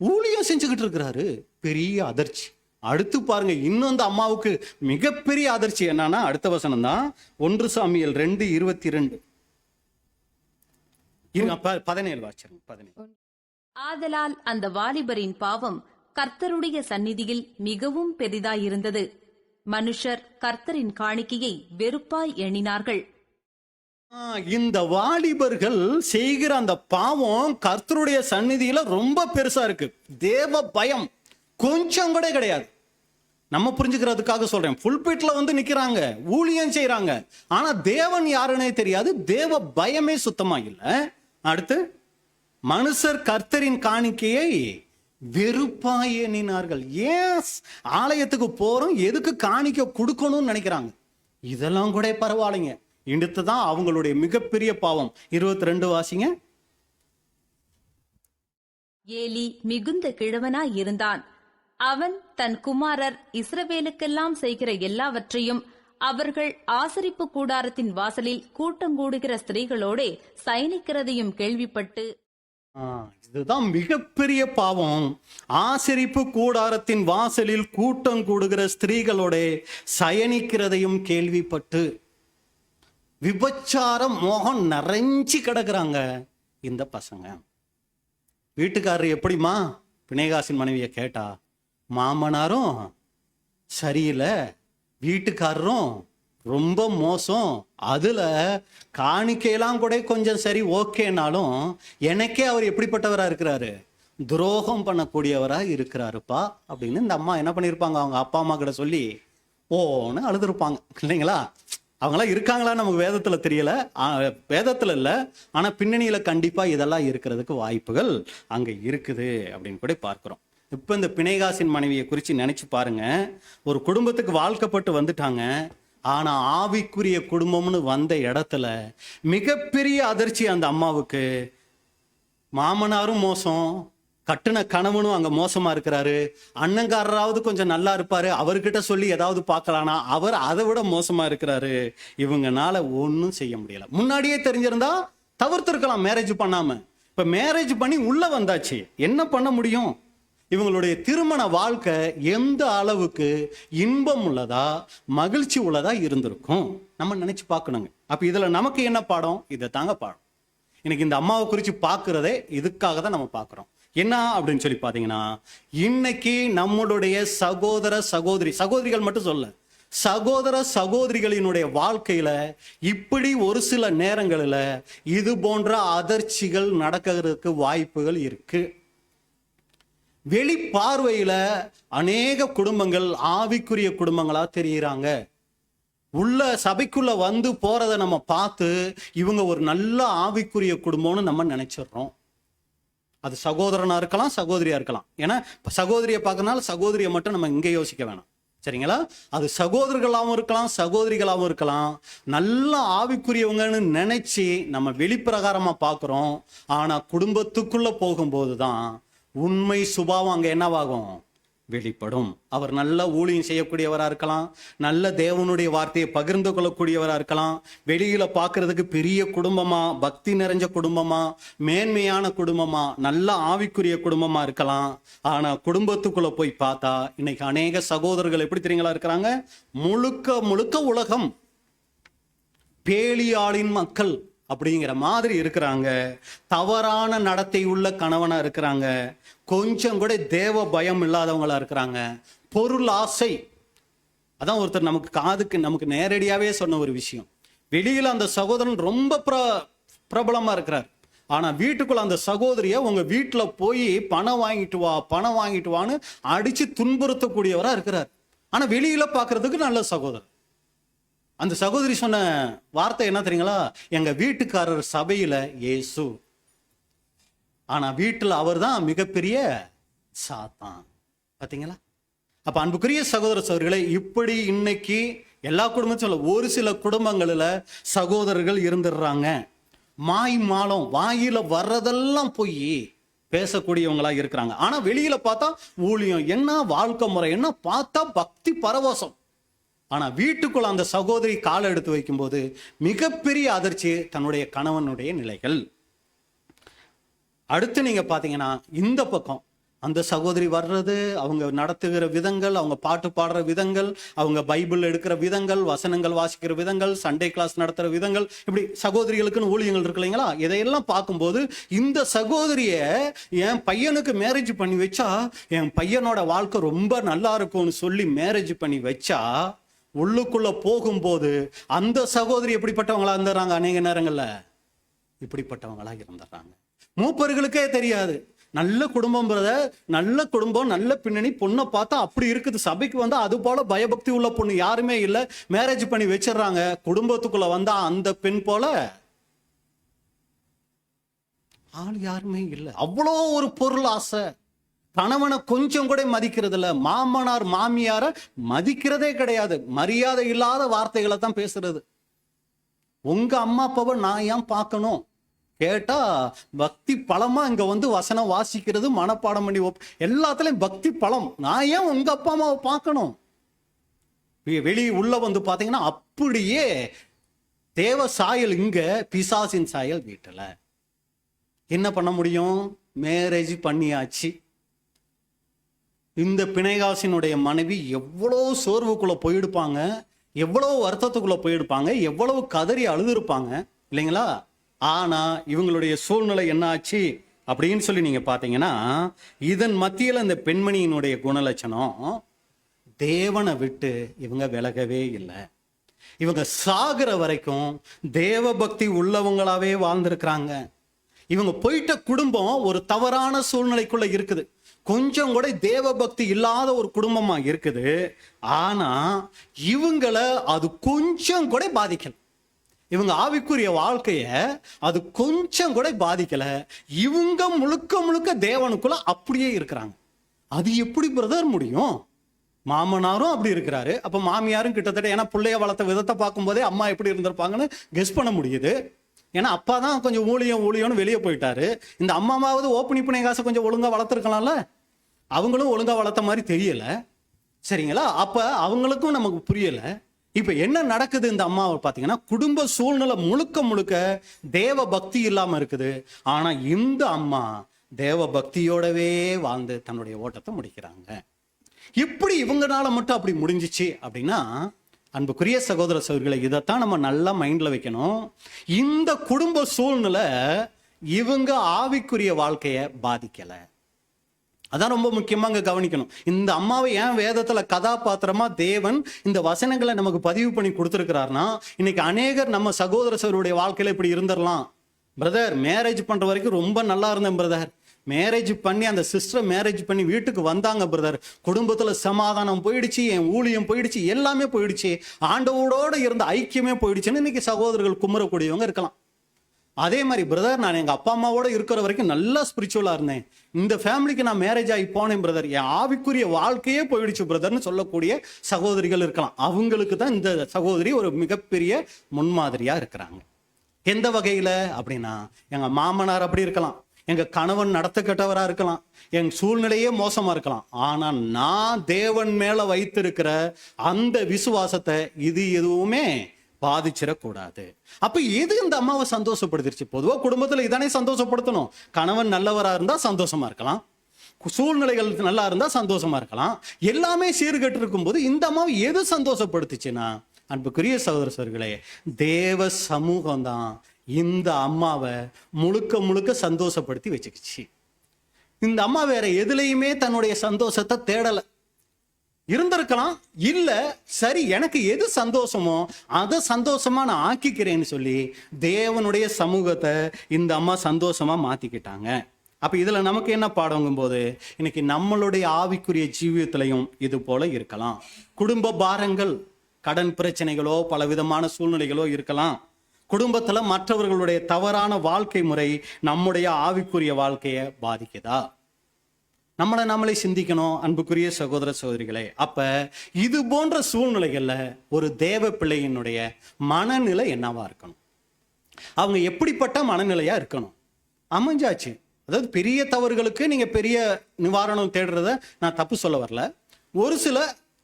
ஊழியம் செஞ்சுக்கிட்டு இருக்கிறாரு. பெரிய அதிர்ச்சி. அடுத்து பாருங்க, இன்னும் அந்த அம்மாவுக்கு மிகப்பெரிய அதிர்ச்சி என்னன்னா, அடுத்த வசனம் தான் 1 சாமுவேல் 2:22. 17 வாசிங்க. 17. ஆதலால் அந்த வாலிபரின் பாவம் கர்த்தருடைய சந்நிதியில் மிகவும் பெரிதாயிருந்தது. மனுஷர் கர்த்தரின் காணிக்கையை வெறுப்பாய் எண்ணினார்கள். இந்த வாலிபர்கள் செய்கிற அந்த பாவம் கர்த்தருடைய சந்நிதியில ரொம்ப பெருசா இருக்கு. தேவ பயம் கொஞ்சம் கூட கிடையாது. நம்ம புரிஞ்சுக்கிறதுக்காக சொல்றேன். புல்பிட்ல வந்து நிக்கிறாங்க, ஊழியம் செய்யறாங்க, ஆனா தேவன் யாருன்னே தெரியாது, தேவ பயமே சுத்தமா இல்லை. அடுத்து, மனுஷர் கர்த்தரின் காணிக்கையை வெறுப்பாய் எண்ணினார்கள். ஏன் ஆலயத்துக்கு போறோம், எதுக்கு காணிக்கை கொடுக்கணும்னு நினைக்கிறாங்க. இதெல்லாம் கூட பரவாயில்லைங்க. அடுத்துதான் அவங்களுடைய மிகப்பெரிய பாவம். 22 வாசிங்க. ஏலி மிகுந்த கிழவனாய் இருந்தான். அவன் தன் குமாரர் இஸ்ரவேலுக்கெல்லாம் செய்கிற எல்லாவற்றையும் அவர்கள் ஆசரிப்பு கூடாரத்தின் வாசலில் கூட்டங்கூடுகிற ஸ்திரீகளோடே சயனிக்கிறதையும் கேள்விப்பட்டு, இதுதான் மிகப்பெரிய பாவம். ஆசரிப்பு கூடாரத்தின் வாசலில் கூட்டம் கூடுகிற ஸ்திரீகளோட சயனிக்கிறதையும் கேள்விப்பட்டு விபச்சாரம் மோகம் நிறைஞ்சி கிடக்குறாங்க இந்த பசங்க. வீட்டுக்காரர் எப்படிமா பிணைகாசின் மனைவியை கேட்டா, மாமனாரும் சரியில்லை, வீட்டுக்காரரும் ரொம்ப மோசம், அதுல காணிக்கையெல்லாம் கூட கொஞ்சம் சரி ஓகேனாலும் எனக்கே அவர் எப்படிப்பட்டவரா இருக்கிறாரு, துரோகம் பண்ணக்கூடியவரா இருக்கிறாருப்பா அப்படின்னு இந்த அம்மா என்ன பண்ணிருப்பாங்க, அவங்க அப்பா அம்மா கிட்ட சொல்லி ஓன்னு அழுதுருப்பாங்க இல்லைங்களா? அவங்களாம் இருக்காங்களா நமக்கு வேதத்துல தெரியல, வேதத்துல இல்லை, ஆனா பின்னணியில கண்டிப்பா இதெல்லாம் இருக்கிறதுக்கு வாய்ப்புகள் அங்க இருக்குது அப்படின்னு கூட பார்க்கிறோம். இப்ப இந்த பிணைகாசின் மனைவியை குறித்து நினைச்சு பாருங்க. ஒரு குடும்பத்துக்கு வாழ்க்கப்பட்டு வந்துட்டாங்க, ஆனா ஆவிக்குரிய குடும்பம்னு வந்த இடத்துல மிகப்பெரிய அதிர்ச்சி அந்த அம்மாவுக்கு. மாமனாரும் மோசம், கட்டுன கணவனும் அங்க மோசமா இருக்கிறாரு, அண்ணங்காரராவது கொஞ்சம் நல்லா இருப்பாரு, அவர்கிட்ட சொல்லி ஏதாவது பார்க்கலானா அவர் அதை விட மோசமா இருக்கிறாரு. இவங்கனால ஒன்றும் செய்ய முடியல. முன்னாடியே தெரிஞ்சிருந்தா தவிர்த்திருக்கலாம் மேரேஜ் பண்ணாம. இப்ப மேரேஜ் பண்ணி உள்ள வந்தாச்சு, என்ன பண்ண முடியும்? இவங்களுடைய திருமண வாழ்க்கை எந்த அளவுக்கு இன்பம் உள்ளதா மகிழ்ச்சி உள்ளதா இருந்திருக்கும் நம்ம நினைச்சு பார்க்கணுங்க. அப்ப இதுல நமக்கு என்ன பாடம்? இதை தாங்க பாடம். இன்னைக்கு இந்த அம்மாவை குறித்து பார்க்கிறதே இதுக்காக தான் நம்ம பார்க்கிறோம். என்ன அப்படின்னு சொல்லி பார்த்தீங்கன்னா, இன்னைக்கு நம்மளுடைய சகோதர சகோதரிகள் மட்டும் சொல்ல, சகோதர சகோதரிகளினுடைய வாழ்க்கையில இப்படி ஒரு சில நேரங்களில் இது போன்ற அதிர்ச்சிகள் நடக்கிறதுக்கு வாய்ப்புகள் இருக்கு. வெளி பார்வையில அநேக குடும்பங்கள் ஆவிக்குரிய குடும்பங்களா தெரியுறாங்க. உள்ள சபைக்குள்ள வந்து போறதை நம்ம பார்த்து இவங்க ஒரு நல்ல ஆவிக்குரிய குடும்பம்னு நம்ம நினைச்சிடறோம். அது சகோதரனா இருக்கலாம், சகோதரியா இருக்கலாம். ஏன்னா சகோதரியை பார்க்கறதுனால சகோதரியை மட்டும் நம்ம இங்கே யோசிக்க வேணாம், சரிங்களா? அது சகோதரர்களாகவும் இருக்கலாம், சகோதரிகளாகவும் இருக்கலாம். நல்ல ஆவிக்குரியவங்கன்னு நினைச்சு நம்ம வெளிப்பிரகாரமா பார்க்கிறோம். ஆனா குடும்பத்துக்குள்ள போகும்போது தான் உண்மை சுபாவம் அங்க என்னவாகும், வெளிப்படும். அவர் நல்ல ஊழியம் செய்யக்கூடியவரா இருக்கலாம், நல்ல தேவனுடைய வார்த்தையை பகிர்ந்து கொள்ளக்கூடியவரா இருக்கலாம், வெளியில பார்க்கறதுக்கு பெரிய குடும்பமா, பக்தி நிறைஞ்ச குடும்பமா, மேன்மையான குடும்பமா, நல்ல ஆவிக்குரிய குடும்பமா இருக்கலாம். ஆனா குடும்பத்துக்குள்ள போய் பார்த்தா இன்னைக்கு அநேக சகோதரர்கள் எப்படி தெரியுங்களா இருக்கிறாங்க, முழுக்க முழுக்க உலகம் பேலியாளின் மக்கள் அப்படிங்கிற மாதிரி இருக்கிறாங்க. தவறான நடத்தை உள்ள கணவனா இருக்கிறாங்க, கொஞ்சம் கூட தேவ பயம் இல்லாதவங்களா இருக்கிறாங்க. பொருள் ஆசை, அதான் ஒருத்தர் நமக்கு காதுக்கு நமக்கு நேரடியாவே சொன்ன ஒரு விஷயம். வெளியில அந்த சகோதரன் ரொம்ப பிரபலமா இருக்கிறார், ஆனா வீட்டுக்குள்ள அந்த சகோதரிய உங்க வீட்டுல போய் பணம் வாங்கிட்டு வா பணம் வாங்கிட்டு வான்னு அடிச்சு துன்புறுத்தக்கூடியவரா இருக்கிறார். ஆனா வெளியில பாக்குறதுக்கு நல்ல சகோதரர். அந்த சகோதரி சொன்ன வார்த்தை என்ன தெரியுங்களா? எங்க வீட்டுக்காரர் சபையில இயேசு, ஆனா வீட்டுல அவர் தான் மிகப்பெரிய சாத்தான். பாத்தீங்களா? அப்ப அன்புக்குரிய சகோதர சகோதரிகளை, இப்படி இன்னைக்கு எல்லா குடும்பத்திலும் ஒரு சில குடும்பங்களில் சகோதரர்கள் இருந்துடுறாங்க. மாலம் வாயில வர்றதெல்லாம் போய் பேசக்கூடியவங்களா இருக்கிறாங்க. ஆனா வெளியில பார்த்தா ஊழியம் என்ன, வாழ்க்கை முறை என்ன, பார்த்தா பக்தி பரவசம். ஆனா வீட்டுக்குள்ள அந்த சகோதரி காலை எடுத்து வைக்கும்போது மிகப்பெரிய அதிர்ச்சி தன்னுடைய கணவனுடைய நிலைகள். அடுத்து நீங்க பாத்தீங்கன்னா இந்த பக்கம் அந்த சகோதரி வர்றது, அவங்க நடத்துகிற விதங்கள், அவங்க பாட்டு பாடுற விதங்கள், அவங்க பைபிள் எடுக்கிற விதங்கள், வசனங்கள் வாசிக்கிற விதங்கள், சண்டே கிளாஸ் நடத்துற விதங்கள், இப்படி சகோதரிகளுக்குன்னு ஊழியங்கள் இருக்கு இல்லைங்களா? இதையெல்லாம் பார்க்கும்போது இந்த சகோதரிய என் பையனுக்கு மேரேஜ் பண்ணி வச்சா என் பையனோட வாழ்க்கை ரொம்ப நல்லா இருக்கும்னு சொல்லி மேரேஜ் பண்ணி வச்சா, உள்ளுக்குள்ள போகும்போது அந்த சகோதரி எப்படிப்பட்டவங்களா இருந்துறாங்க? அநேக நேரங்கள்ல இப்படிப்பட்டவங்களா இருந்துறாங்க. மூப்பர்களுக்கே தெரியாது. நல்ல குடும்பம் பிரதர், நல்ல குடும்பம், நல்ல பின்னணி, பொண்ணை பார்த்தா அப்படி இருக்குது, சபைக்கு வந்தா அது போல பயபக்தி உள்ள பொண்ணு யாருமே இல்லை, மேரேஜ் பண்ணி வச்சிடறாங்க. குடும்பத்துக்குள்ள வந்தா அந்த பெண் போல ஆள் யாருமே இல்லை. அவ்வளோ ஒரு பொருள் ஆசை. கணவனை கொஞ்சம் கூட மதிக்கிறது இல்லை. மாமனார் மாமியார மதிக்கிறதே கிடையாது. மரியாதை இல்லாத வார்த்தைகளை தான் பேசுறது. உங்க அம்மா அப்பாவை நான் ஏன் பார்க்கணும் கேட்டா, பக்தி பழமா இங்க வந்து வசனம் வாசிக்கிறது, மனப்பாடம் பண்ணி எல்லாத்துலயும் பக்தி பழம். நான் ஏன் உங்க அப்பா அம்மாவை பார்க்கணும்? வெளியே உள்ள வந்து பாத்தீங்கன்னா அப்படியே தேவ சாயல் இங்க, பிசாசின் சாயல் வீட்டுல. என்ன பண்ண முடியும்? மேரேஜ் பண்ணியாச்சு. இந்த பிணைகாசினுடைய மனைவி எவ்வளோ சோர்வுக்குள்ள போயிடுப்பாங்க, எவ்வளவு வருத்தத்துக்குள்ள போயிடுப்பாங்க, எவ்வளவு கதறி அழுதுருப்பாங்க இல்லைங்களா? ஆனா இவங்களுடைய சூழ்நிலை என்ன ஆச்சு அப்படின்னு சொல்லி நீங்க பாத்தீங்கன்னா, இதன் மத்தியில இந்த பெண்மணியினுடைய குணலட்சணம், தேவனை விட்டு இவங்க விலகவே இல்லை. இவங்க சாகிற வரைக்கும் தேவ பக்தி உள்ளவங்களாவே வாழ்ந்திருக்கிறாங்க. இவங்க போயிட்ட குடும்பம் ஒரு தவறான சூழ்நிலைக்குள்ள இருக்குது. கொஞ்சம் கூட தேவ பக்தி இல்லாத ஒரு குடும்பமா இருக்குது. ஆனா இவங்களை அது கொஞ்சம் கூட பாதிக்கல. இவங்க ஆவிக்குரிய வாழ்க்கைய அது கொஞ்சம் கூட பாதிக்கல. இவங்க முழுக்க முழுக்க தேவனுக்குள்ள அப்படியே இருக்கிறாங்க. அது எப்படி பிரதர் முடியும்? மாமனாரும் அப்படி இருக்கிறாரு, அப்ப மாமியாரும் கிட்டத்தட்ட, ஏன்னா பிள்ளைய வளர்த்த விதத்தை பார்க்கும்போதே அம்மா எப்படி இருந்திருப்பாங்கன்னு கெஸ் பண்ண முடியுது. ஏன்னா அப்பா தான் கொஞ்சம் ஊழியம்னு வெளியே போயிட்டாரு. இந்த அம்மாவாவது ஓப்பனி பண்ணி காசை கொஞ்சம் ஒழுங்கா வளர்த்துருக்கலாம்ல. அவங்களும் ஒழுங்கா வளர்த்த மாதிரி தெரியல. சரிங்களா? அப்ப அவங்களுக்கும் நமக்கு புரியல. இப்ப என்ன நடக்குது? இந்த அம்மாவை பாத்தீங்கன்னா குடும்ப சூழ்நிலை முழுக்க முழுக்க தேவ பக்தி இல்லாம இருக்குது. ஆனா இந்த அம்மா தேவ பக்தியோடவே வாழ்ந்து தன்னுடைய ஓட்டத்தை முடிக்கிறாங்க. இப்படி இவங்கனால மட்டும் அப்படி முடிஞ்சிச்சு அப்படின்னா, அன்புக்குரிய சகோதர சகோதரிகளை, இதைத்தான் நம்ம நல்லா மைண்ட்ல வைக்கணும். இந்த குடும்ப சூழ்நிலை இவங்க ஆவிக்குரிய வாழ்க்கைய பாதிக்கல. அதான் ரொம்ப முக்கியமா அங்க கவனிக்கணும். இந்த அம்மாவை ஏன் வேதத்துல கதாபாத்திரமா தேவன் இந்த வசனங்களை நமக்கு பதிவு பண்ணி கொடுத்துருக்கிறார்னா, இன்னைக்கு அநேகர் நம்ம சகோதர சகோதரியுடைய வாழ்க்கையில இப்படி இருந்துடலாம். பிரதர், மேரேஜ் பண்ற வரைக்கும் ரொம்ப நல்லா இருந்தேன் பிரதர், மேரேஜ் பண்ணி அந்த சிஸ்டர் மேரேஜ் பண்ணி வீட்டுக்கு வந்தாங்க பிரதர், குடும்பத்துல சமாதானம் போயிடுச்சு, என் ஊழியம் போயிடுச்சு, எல்லாமே போயிடுச்சு, ஆண்டவரோட இருந்த ஐக்கியமே போயிடுச்சுன்னு இன்னைக்கு சகோதரர்கள் கும்பிடக்கூடியவங்க இருக்கலாம். அதே மாதிரி பிரதர், நான் எங்க அப்பா அம்மாவோட இருக்கிற வரைக்கும் நல்லா ஸ்பிரிச்சுவலா இருந்தேன், இந்த ஃபேமிலிக்கு நான் மேரேஜ் ஆகி போனேன் பிரதர், என் ஆவிக்குரிய வாழ்க்கையே போயிடுச்சு பிரதர்னு சொல்லக்கூடிய சகோதரிகள் இருக்கலாம். அவங்களுக்கு தான் இந்த சகோதரி ஒரு மிகப்பெரிய முன்மாதிரியா இருக்கிறாங்க. எந்த வகையில அப்படின்னா, எங்க மாமனார் அப்படி இருக்கலாம், எங்க கணவன் நடத்த கெட்டவரா இருக்கலாம், என் சூழ்நிலையே மோசமா இருக்கலாம், ஆனா நான் தேவன் மேல வைத்திருக்கிற அந்த விசுவாசத்தை இது எதுவுமே பாதிச்சிடக்கூடாது. அப்ப எது இந்த அம்மாவை சந்தோஷப்படுத்திருச்சு? பொதுவா குடும்பத்துல இதானே சந்தோஷப்படுத்தணும். கணவன் நல்லவரா இருந்தா சந்தோஷமா இருக்கலாம், சூழ்நிலைகள் நல்லா இருந்தா சந்தோஷமா இருக்கலாம், எல்லாமே சீர்கெட்டு இருக்கும் போது இந்த அம்மாவை எது சந்தோஷப்படுத்துச்சுன்னா, அன்புக்குரிய சகோதர சகோதரிகளே, தேவ சமூகம் தான் இந்த அம்மாவை முழுக்க முழுக்க சந்தோஷப்படுத்தி வச்சுக்கிச்சு. இந்த அம்மா வேற எதுலையுமே தன்னுடைய சந்தோஷத்தை தேடல. இருந்திருக்கலாம். இல்ல சரி எனக்கு எது சந்தோஷமோ அதை சந்தோஷமா நான் ஆக்கிக்கிறேன்னு சொல்லி தேவனுடைய சமூகத்தை இந்த அம்மா சந்தோஷமா மாத்திக்கிட்டாங்க. அப்ப இதுல நமக்கு என்ன பாடங்கும் போது, இன்னைக்கு நம்மளுடைய ஆவிக்குரிய ஜீவியத்திலையும் இது போல இருக்கலாம். குடும்ப பாரங்கள், கடன் பிரச்சனைகளோ பல விதமான சூழ்நிலைகளோ இருக்கலாம். குடும்பத்துல மற்றவர்களுடைய தவறான வாழ்க்கை முறை நம்முடைய ஆவிக்குரிய வாழ்க்கையை பாதிக்குதா? நம்மளை சிந்திக்கணும் அன்புக்குரிய சகோதர சகோதரிகளே. அப்ப இது போன்ற சூழ்நிலைகள்ல ஒரு தேவ பிள்ளையினுடைய மனநிலை என்னவா இருக்கணும்? அவங்க எப்படிப்பட்ட மனநிலையா இருக்கணும்? அமைஞ்சாச்சு. அதாவது பெரிய தவறுகளுக்கு நீங்க பெரிய நிவாரணம் தேடுறத நான் தப்பு சொல்ல வரல. ஒரு சில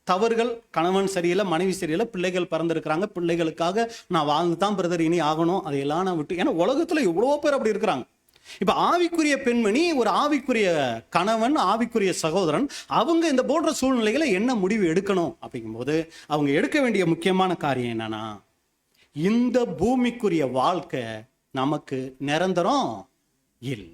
தவறுகள், கணவன் சரியில்லை, மனைவி சரியில்லை, பிள்ளைகள் பிறந்திருக்கிறாங்க, பிள்ளைகளுக்காக நான் வாழ்ந்து தான் பிரதர் இனி ஆகணும், அதையெல்லாம் நான் விட்டு, ஏன்னா உலகத்துல எவ்வளவோ பேர் அப்படி இருக்கிறாங்க. இப்ப ஆவிக்குரிய பெண்மணி, ஒரு ஆவிக்குரிய கணவன், ஆவிக்குரிய சகோதரன், அவங்க இந்த போன்ற சூழ்நிலைகளை என்ன முடிவு எடுக்கணும் அப்படிங்கும்போது அவங்க எடுக்க வேண்டிய முக்கியமான காரியம் என்னன்னா, இந்த பூமிக்குரிய வாழ்க்கை நமக்கு நிரந்தரம் இல்லை.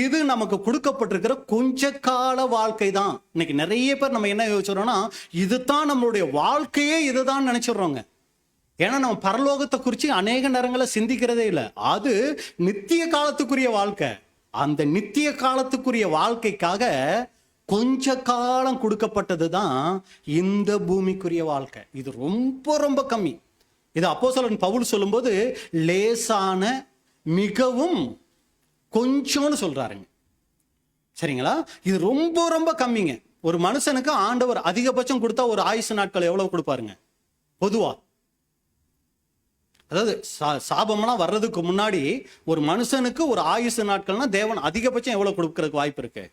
இது நமக்கு கொடுக்கப்பட்டிருக்கிற கொஞ்ச கால வாழ்க்கை தான். இன்னைக்கு நிறைய பேர் நம்ம என்ன யோசிச்சோம்னா, இதுதான் நம்மளுடைய வாழ்க்கையே, இதுதான் நினைச்சிடறோங்க. ஏன்னா நம்ம பரலோகத்தை குறித்து அநேக நேரங்களை சிந்திக்கிறதே இல்லை. அது நித்திய காலத்துக்குரிய வாழ்க்கை. அந்த நித்திய காலத்துக்குரிய வாழ்க்கைக்காக கொஞ்ச காலம் கொடுக்கப்பட்டது தான் இந்த பூமிக்குரிய வாழ்க்கை. இது ரொம்ப ரொம்ப கம்மி. இது அப்போஸ்தலன் பவுல் சொல்லும்போது லேசான, மிகவும் கொஞ்சம்னு சொல்றாருங்க. சரிங்களா? இது ரொம்ப ரொம்ப கம்மிங்க. ஒரு மனுஷனுக்கு ஆண்டவர் அதிகபட்சம் கொடுத்தா ஒரு ஆயுசு நாட்கள் எவ்வளவு கொடுப்பாருங்க பொதுவா? அதாவது சாபம்லாம் வர்றதுக்கு முன்னாடி ஒரு மனுஷனுக்கு ஒரு ஆயுசு நாட்கள்னா தேவன் அதிகபட்சம் எவ்வளவு கொடுக்கறதுக்கு வாய்ப்பு இருக்கு?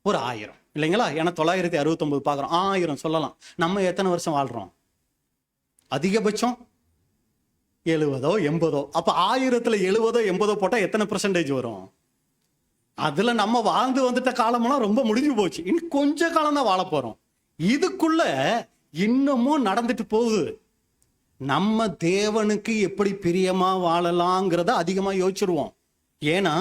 ஒரு 1000 இல்லைங்களா? ஏன்னா 969 பார்க்குறோம், 1000 சொல்லலாம். நம்ம எத்தனை வருஷம் வாழ்றோம்? அதிகபட்சம் 70 80. அப்ப 1000ல் 70 80 போட்டா எத்தனை % வரும்? அதுல நம்ம வாழ்ந்து வந்துட்ட காலமெல்லாம் ரொம்ப முடிஞ்சு போச்சு. இன்னும் கொஞ்ச காலம் தான் வாழ போறோம். இதுக்குள்ள இன்னமும் நடந்துட்டு போகுது. நம்ம தேவனுக்கு எப்படி பிரியமா வாழலாங்கிறத அதிகமா யோசிச்சிருவோம். ஏன்னா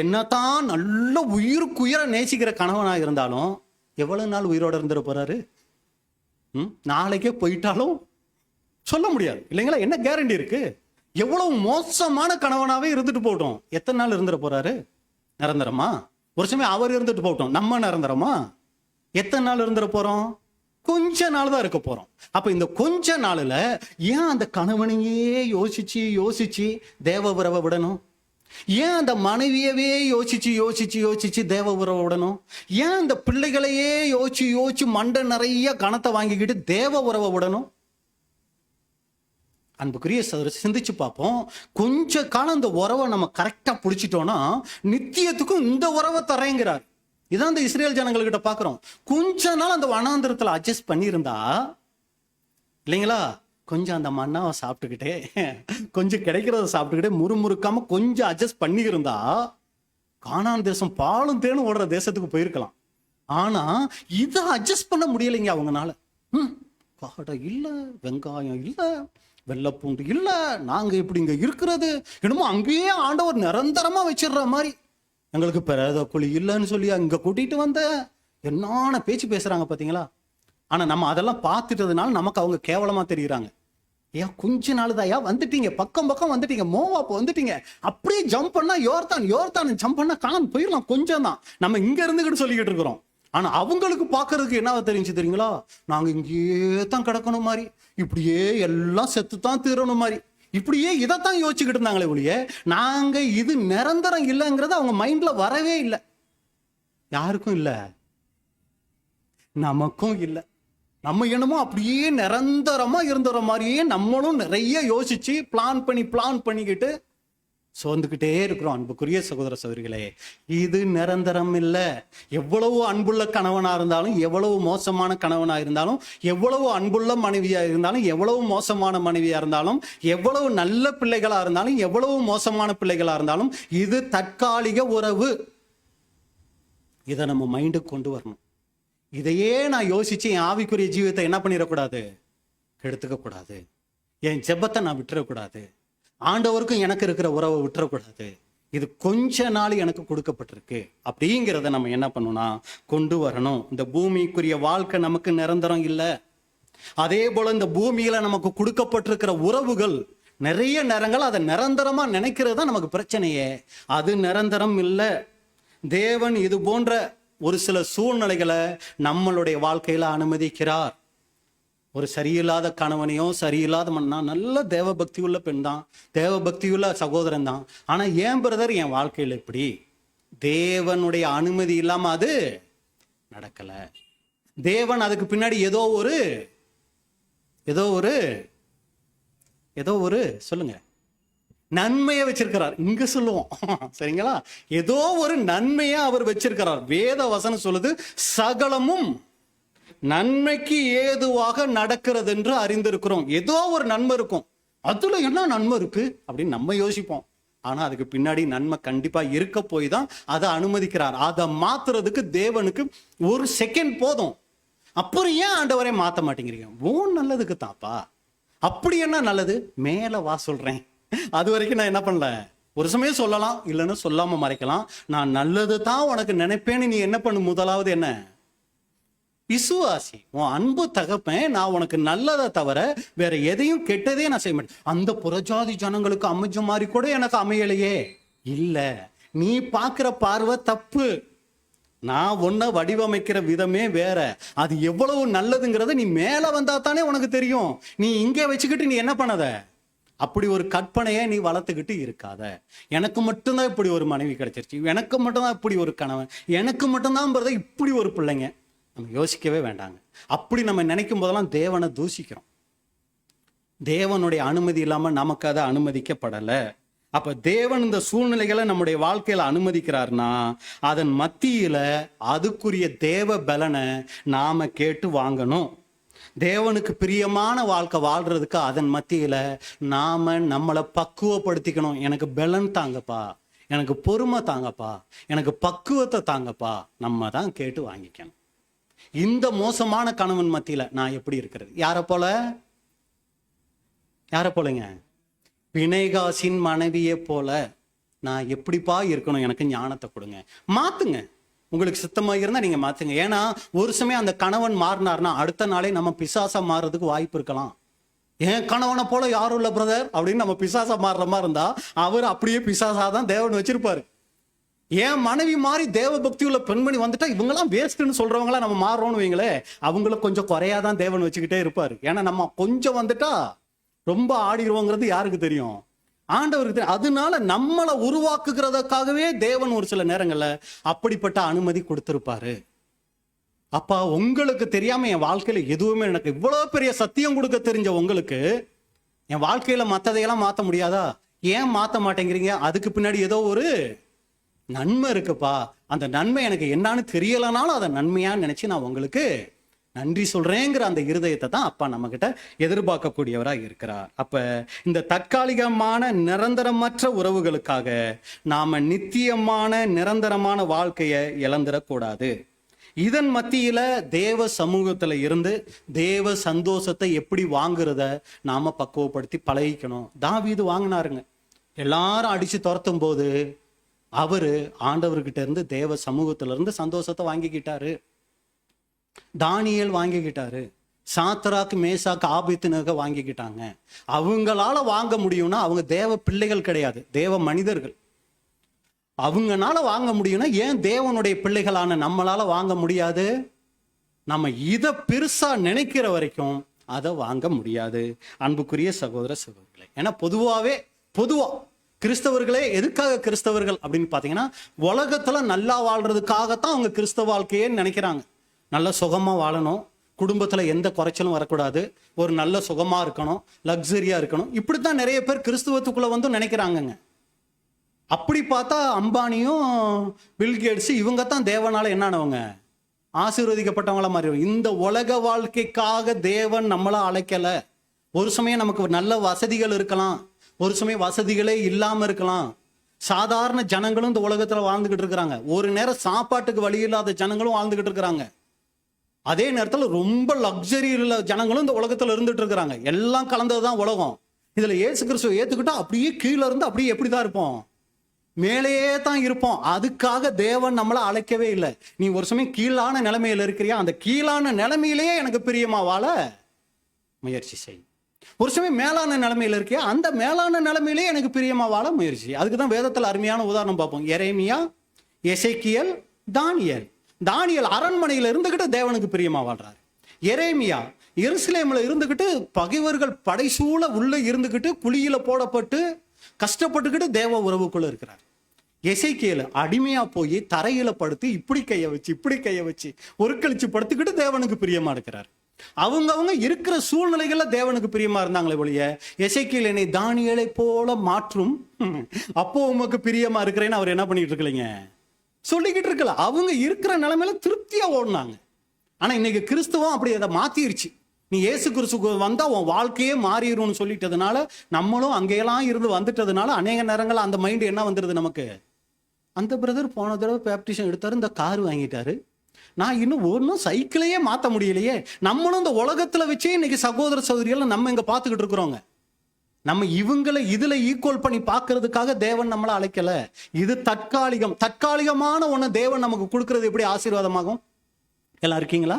என்னதான் நல்ல உயிருக்குயிர நேசிக்கிற கணவனா இருந்தாலும் எவ்வளவு நாள் உயிரோட இருந்துட போறாரு? நாளைக்கே போயிட்டாலும் சொல்ல முடியாது இல்லைங்களா? என்ன கேரண்டி இருக்கு? எவ்வளவு மோசமான கணவனாவே இருந்துட்டு போட்டோம், எத்தனை நாள் இருந்துட போறாரு? நிரந்தரமா? ஒரு சமயம் அவர் இருந்துட்டு போட்டோம், நம்ம நிரந்தரமா? எத்தனை நாள் இருந்துட போறோம்? கொஞ்ச நாள் தான் இருக்க போறோம். அப்ப இந்த கொஞ்ச நாள்ல ஏன் அந்த கணவனையே யோசிச்சு யோசிச்சு தேவ உறவை விடணும்? ஏன் அந்த மனைவியவே யோசிச்சு யோசிச்சு யோசிச்சு தேவ உறவை விடணும்? ஏன் அந்த பிள்ளைகளையே யோசிச்சு யோசிச்சு மண்டை நிறைய கணத்தை வாங்கிக்கிட்டு தேவ உறவை விடணும்? அன்புக்குரிய சிந்திச்சு பார்ப்போம். கொஞ்ச காலம் இந்த உறவை நம்ம கரெக்டா பிடிச்சிட்டோம்னா நித்தியத்துக்கும் இந்த உறவை தரேங்கிறார். இதான் இந்த இஸ்ரேல் ஜனங்கள்கிட்ட பார்க்குறோம். கொஞ்ச நாள் அந்த வனாந்திரத்தில் அட்ஜஸ்ட் பண்ணியிருந்தா இல்லைங்களா, கொஞ்சம் அந்த மண்ணாவை சாப்பிட்டுக்கிட்டே, கொஞ்சம் கிடைக்கிறத சாப்பிட்டுக்கிட்டே முறுமுறுக்காம கொஞ்சம் அட்ஜஸ்ட் பண்ணியிருந்தா கானான் தேசம் பாலும் தேனும் ஓடுற தேசத்துக்கு போயிருக்கலாம். ஆனா இதை அட்ஜஸ்ட் பண்ண முடியலைங்க அவங்கனால. காடை இல்லை, வெங்காயம் இல்லை, வெள்ளைப்பூண்டு இல்லை, நாங்க இப்படி இங்க இருக்கிறது என்னமோ அங்கேயே ஆண்டவர் நிரந்தரமா வச்சிடுற மாதிரி, எங்களுக்கு பிறத குழி இல்லைன்னு சொல்லி அங்க கூட்டிட்டு வந்த என்னான பேச்சு பேசுறாங்க பாத்தீங்களா? ஆனா நம்ம அதெல்லாம் பார்த்துட்டதுனால நமக்கு அவங்க கேவலமா தெரியுறாங்க. ஏன் கொஞ்ச நாள் தாயா வந்துட்டீங்க, பக்கம் பக்கம் வந்துட்டீங்க, மோவாப்பு வந்துட்டீங்க, அப்படியே ஜம்ப் பண்ணா யோர்தான் ஜம்ப் பண்ணா காணாம போயிடலாம், கொஞ்சம் தான் நம்ம இங்க இருந்துகிட்டு சொல்லிக்கிட்டு இருக்கிறோம். ஆனா அவங்களுக்கு பாக்குறதுக்கு என்ன தெரிஞ்சு தெரியுங்களா? நாங்க இங்கேயே தான் கிடக்கணும் மாதிரி, இப்படியே எல்லாம் செத்துத்தான் தீரணும் மாதிரி, இப்படியே இதைத்தான் யோசிச்சுக்கிட்டு இருந்தாங்களே ஒழிய நாங்க இது நிரந்தரம் இல்லைங்கிறது அவங்க மைண்ட்ல வரவே இல்லை. யாருக்கும் இல்லை, நமக்கும் இல்லை. நம்ம என்னமோ அப்படியே நிரந்தரமா இருந்துற மாதிரியே நம்மளும் நிறைய யோசிச்சு பிளான் பண்ணிக்கிட்டு சோர்ந்துக்கிட்டே இருக்கிறோம். அன்புக்குரிய சகோதர சகோதரிகளே, இது நிரந்தரம் இல்லை. எவ்வளவு அன்புள்ள கணவனா இருந்தாலும், எவ்வளவு மோசமான கணவனா இருந்தாலும், எவ்வளவு அன்புள்ள மனைவியா இருந்தாலும், எவ்வளவு மோசமான மனைவியா இருந்தாலும், எவ்வளவு நல்ல பிள்ளைகளா இருந்தாலும், எவ்வளவு மோசமான பிள்ளைகளா இருந்தாலும், இது தற்காலிக உறவு. இதை நம்ம மைண்டுக்கு கொண்டு வரணும். இதையே நான் யோசிச்சு என் ஆவிக்குரிய ஜீவியத்தை என்ன பண்ணிடக்கூடாது, கெடுத்துக்க கூடாது. என் ஜெபத்தை நான் விட்டுறக்கூடாது. ஆண்டவருக்கும் எனக்கு இருக்கிற உறவை விட்டுறக்கூடாது. இது கொஞ்ச நாள் எனக்கு கொடுக்கப்பட்டிருக்கு அப்படிங்கிறத நம்ம என்ன பண்ணணும்னா கொண்டு வரணும். இந்த பூமிக்குரிய வாழ்க்கை நமக்கு நிரந்தரம் இல்லை. அதே போல இந்த பூமியில நமக்கு கொடுக்கப்பட்டிருக்கிற உறவுகள் நிறைய நேரங்கள் அதை நிரந்தரமா நினைக்கிறது தான் நமக்கு பிரச்சனையே. அது நிரந்தரம் இல்லை. தேவன் இது போன்ற ஒரு சில சூழ்நிலைகளை நம்மளுடைய வாழ்க்கையில அனுமதிக்கிறார். ஒரு சரியில்லாத கணவனையோ சரியில்லாத நான் நல்ல தேவ பக்தி உள்ள பெண் தான், தேவ பக்தி உள்ள சகோதரன் தான், ஆனா ஏன் பிரதர் என் வாழ்க்கையில் இப்படி? தேவனுடைய அனுமதி இல்லாம அது நடக்கல. தேவன் அதுக்கு பின்னாடி ஏதோ ஒரு சொல்லுங்க நன்மையை வச்சிருக்கிறார். இங்க சொல்லுவோம் சரிங்களா? ஏதோ ஒரு நன்மையை அவர் வச்சிருக்கிறார். வேத வசனம் சொல்லுது, சகலமும் நன்மைக்கு ஏதுவாக நடக்கிறது என்று அறிந்திருக்கிறோம். ஏதோ ஒரு நன்மை இருக்கும். அதுல என்ன நன்மை இருக்கு அப்படின்னு நம்ம யோசிப்போம். ஆனா அதுக்கு பின்னாடி நன்மை கண்டிப்பா இருக்க போய் தான் அதை அனுமதிக்கிறார். அதை மாத்துறதுக்கு தேவனுக்கு ஒரு செகண்ட் போதும். அப்புறம் ஏன் ஆண்டவரே மாத்த மாட்டேங்கிறீங்க? ஓன் நல்லதுக்கு தாப்பா. அப்படி என்ன நல்லது? மேல வா சொல்றேன். அது வரைக்கும் நான் என்ன பண்ணல, ஒரு சமயம் சொல்லலாம், இல்லைன்னு சொல்லாம மறைக்கலாம். நான் நல்லது தான் உனக்கு நினைப்பேன்னு நீ என்ன பண்ணு? முதலாவது என்ன? விசுவாசி. உன் அன்பு தகப்பேன், நான் உனக்கு நல்லதை தவிர வேற எதையும் கெட்டதே நான் செய்ய மாட்டேன். அந்த புறஜாதி ஜனங்களுக்கு அமைஞ்ச மாதிரி கூட எனக்கு அமையலையே. இல்ல, நீ பார்க்கிற பார்வை தப்பு. நான் உன்னை வடிவமைக்கிற விதமே வேற. அது எவ்வளவு நல்லதுங்கிறத நீ மேல வந்தா தானே உனக்கு தெரியும். நீ இங்கே வச்சுக்கிட்டு நீ என்ன பண்ணத? அப்படி ஒரு கற்பனையை நீ வளர்த்துக்கிட்டு இருக்காத. எனக்கு மட்டும்தான் இப்படி ஒரு மனைவி கிடைச்சிருச்சு, எனக்கு மட்டும்தான் இப்படி ஒரு கணவன், எனக்கு மட்டும்தான் இப்படி ஒரு பிள்ளைங்க. நம்ம யோசிக்கவே வேண்டாங்க. அப்படி நம்ம நினைக்கும் போதெல்லாம் தேவனை தூசிக்கிறோம். தேவனுடைய அனுமதி இல்லாம நமக்கு அதை அனுமதிக்கப்படலை. அப்ப தேவன் இந்த சூழ்நிலைகளை நம்முடைய வாழ்க்கையில அனுமதிக்கிறார்னா அதன் மத்தியில அதுக்குரிய தேவ பலனை நாம கேட்டு வாங்கணும். தேவனுக்கு பிரியமான வாழ்க்கை வாழ்றதுக்கு அதன் மத்தியில நாம நம்மளை பக்குவப்படுத்திக்கணும். எனக்கு பலன் தாங்கப்பா, எனக்கு பொறுமை தாங்கப்பா, எனக்கு பக்குவத்தை தாங்கப்பா. நம்ம தான் கேட்டு வாங்கிக்கணும். இந்த மோசமான கணவன் மத்தியில நான் எப்படி இருக்கிறது? யார போலங்க? பிணைகாசின் மனைவியை போல நான் எப்படிப்பா இருக்கணும்? எனக்கு ஞானத்தை கொடுங்க, மாத்துங்க. உங்களுக்கு சுத்தமா இருந்தா நீங்க மாத்துங்க. ஏன்னா ஒரு சமயம் அந்த கணவன் மாறினார்னா அடுத்த நாளே நம்ம பிசாசா மாறுறதுக்கு வாய்ப்பு இருக்கலாம். ஏன் கணவனை போல யாரும் இல்ல பிரதர் அப்படின்னு நம்ம பிசாசா மாறுற மாதிரி இருந்தா அவர் அப்படியே பிசாசா தான் தேவன் வச்சிருப்பாரு. ஏன் மனைவி மாறி தேவ பக்தி உள்ள பெண்மணி வந்துட்டா இவங்கெல்லாம் வேஸ்ட்னு சொல்றவங்களா நம்ம மாறுறோம்னு வைங்களே, அவங்கள கொஞ்சம் குறையாதான் தேவன் வச்சுக்கிட்டே இருப்பாரு. ஏன்னா நம்ம கொஞ்சம் வந்துட்டா ரொம்ப ஆடிடுவோங்கிறது யாருக்கு தெரியும்? ஆண்டவருக்கு தெரியும். அதனால நம்மளை உருவாக்குகிறதுக்காகவே தேவன் ஒரு சில நேரங்கள்ல அப்படிப்பட்ட அனுமதி கொடுத்திருப்பாரு. அப்பா, உங்களுக்கு தெரியாம என் வாழ்க்கையில எதுவுமே எனக்கு இவ்வளவு பெரிய சத்தியம் கொடுக்க தெரிஞ்ச உங்களுக்கு என் வாழ்க்கையில மத்ததையெல்லாம் மாத்த முடியாதா? ஏன் மாத்த மாட்டேங்கிறீங்க? அதுக்கு பின்னாடி ஏதோ ஒரு நன்மை இருக்குப்பா. அந்த நன்மை எனக்கு என்னன்னு தெரியலனாலும் அதை நன்மையா நினைச்சு நான் உங்களுக்கு நன்றி சொல்றேங்கிற அந்த இருதயத்தை தான் அப்பா நம்ம கிட்ட எதிர்பார்க்கக்கூடியவராக இருக்கிறார். அப்ப இந்த தற்காலிகமான நிரந்தரமற்ற உறவுகளுக்காக நாம நித்தியமான நிரந்தரமான வாழ்க்கையை இழந்துடக்கூடாது. இதன் மத்தியில தேவ சமூகத்துல இருந்து தேவ சந்தோஷத்தை எப்படி வாங்குறத நாம பக்குவப்படுத்தி பழகிக்கணும். தாவீது வாங்கினாருங்க. எல்லாரும் அடிச்சு துரத்தும் போது அவரு ஆண்டவர்கிட்ட இருந்து தேவ சமூகத்துல இருந்து சந்தோஷத்தை வாங்கிக்கிட்டாரு. தானியேல் வாங்கிக்கிட்டாரு. சாத்ராக் மேசாக் ஆபேத்நேகோ வாங்கிக்கிட்டாங்க. அவங்களால வாங்க முடியும்னா அவங்க தேவ பிள்ளைகள் கிடையாது, தேவ மனிதர்கள். அவங்கனால வாங்க முடியும்னா ஏன் தேவனுடைய பிள்ளைகளான நம்மளால வாங்க முடியாது? நம்ம இதை பெருசா நினைக்கிற வரைக்கும் அதை வாங்க முடியாது. அன்புக்குரிய சகோதர சகோதரிகளே, ஏன்னா பொதுவா கிறிஸ்தவர்களே எதுக்காக கிறிஸ்தவர்கள் அப்படின்னு பாத்தீங்கன்னா உலகத்துல நல்லா வாழ்றதுக்காகத்தான் அவங்க கிறிஸ்தவ வாழ்க்கையே நினைக்கிறாங்க. நல்ல சுகமா வாழணும், குடும்பத்துல எந்த குறைச்சலும் வரக்கூடாது, ஒரு நல்ல சுகமா இருக்கணும், லக்ஸரியா இருக்கணும். இப்படித்தான் நிறைய பேர் கிறிஸ்துவத்துக்குள்ள வந்து நினைக்கிறாங்கங்க. அப்படி பார்த்தா அம்பானியும் பில்கேட்ஸ் இவங்க தான் தேவனால என்னானவங்க, ஆசீர்வதிக்கப்பட்டவங்கள மாதிரி. இந்த உலக வாழ்க்கைக்காக தேவன் நம்மள அழைக்கல. ஒரு சமயம் நமக்கு நல்ல வசதிகள் இருக்கலாம், ஒரு சமயம் வசதிகளே இல்லாம இருக்கலாம். சாதாரண ஜனங்களும் இந்த உலகத்துல வாழ்ந்துகிட்டு இருக்கிறாங்க. ஒரு நேரம் சாப்பாட்டுக்கு வழி இல்லாத ஜனங்களும் வாழ்ந்துகிட்டு இருக்கிறாங்க. அதே நேரத்துல ரொம்ப லக்ஸரி உள்ள ஜனங்களும் இந்த உலகத்துல இருந்துட்டு இருக்கிறாங்க. எல்லாம் கலந்ததுதான் உலகம். இதுல இயேசு கிறிஸ்துவை ஏத்துக்கிட்டா அப்படியே கீழே இருந்து அப்படியே எப்படிதான் இருப்போம்? மேலேயே தான் இருப்போம். அதுக்காக தேவன் நம்மளை அழைக்கவே இல்லை. நீ ஒரு சமயம் கீழான நிலைமையில இருக்கிறியா, அந்த கீழான நிலைமையிலேயே எனக்கு பிரியமா வாழ முயற்சி செய். ஒரு சமயம் மேலான நிலைமையில இருக்கியா, அந்த மேலான நிலைமையிலேயே எனக்கு பிரியமா வாழ முயற்சி. அதுக்கு தான் வேதத்தில் அருமையான உதாரணம் பார்ப்போம். எரேமியா, எசேக்கியேல், தானியேல். தானியேல் அரண்மனையில இருந்துகிட்டு தேவனுக்கு பிரியமா வாழ்றாரு. எரேமியா எருசலேம்ல இருந்துகிட்டு பகைவர்கள் படைசூழ உள்ள இருந்துகிட்டு குழியில போடப்பட்டு கஷ்டப்பட்டுக்கிட்டு தேவ உறவுக்குள்ள இருக்கிறார். எசேக்கியேல் அடிமையா போய் தரையில படுத்து இப்படி கைய வச்சு ஒரு கழிச்சு படுத்துக்கிட்டு தேவனுக்கு பிரியமா இருக்கிறார். அவங்க இருக்கிற சூழ்நிலைகள்ல தேவனுக்கு பிரியமா இருந்தாங்களே ஒழிய, எசேக்கியேல் என்னை தானியேலை போல மாற்றும், அப்போ உமக்கு பிரியமா இருக்கிறேன்னு அவர் என்ன பண்ணிட்டு இருக்கலைங்க, சொல்லிக்கிட்டு இருக்கல. அவங்க இருக்கிற நிலைமையில திருப்தியா ஓடினாங்க. ஆனா இன்னைக்கு கிறிஸ்துவம் அப்படி அதை மாத்திருச்சு. நீ இயேசு கிறிஸ்து வந்தா உன் வாழ்க்கையே மாறிடும்னு சொல்லிட்டதுனால, நம்மளும் அங்கேயெல்லாம் இருந்து வந்துட்டதுனால அநேக நேரங்கள் அந்த மைண்ட் என்ன வந்துருது நமக்கு, அந்த பிரதர் போன தடவை பேப்டிஷன் எடுத்தாரு, இந்த கார் வாங்கிட்டாரு, நான் இன்னும் ஒன்றும் சைக்கிளையே மாற்ற முடியலையே. நம்மளும் இந்த உலகத்துல வச்சே இன்னைக்கு சகோதர சகோதரிகள் நம்ம இங்க பார்த்துக்கிட்டு இருக்கிறோங்க. நம்ம இவங்களை இதுல ஈக்குவல் பண்ணி பார்க்கறதுக்காக தேவன் நம்மளை அழைக்கல. இது தற்காலிகமான ஒண்ணு தேவன் நமக்கு கொடுக்கறது எப்படி ஆசீர்வாதமாகும்? எல்லாம் இருக்கீங்களா?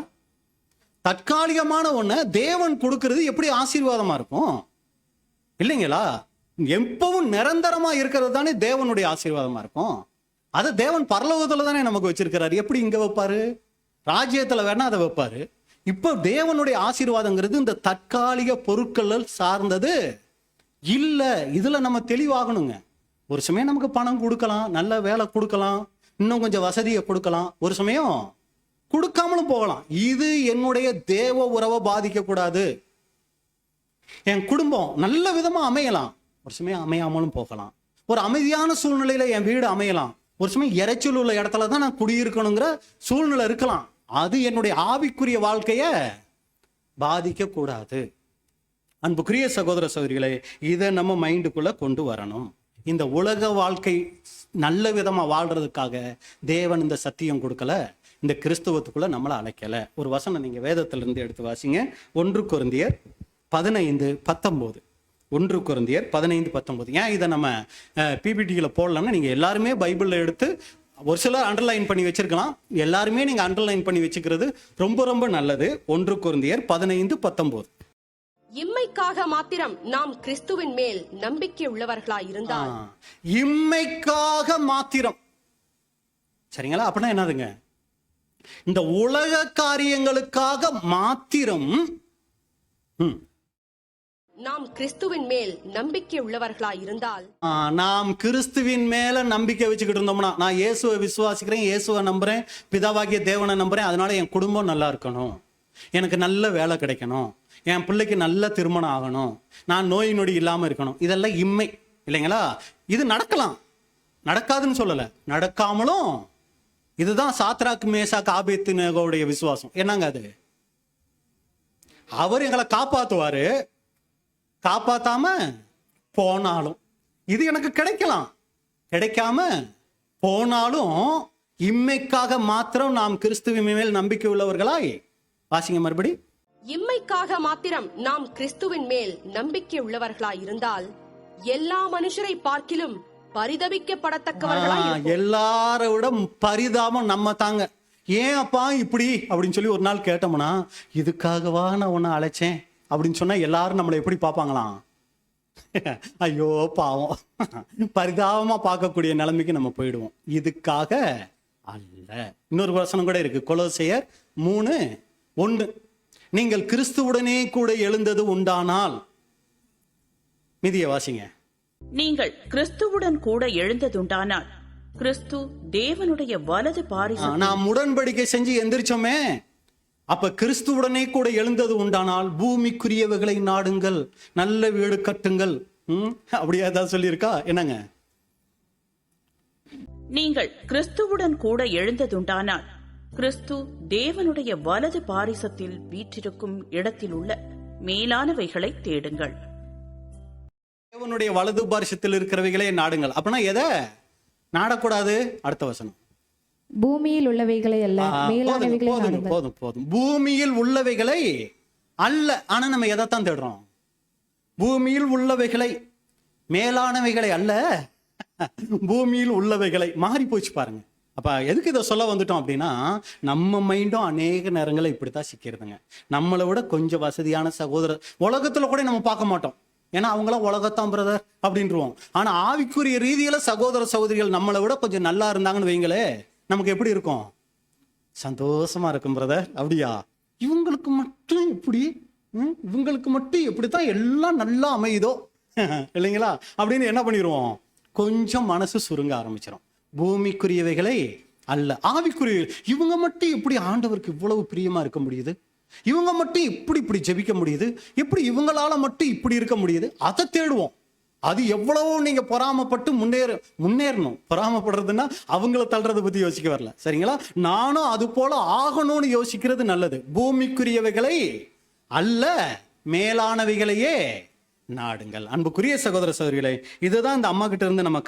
தற்காலிகமான ஒண்ணு தேவன் கொடுக்கிறது எப்படி ஆசீர்வாதமா இருக்கும் இல்லைங்களா? எப்பவும் நிரந்தரமா இருக்கிறது தானே தேவனுடைய ஆசீர்வாதமா இருக்கும். அதை தேவன் பரலோகத்துல தானே நமக்கு வச்சிருக்கிறாரு. எப்படி இங்க வைப்பாரு? ராஜ்யத்துல வேணா அதை வைப்பாரு. இப்போ தேவனுடைய ஆசீர்வாதங்கிறது இந்த தற்காலிக பொருட்கள் சார்ந்தது இல்ல. இதுல நம்ம தெளிவாகணுங்க. ஒரு சமயம் நமக்கு பணம் கொடுக்கலாம், நல்ல வேலை கொடுக்கலாம், இன்னும் கொஞ்சம் வசதியை கொடுக்கலாம், ஒரு சமயம் கொடுக்காமலும் போகலாம். இது என்னுடைய தேவ உறவை பாதிக்க கூடாது. என் குடும்பம் நல்ல விதமா அமையலாம், ஒரு சமயம் அமையாமலும் போகலாம். ஒரு அமைதியான சூழ்நிலையில என் வீடு அமையலாம், ஒரு சமயம் இறைச்சல் உள்ள இடத்துல தான் நான் குடியிருக்கணுங்கிற சூழ்நிலை இருக்கலாம். அது என்னுடைய ஆவிக்குரிய வாழ்க்கைய பாதிக்க கூடாது. அன்புக்குரிய சகோதர சகோதரிகளே, இதை நம்ம மைண்டுக்குள்ள கொண்டு வரணும். இந்த உலக வாழ்க்கை நல்ல விதமா வாழ்றதுக்காக தேவன் இந்த சத்தியம் கொடுக்கல, இந்த கிறிஸ்துவத்துக்குள்ள நம்மளை அழைக்கல. ஒரு வசனம் நீங்க வேதத்திலிருந்து எடுத்து வாசிங்க. 1 கொரிந்தியர் 15:19. 1 கொரிந்தியர் 15:19. ஏன் இதை நம்ம பிபிடியில போடலாம்னா, நீங்க எல்லாருமே பைபிள்ல எடுத்து ஒரு சிலர் அண்டர்லைன் பண்ணி வச்சிருக்கலாம், எல்லாருமே நீங்க அண்டர்லைன் பண்ணி வச்சுக்கிறது ரொம்ப ரொம்ப நல்லது. 1 கொரிந்தியர் 15:19. இம்மைக்காக மாத்திரம் நாம் கிறிஸ்துவின் மேல் நம்பிக்கை உள்ளவர்களாய் இருந்தால். இம்மைக்காக மாத்திரம், சரிங்களா? அப்படின்னா என்னதுங்க? இந்த உலக காரியங்களுக்காக மாத்திரம் நாம் கிறிஸ்துவின் மேல் நம்பிக்கை உள்ளவர்களாய் இருந்தால், நாம் கிறிஸ்துவின் மேல நம்பிக்கை வச்சுக்கிட்டு இருந்தோம்னா, நான் இயேசுவை விசுவாசிக்கிறேன், இயேசுவை நம்புறேன், பிதாவாகிய தேவனை நம்புறேன், அதனால என் குடும்பம் நல்லா இருக்கணும், எனக்கு நல்ல வேலை கிடைக்கணும், என் பிள்ளைக்கு நல்ல திருமணம் ஆகணும், நான் நோய் நொடி இல்லாம இருக்கணும், இதெல்லாம் இம்மை இல்லைங்களா? இது நடக்கலாம், நடக்காதுன்னு சொல்லல, நடக்காமலும். இதுதான் சாத்ராக் மேசாக் ஆபேத்நேகோவுடைய விசுவாசம். என்னங்க அது? அவர் எங்களை காப்பாத்துவாரு, காப்பாத்தாம போனாலும் இது எனக்கு கிடைக்கலாம், கிடைக்காம போனாலும் இம்மைக்காக மாத்திரம் நாம் கிறிஸ்துவின் மேல் நம்பிக்கை உள்ளவர்களாய். வாசிங்க மறுபடி. இம்மைக்காக மாத்திரம் நாம் கிறிஸ்துவின் மேல் நம்பிக்கை உள்ளவர்களாய் இருந்தால் எல்லா மனுஷரை பார்க்கிலும் பரிதபிக்கப்படத்தக்கவர்களாய். எல்லாரை விட பரிதாபம் நம்ம தாங்க. ஏன் அப்பா இப்படி அப்படின்னு சொல்லி ஒரு நாள் கேட்டோம்னா, இதுக்காகவா நான் உன்னை அழைச்சேன் அப்படின்னு சொன்னா எல்லாரும் நம்மளை எப்படி பார்ப்பாங்களாம்? ஐயோ பாவம், பரிதாபமா பார்க்கக்கூடிய நிலைமைக்கு நம்ம போயிடுவோம். இதுக்காக அல்ல. இன்னொரு வசனம் கூட இருக்கு, கொலோசையர் 3:1. நீங்கள் கிறிஸ்துவுடனே கூட எழுந்தது உண்டானால். மீதியை வாசிங்க. நீங்கள் கிறிஸ்துவுடன் கூட எழுந்ததுண்டானால் கிறிஸ்து தேவனுடைய வலது பாரிசத்தில். நாம் உடன்படிக்கை செஞ்சு எந்திரிச்சோமே, அப்ப கிறிஸ்துவுடனே கூட எழுந்தது உண்டானால் பூமிக்குரியவைகளை நாடுங்கள், நல்ல வீடு கட்டுங்கள். அப்படியே ஏதாவது சொல்லியிருக்கா? என்னங்க? நீங்கள் கிறிஸ்துவுடன் கூட எழுந்ததுண்டானால் கிறிஸ்து தேவனுடைய வலது பாரிசத்தில் வீற்றிருக்கும் இடத்தில் உள்ள மேலானவைகளை தேடுங்கள். தேவனுடைய வலது பாரிசத்தில் இருக்கிறவைகளை நாடுங்கள். அப்படின்னா எதை நாடக்கூடாது? அடுத்த வசனம். பூமியில் உள்ளவைகளை அல்ல, மேலானவைகளை நாடுங்கள். போதும் போதும். பூமியில் உள்ளவைகளை அல்ல. ஆனா நம்ம எதைத்தான் தேடுறோம்? பூமியில் உள்ளவைகளை, மேலானவைகளை அல்ல, பூமியில் உள்ளவைகளை மாறி போச்சு பாருங்க. அப்ப எதுக்கு இதை சொல்ல வந்துட்டோம் அப்படின்னா, நம்ம மைண்டும் அநேக நேரங்களில் இப்படித்தான் சிக்கிறதுங்க. நம்மளை விட கொஞ்சம் வசதியான சகோதரர் உலகத்துல கூட நம்ம பார்க்க மாட்டோம். ஏன்னா அவங்களாம் உலகத்தான் பிரதர் அப்படின்ட்டுருவோம். ஆனா ஆவிக்குரிய ரீதியில சகோதர சகோதரிகள் நம்மளை விட கொஞ்சம் நல்லா இருந்தாங்கன்னு வைங்களே, நமக்கு எப்படி இருக்கும்? சந்தோஷமா இருக்கும் பிரதர். அப்படியா, இவங்களுக்கு மட்டும் இப்படி, இவங்களுக்கு மட்டும் எப்படித்தான் எல்லாம் நல்லா அமையுதோ இல்லைங்களா அப்படின்னு என்ன பண்ணிடுவோம்? கொஞ்சம் மனசு சுருங்க ஆரம்பிச்சிடும். பூமிக்குரியவைகளை அல்ல, ஆவிக்குரிய. இவங்க மட்டும் எப்படி ஆண்டவருக்கு இவ்வளவு பிரியமா இருக்க முடியுது? இவங்க மட்டும் இப்படி ஜெபிக்க முடியுது? எப்படி இவங்களால மட்டும் இப்படி இருக்க முடியுது? அதை தேடுவோம். அது எவ்வளவோ நீங்க பொறாமப்பட்டு முன்னேறணும். பொறாமப்படுறதுன்னா அவங்கள தள்ளுறதை பத்தி யோசிக்க வரல, சரிங்களா? நானும் அது போல ஆகணும்னு யோசிக்கிறது நல்லது. பூமிக்குரியவைகளை அல்ல, மேலானவைகளையே நாடுங்கள். அன்புக்குரிய சகோதர சகோதரிகளே, இதுதான் இந்த அம்மா கிட்ட இருந்து நம்ம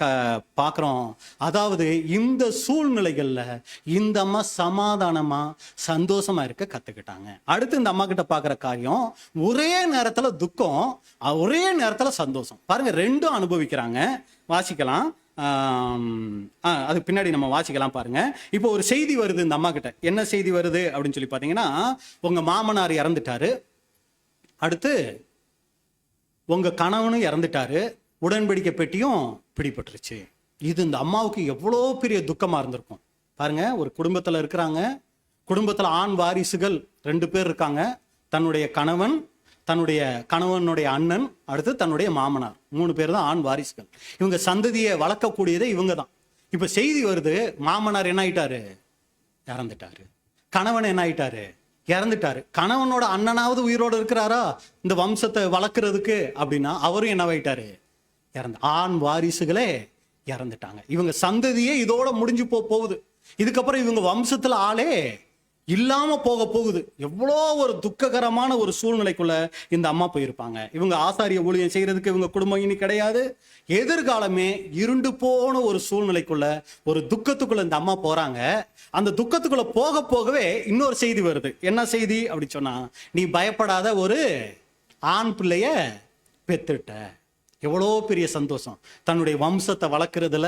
பார்க்கிறோம். அதாவது இந்த சூழ்நிலைகள்ல இந்த அம்மா சமாதானமா சந்தோஷமா இருக்க கத்துக்கிட்டாங்க. அடுத்து இந்த அம்மா கிட்ட பார்க்குற காரியம், ஒரே நேரத்துல துக்கம், ஒரே நேரத்துல சந்தோஷம். பாருங்க, ரெண்டும் அனுபவிக்கிறாங்க. வாசிக்கலாம், அது பின்னாடி நம்ம வாசிக்கலாம். பாருங்க, இப்போ ஒரு செய்தி வருது இந்த அம்மா கிட்ட. என்ன செய்தி வருது அப்படின்னு சொல்லி பாத்தீங்கன்னா, உங்க மாமனார் இறந்துட்டாரு, அடுத்து உங்க கணவனும் இறந்துட்டாரு, உடன்படிக்கை பெட்டியும் பிடிபட்டுருச்சு. இது இந்த அம்மாவுக்கு எவ்வளோ பெரிய துக்கமா இருந்திருக்கும் பாருங்க. ஒரு குடும்பத்துல இருக்கிறாங்க, குடும்பத்துல ஆண் வாரிசுகள் 2 பேர் இருக்காங்க. தன்னுடைய கணவன், தன்னுடைய கணவனுடைய அண்ணன், அடுத்து தன்னுடைய மாமனார், 3 பேர் தான் ஆண் வாரிசுகள். இவங்க சந்ததியை வளர்க்கக்கூடியதே இவங்க தான். இப்ப செய்தி வருது, மாமனார் என்ன ஆயிட்டாரு? இறந்துட்டாரு. கணவன் என்ன ஆயிட்டாரு? இறந்துட்டாரு. கணவனோட அண்ணனாவது உயிரோடு இருக்கிறாரா இந்த வம்சத்தை வளர்க்கறதுக்கு அப்படின்னா? அவரும் என்னவாயிட்டாரு? இறந்து. ஆண் வாரிசுகளே இறந்துட்டாங்க. இவங்க சந்ததியே இதோட முடிஞ்சு போகுது. இதுக்கப்புறம் இவங்க வம்சத்துல ஆளே இல்லாம போகுது. எவ்வளோ ஒரு துக்ககரமான ஒரு சூழ்நிலைக்குள்ள இந்த அம்மா போயிருப்பாங்க. இவங்க ஆசாரிய ஊழியம் செய்யறதுக்கு இவங்க குடும்பம் இனி கிடையாது. எதிர்காலமே இருண்டு போன ஒரு சூழ்நிலைக்குள்ள, ஒரு துக்கத்துக்குள்ள இந்த அம்மா போறாங்க. அந்த துக்கத்துக்குள்ள போகவே இன்னொரு செய்தி வருது. என்ன செய்தி அப்படி சொன்னா, நீ பயப்படாத, ஒரு ஆண் பிள்ளைய பெத்துட்ட. எவ்வளோ பெரிய சந்தோஷம்! தன்னுடைய வம்சத்தை வளர்க்கறதுல,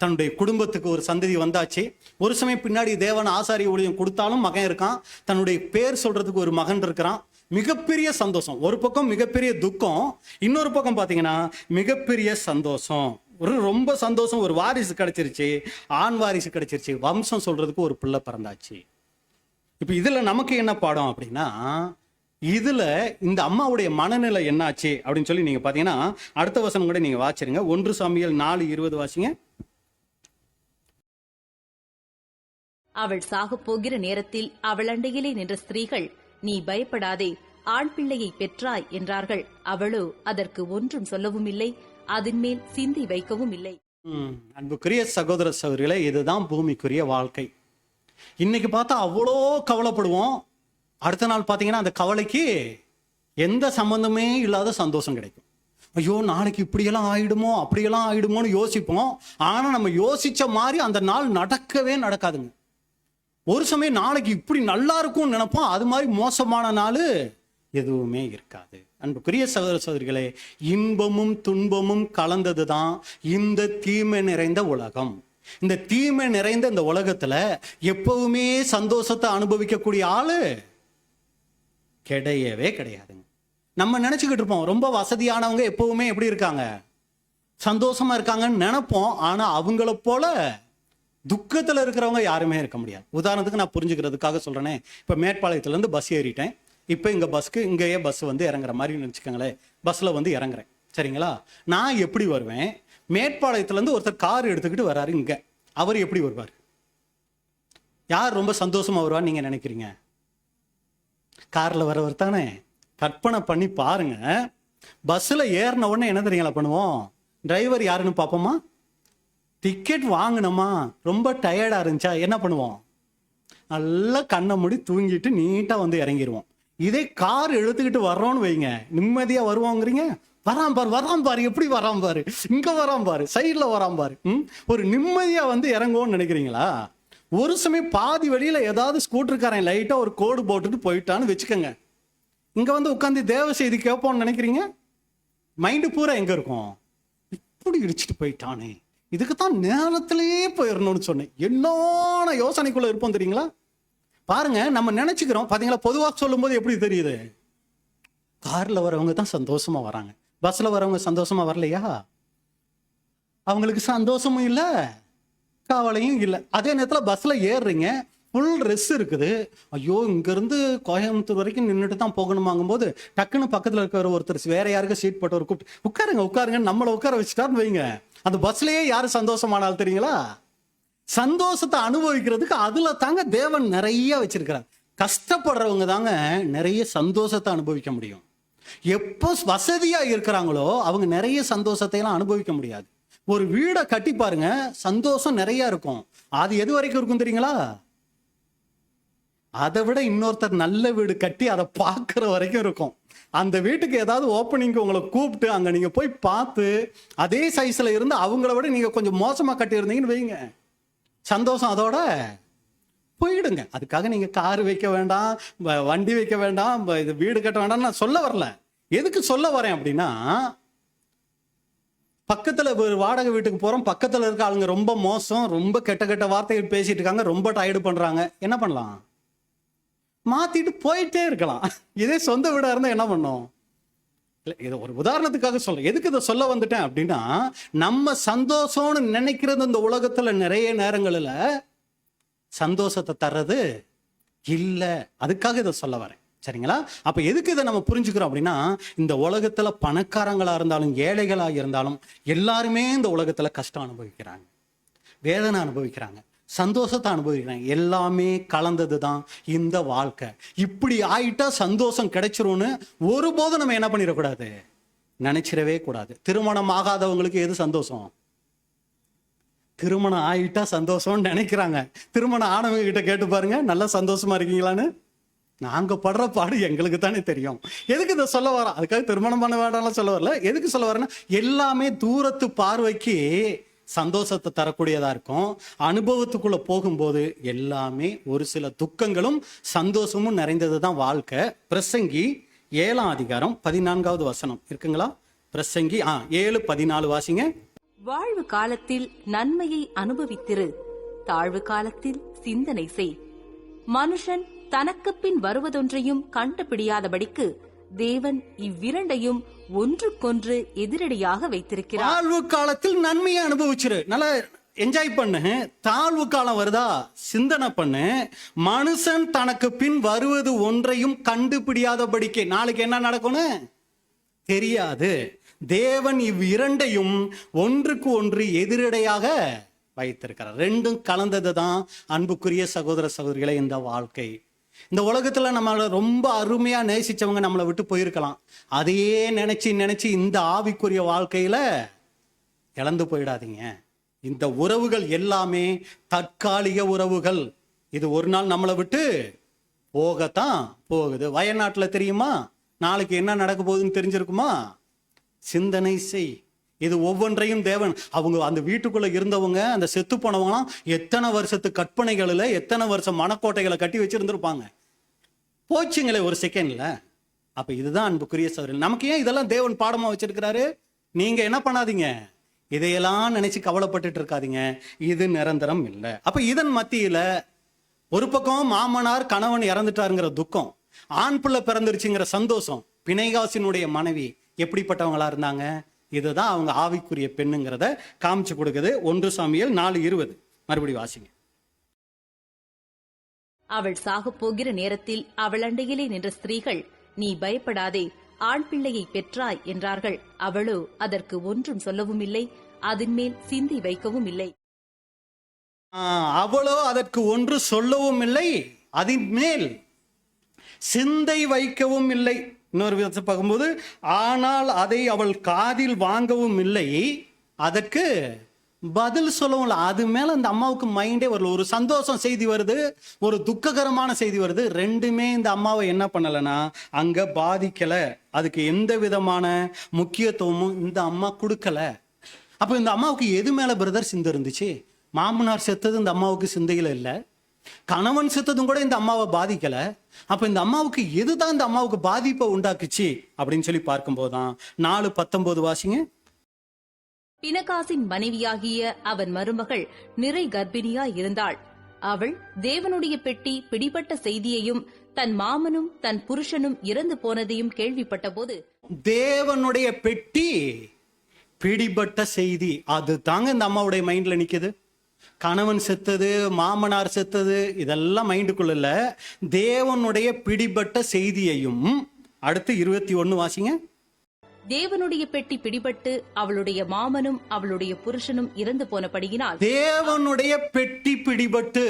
தன்னுடைய குடும்பத்துக்கு ஒரு சந்ததி வந்தாச்சு. ஒரு சமயம் பின்னாடி தேவன் ஆசாரிய ஊழியம் கொடுத்தாலும் மகன் இருக்கான், தன்னுடைய பேர் சொல்றதுக்கு ஒரு மகன் இருக்கிறான். மிகப்பெரிய சந்தோஷம். ஒரு பக்கம் மிகப்பெரிய துக்கம், இன்னொரு பக்கம் பாத்தீங்கன்னா மிகப்பெரிய சந்தோஷம். ரொம்ப சந்தோஷம். ஒரு வாரிசு கிடைச்சிருச்சு, ஆண் வாரிசு கிடைச்சிருச்சு, வம்சம் சொல்றதுக்கு ஒரு பிள்ளை பிறந்தாச்சு. இப்ப இதுல நமக்கு என்ன பாடம் அப்படின்னா, இதுல இந்த அம்மாவுடைய மனநிலை என்னாச்சு அப்படின்னு சொல்லி நீங்க பாத்தீங்கன்னா, அடுத்த வசனம் கூட நீங்க வாசிருங்க. 1 சாமுவேல் 4:20 வாசிங்க. அவள் சாகப் போகிற நேரத்தில் அவள் அண்டையிலே நின்ற ஸ்திரீகள், நீ பயப்படாதே, ஆண் பிள்ளையை பெற்றாய் என்றார்கள். அவளோ அதற்கு ஒன்றும் சொல்லவும் இல்லை, அதன் மேல் சிந்தி வைக்கவும் இல்லை. அன்புக்குரிய சகோதர சகோதரிகளே, இதுதான் பூமிக்குரிய வாழ்க்கை. இன்னைக்கு பார்த்தா அவ்வளோ கவலைப்படுவோம், அடுத்த நாள் பார்த்தீங்கன்னா அந்த கவலைக்கு எந்த சம்பந்தமே இல்லாத சந்தோஷம் கிடைக்கும். ஐயோ நாளைக்கு இப்படியெல்லாம் ஆயிடுமோ அப்படியெல்லாம் ஆயிடுமோன்னு யோசிப்போம். ஆனா நம்ம யோசிச்ச மாதிரி அந்த நாள் நடக்கவே நடக்காதுங்க. ஒரு சமயம் நாளைக்கு இப்படி நல்லா இருக்கும்னு நினைப்போம், அது மாதிரி மோசமான நாள் எதுவுமே இருக்காது. அன்புக்குரிய சகோதர சகோதரிகளே, இன்பமும் துன்பமும் கலந்ததுதான் இந்த தீமை நிறைந்த உலகம். இந்த தீமை நிறைந்த இந்த உலகத்துல எப்பவுமே சந்தோஷத்தை அனுபவிக்கக்கூடிய ஆளு கிடையவே கிடையாதுங்க. நம்ம நினைச்சுக்கிட்டு இருப்போம், ரொம்ப வசதியானவங்க எப்பவுமே எப்படி இருக்காங்க? சந்தோஷமா இருக்காங்கன்னு நினைப்போம். ஆனா அவங்கள போல துக்கத்துல இருக்கிறவங்க யாருமே இருக்க முடியாது. உதாரணத்துக்கு நான் புரிஞ்சுக்கிறதுக்காக சொல்றேனே, இப்ப மேற்பாளையத்துல இருந்து பஸ் ஏறிட்டேன். இப்ப இங்க பஸ்க்கு இங்கேயே பஸ் வந்து இறங்குற மாதிரி நினைச்சுக்கோங்களேன். பஸ்ல வந்து இறங்குறேன், சரிங்களா? நான் எப்படி வருவேன்? மேற்பாளையத்துல இருந்து ஒருத்தர் கார் எடுத்துக்கிட்டு வர்றாரு இங்க, அவர் எப்படி வருவார்? யார் ரொம்ப சந்தோஷமா வருவான்னு நீங்க நினைக்கிறீங்க? கார்ல வரவர் தானே. கற்பனை பண்ணி பாருங்க. பஸ்ல ஏறின உடனே என்ன தெரியுங்களா பண்ணுவோம்? டிரைவர் யாருன்னு பார்ப்போமா? டிக்கெட் வாங்கினோமா, ரொம்ப டயர்டா இருந்துச்சா என்ன பண்ணுவோம்? நல்லா கண்ணை மூடி தூங்கிட்டு நீட்டா வந்து இறங்கிடுவோம். இதே கார் எடுத்துக்கிட்டு வர்றோம்னு வைங்க, நிம்மதியா வருவோங்கிறீங்க. வரான் பாரு, எப்படி வரான் பாரு, இங்க வரான் பாரு, சைட்ல வரான் பாரு. ஒரு நிம்மதியா வந்து இறங்குவோம்னு நினைக்கிறீங்களா? ஒரு சமயம் பாதி வழியில ஏதாவது ஸ்கூட்டருக்காரன் லைட்டா ஒரு கோடு போட்டுட்டு போயிட்டான்னு வச்சுக்கோங்க, இங்க வந்து உட்காந்து தேவ செய்தி கேட்போம்னு நினைக்கிறீங்க. மைண்டு பூரா எங்க இருக்கும்? இப்படி இடிச்சுட்டு போயிட்டானே, இதுக்கு தான் நேரத்திலேயே போயிடணும்னு சொன்னேன். என்னோட யோசனைக்குள்ள இருப்போம் தெரியுங்களா? பாருங்க, நம்ம நினைச்சுக்கிறோம் பாத்தீங்களா, பொதுவாக சொல்லும் போது எப்படி தெரியுது? கார்ல வரவங்க தான் சந்தோஷமா வராங்க, பஸ்ல வரவங்க சந்தோஷமா வரலையா? அவங்களுக்கு சந்தோஷமும் இல்லை, கவலையும் இல்லை. அதே நேரத்தில் பஸ்ல ஏறுறீங்க, ஃபுல் ரெஸ் இருக்குது. ஐயோ, இங்கேருந்து கோயம்புத்தூர் வரைக்கும் நின்றுட்டு தான் போகணுமாங்கும் போது டக்குன்னு பக்கத்தில் இருக்கிற ஒருத்தர் வேற யாருக்கும் சீட் போட்டு கூப்பிட்டு உட்காருங்க நம்மளை உட்கார வச்சுட்டாருன்னு வைங்க, அந்த பஸ்லயே யாரு சந்தோஷமானால் தெரியுங்களா? சந்தோஷத்தை அனுபவிக்கிறதுக்கு அதுல தாங்க தேவன் நிறைய வச்சிருக்கிறார். கஷ்டப்படுறவங்க தாங்க நிறைய சந்தோஷத்தை அனுபவிக்க முடியும். எப்போ வசதியா இருக்கிறாங்களோ அவங்க நிறைய சந்தோஷத்தை எல்லாம் அனுபவிக்க முடியாது. ஒரு வீடை கட்டி பாருங்க, சந்தோஷம் நிறைய இருக்கும். அது எது வரைக்கும் இருக்கும் தெரியுங்களா? அதை விட இன்னொருத்தர் நல்ல வீடு கட்டி அதை பார்க்குற வரைக்கும் இருக்கும். அந்த வீட்டுக்கு ஏதாவது ஓப்பனிங்க்கு உங்களை கூப்பிட்டு அங்கே நீங்கள் போய் பார்த்து அதே சைஸில் இருந்து அவங்கள விட நீங்கள் கொஞ்சம் மோசமாக கட்டியிருந்தீங்கன்னு வைங்க, சந்தோஷம் அதோட போயிடுங்க. அதுக்காக நீங்கள் கார் வைக்க வேண்டாம், வண்டி வைக்க வேண்டாம், இது வீடு கட்ட வேண்டாம்னு நான் சொல்ல வரல. எதுக்கு சொல்ல வரேன் அப்படின்னா, பக்கத்தில் ஒரு வாடகை வீட்டுக்கு போகிறோம், பக்கத்தில் இருக்க ஆளுங்க ரொம்ப மோசம், ரொம்ப கெட்ட கெட்ட வார்த்தைகள் பேசிட்டு இருக்காங்க, ரொம்ப டயர்டு பண்ணுறாங்க. என்ன பண்ணலாம்? மாத்திட்டு போயிட்டே இருக்கலாம். இதே சொந்த வீடா இருந்தா என்ன பண்ணோம்? இது ஒரு உதாரணத்துக்காக சொல்ல. எதுக்கு இதை சொல்ல வந்துட்டேன் அப்படின்னா, நம்ம சந்தோஷம்னு நினைக்கிறது இந்த உலகத்துல நிறைய நேரங்களில் சந்தோஷத்தை தர்றது இல்லை. அதுக்காக இதை சொல்ல வரேன், சரிங்களா? அப்ப எதுக்கு இதை நம்ம புரிஞ்சுக்கிறோம் அப்படின்னா, இந்த உலகத்துல பணக்காரங்களா இருந்தாலும் ஏழைகளா இருந்தாலும் எல்லாருமே இந்த உலகத்துல கஷ்டம் அனுபவிக்கிறாங்க, வேதனை அனுபவிக்கிறாங்க, சந்தோஷத்தை அனுபவிக்கிறாங்க. எல்லாமே கலந்தது தான் இந்த வாழ்க்கை. இப்படி ஆயிட்டா சந்தோஷம் கிடைச்சிரும்னு ஒருபோதும் நம்ம என்ன பண்ணிடக்கூடாது, நினைச்சிடவே கூடாது. திருமணம் ஆகாதவங்களுக்கு எது சந்தோஷம்? திருமணம் ஆயிட்டா சந்தோஷம்னு நினைக்கிறாங்க. திருமணம் ஆனவங்க கிட்ட கேட்டு பாருங்க, நல்லா சந்தோஷமா இருக்கீங்களான்னு. நாங்க படுற பாடு எங்களுக்கு தானே தெரியும். எதுக்கு இதை சொல்ல வரோம்? அதுக்காக திருமணம் பண்ண வேண்டாம்லாம் சொல்ல வரல. எதுக்கு சொல்ல வரேன்னா, எல்லாமே தூரத்து பார்வைக்கு சந்தோஷத்தை தரக்கூடியதா இருக்கும். அனுபவத்துக்குள்ள போகும்போது எல்லாமே ஒரு சில துக்கங்களும் சந்தோஷமும் நிறைந்தது தான் வாழ்க்கை. பிரசங்கி 7ஆம் அதிகாரம் 14வது வசனம் இருக்குங்களா? பிரசங்கி 7:14 வாசிங்க. வாழ்வு காலத்தில் நன்மையை அனுபவித்திரு, தாழ்வு காலத்தில் சிந்தனை செய். மனுஷன் தனக்கு பின் வருவதொன்றையும் கண்டுபிடியாதபடிக்கு தேவன் இவ்விரண்டையும் ஒன்றுக்கொன்று எதிரடியாக வைத்திருக்கிறார். தாழ்வு காலத்தில் நன்மையை அனுபவிச்சிரு, நல்லா என்ஜாய் பண்ணு. தாழ்வு காலம் வருதா, சிந்தனை பண்ணு. மனுஷன் தனக்கு பின் வருவது ஒன்றையும் கண்டுபிடியாதபடிக்கு நாளைக்கு என்ன நடக்கும்னு தெரியாது. தேவன் இவ்விரண்டையும் ஒன்றுக்கு ஒன்று எதிரடையாக வைத்திருக்கிறார். ரெண்டும் கலந்தது தான் அன்புக்குரிய சகோதர சகோதரிகளை இந்த வாழ்க்கை. இந்த உலகத்துல நம்மளை ரொம்ப அருமையா நேசிச்சவங்க நம்மளை விட்டு போயிருக்கலாம். அதையே நினைச்சு நினைச்சு இந்த ஆவிக்குரிய வாழ்க்கையில இழந்து போயிடாதீங்க. இந்த உறவுகள் எல்லாமே தற்காலிக உறவுகள். இது ஒரு நாள் நம்மளை விட்டு போகத்தான் போகுது. வயநாட்டுல தெரியுமா நாளைக்கு என்ன நடக்க போகுதுன்னு தெரிஞ்சிருக்குமா? சிந்தனை செய். இது ஒவ்வொன்றையும் தேவன், அவங்க அந்த வீட்டுக்குள்ள இருந்தவங்க, அந்த செத்து போனவங்களாம் எத்தனை வருஷத்து கற்பனைகளில் எத்தனை வருஷம் மனக்கோட்டைகளை கட்டி வச்சிருந்திருப்பாங்க. போச்சுங்களே ஒரு செகண்ட்ல. அப்ப இதுதான் அன்புக்குரிய சகோதரன். நமக்கு ஏன் இதெல்லாம் தேவன் பாடமா வச்சிருக்கிறாரு? நீங்க என்ன பண்ணாதீங்க, இதையெல்லாம் நினைச்சு கவலைப்பட்டுட்டு இருக்காதீங்க. இது நிரந்தரம் இல்லை. அப்ப இதன் மத்தியில ஒரு பக்கம் மாமனார் கணவன் இறந்துட்டாருங்கிற துக்கம், ஆண் பிள்ளை பிறந்துருச்சுங்கிற சந்தோஷம். பிணைகாசினுடைய மனைவி எப்படிப்பட்டவங்களா இருந்தாங்க? இதுதான் அவங்க ஆவிக்குரிய பெண்ணுங்கிறத காமிச்சு கொடுக்குது. 1 சாமுவேல் 4:20 மறுபடியும் வாசிங்க. அவள் சாகப் போகிற நேரத்தில் அவள் அண்டையிலே நின்ற ஸ்திரீகள், நீ பயப்படாதே, ஆண் பிள்ளையை பெற்றாய் என்றார்கள். அவளோ அதற்கு ஒன்றும் சொல்லவும் இல்லை, அதன் மேல் சிந்தி வைக்கவும் இல்லை. அவளோ அதற்கு ஒன்று சொல்லவும் இல்லை, அதன் மேல் சிந்தை வைக்கவும் இல்லை. இன்னொரு விதத்தை பார்க்கும்போது, ஆனால் அதை அவள் காதில் வாங்கவும் இல்லை, அதற்கு பதில் சொல்லவும் இல்லை. அது மேல அந்த அம்மாவுக்கு மைண்டே வரல. ஒரு சந்தோஷம் செய்தி வருது, ஒரு துக்ககரமான செய்தி வருது. ரெண்டுமே இந்த அம்மாவை என்ன பண்ணலைன்னா அங்க பாதிக்கல. அதுக்கு எந்த விதமான முக்கியத்துவமும் இந்த அம்மா கொடுக்கல. அப்ப இந்த அம்மாவுக்கு எது மேல பிரதர் சிந்தை இருந்துச்சு? மாமனார் செத்தது இந்த அம்மாவுக்கு சிந்தையில இல்லை, கணவன் செத்ததும் கூட இந்த அம்மாவை பாதிக்கல. அப்ப இந்த அம்மாவுக்கு எதுதான் இந்த அம்மாவுக்கு பாதிப்பை உண்டாக்குச்சு அப்படின்னு சொல்லி பார்க்கும்போதுதான் 4:19 வாசிங்க. பினகாசின் மனைவியாகிய அவன் மருமகள் நிறை கர்ப்பிணியாய் இருந்தாள். அவள் தேவனுடைய பெட்டி பிடிபட்ட செய்தியையும் தன் மாமனும் தன் புருஷனும் இறந்து போனதையும் கேள்விப்பட்டபோது, தேவனுடைய பெட்டி பிடிபட்ட செய்தி, அது தாங்க இந்த அம்மாவுடைய மைண்ட்ல நிக்குது. கணவன் செத்தது, மாமனார் செத்தது, இதெல்லாம் மைண்டுக்குள்ள இல்ல. தேவனுடைய பிடிபட்ட செய்தியையும். அடுத்து 21 வாசிங்க. தேவனுடைய பெட்டி பிடிபட்டு அவளுடைய மாமனும் அவளுடைய புருஷனும் இறந்து போனபடியினால், தேவனுடைய பெட்டி பிடிபட்டு,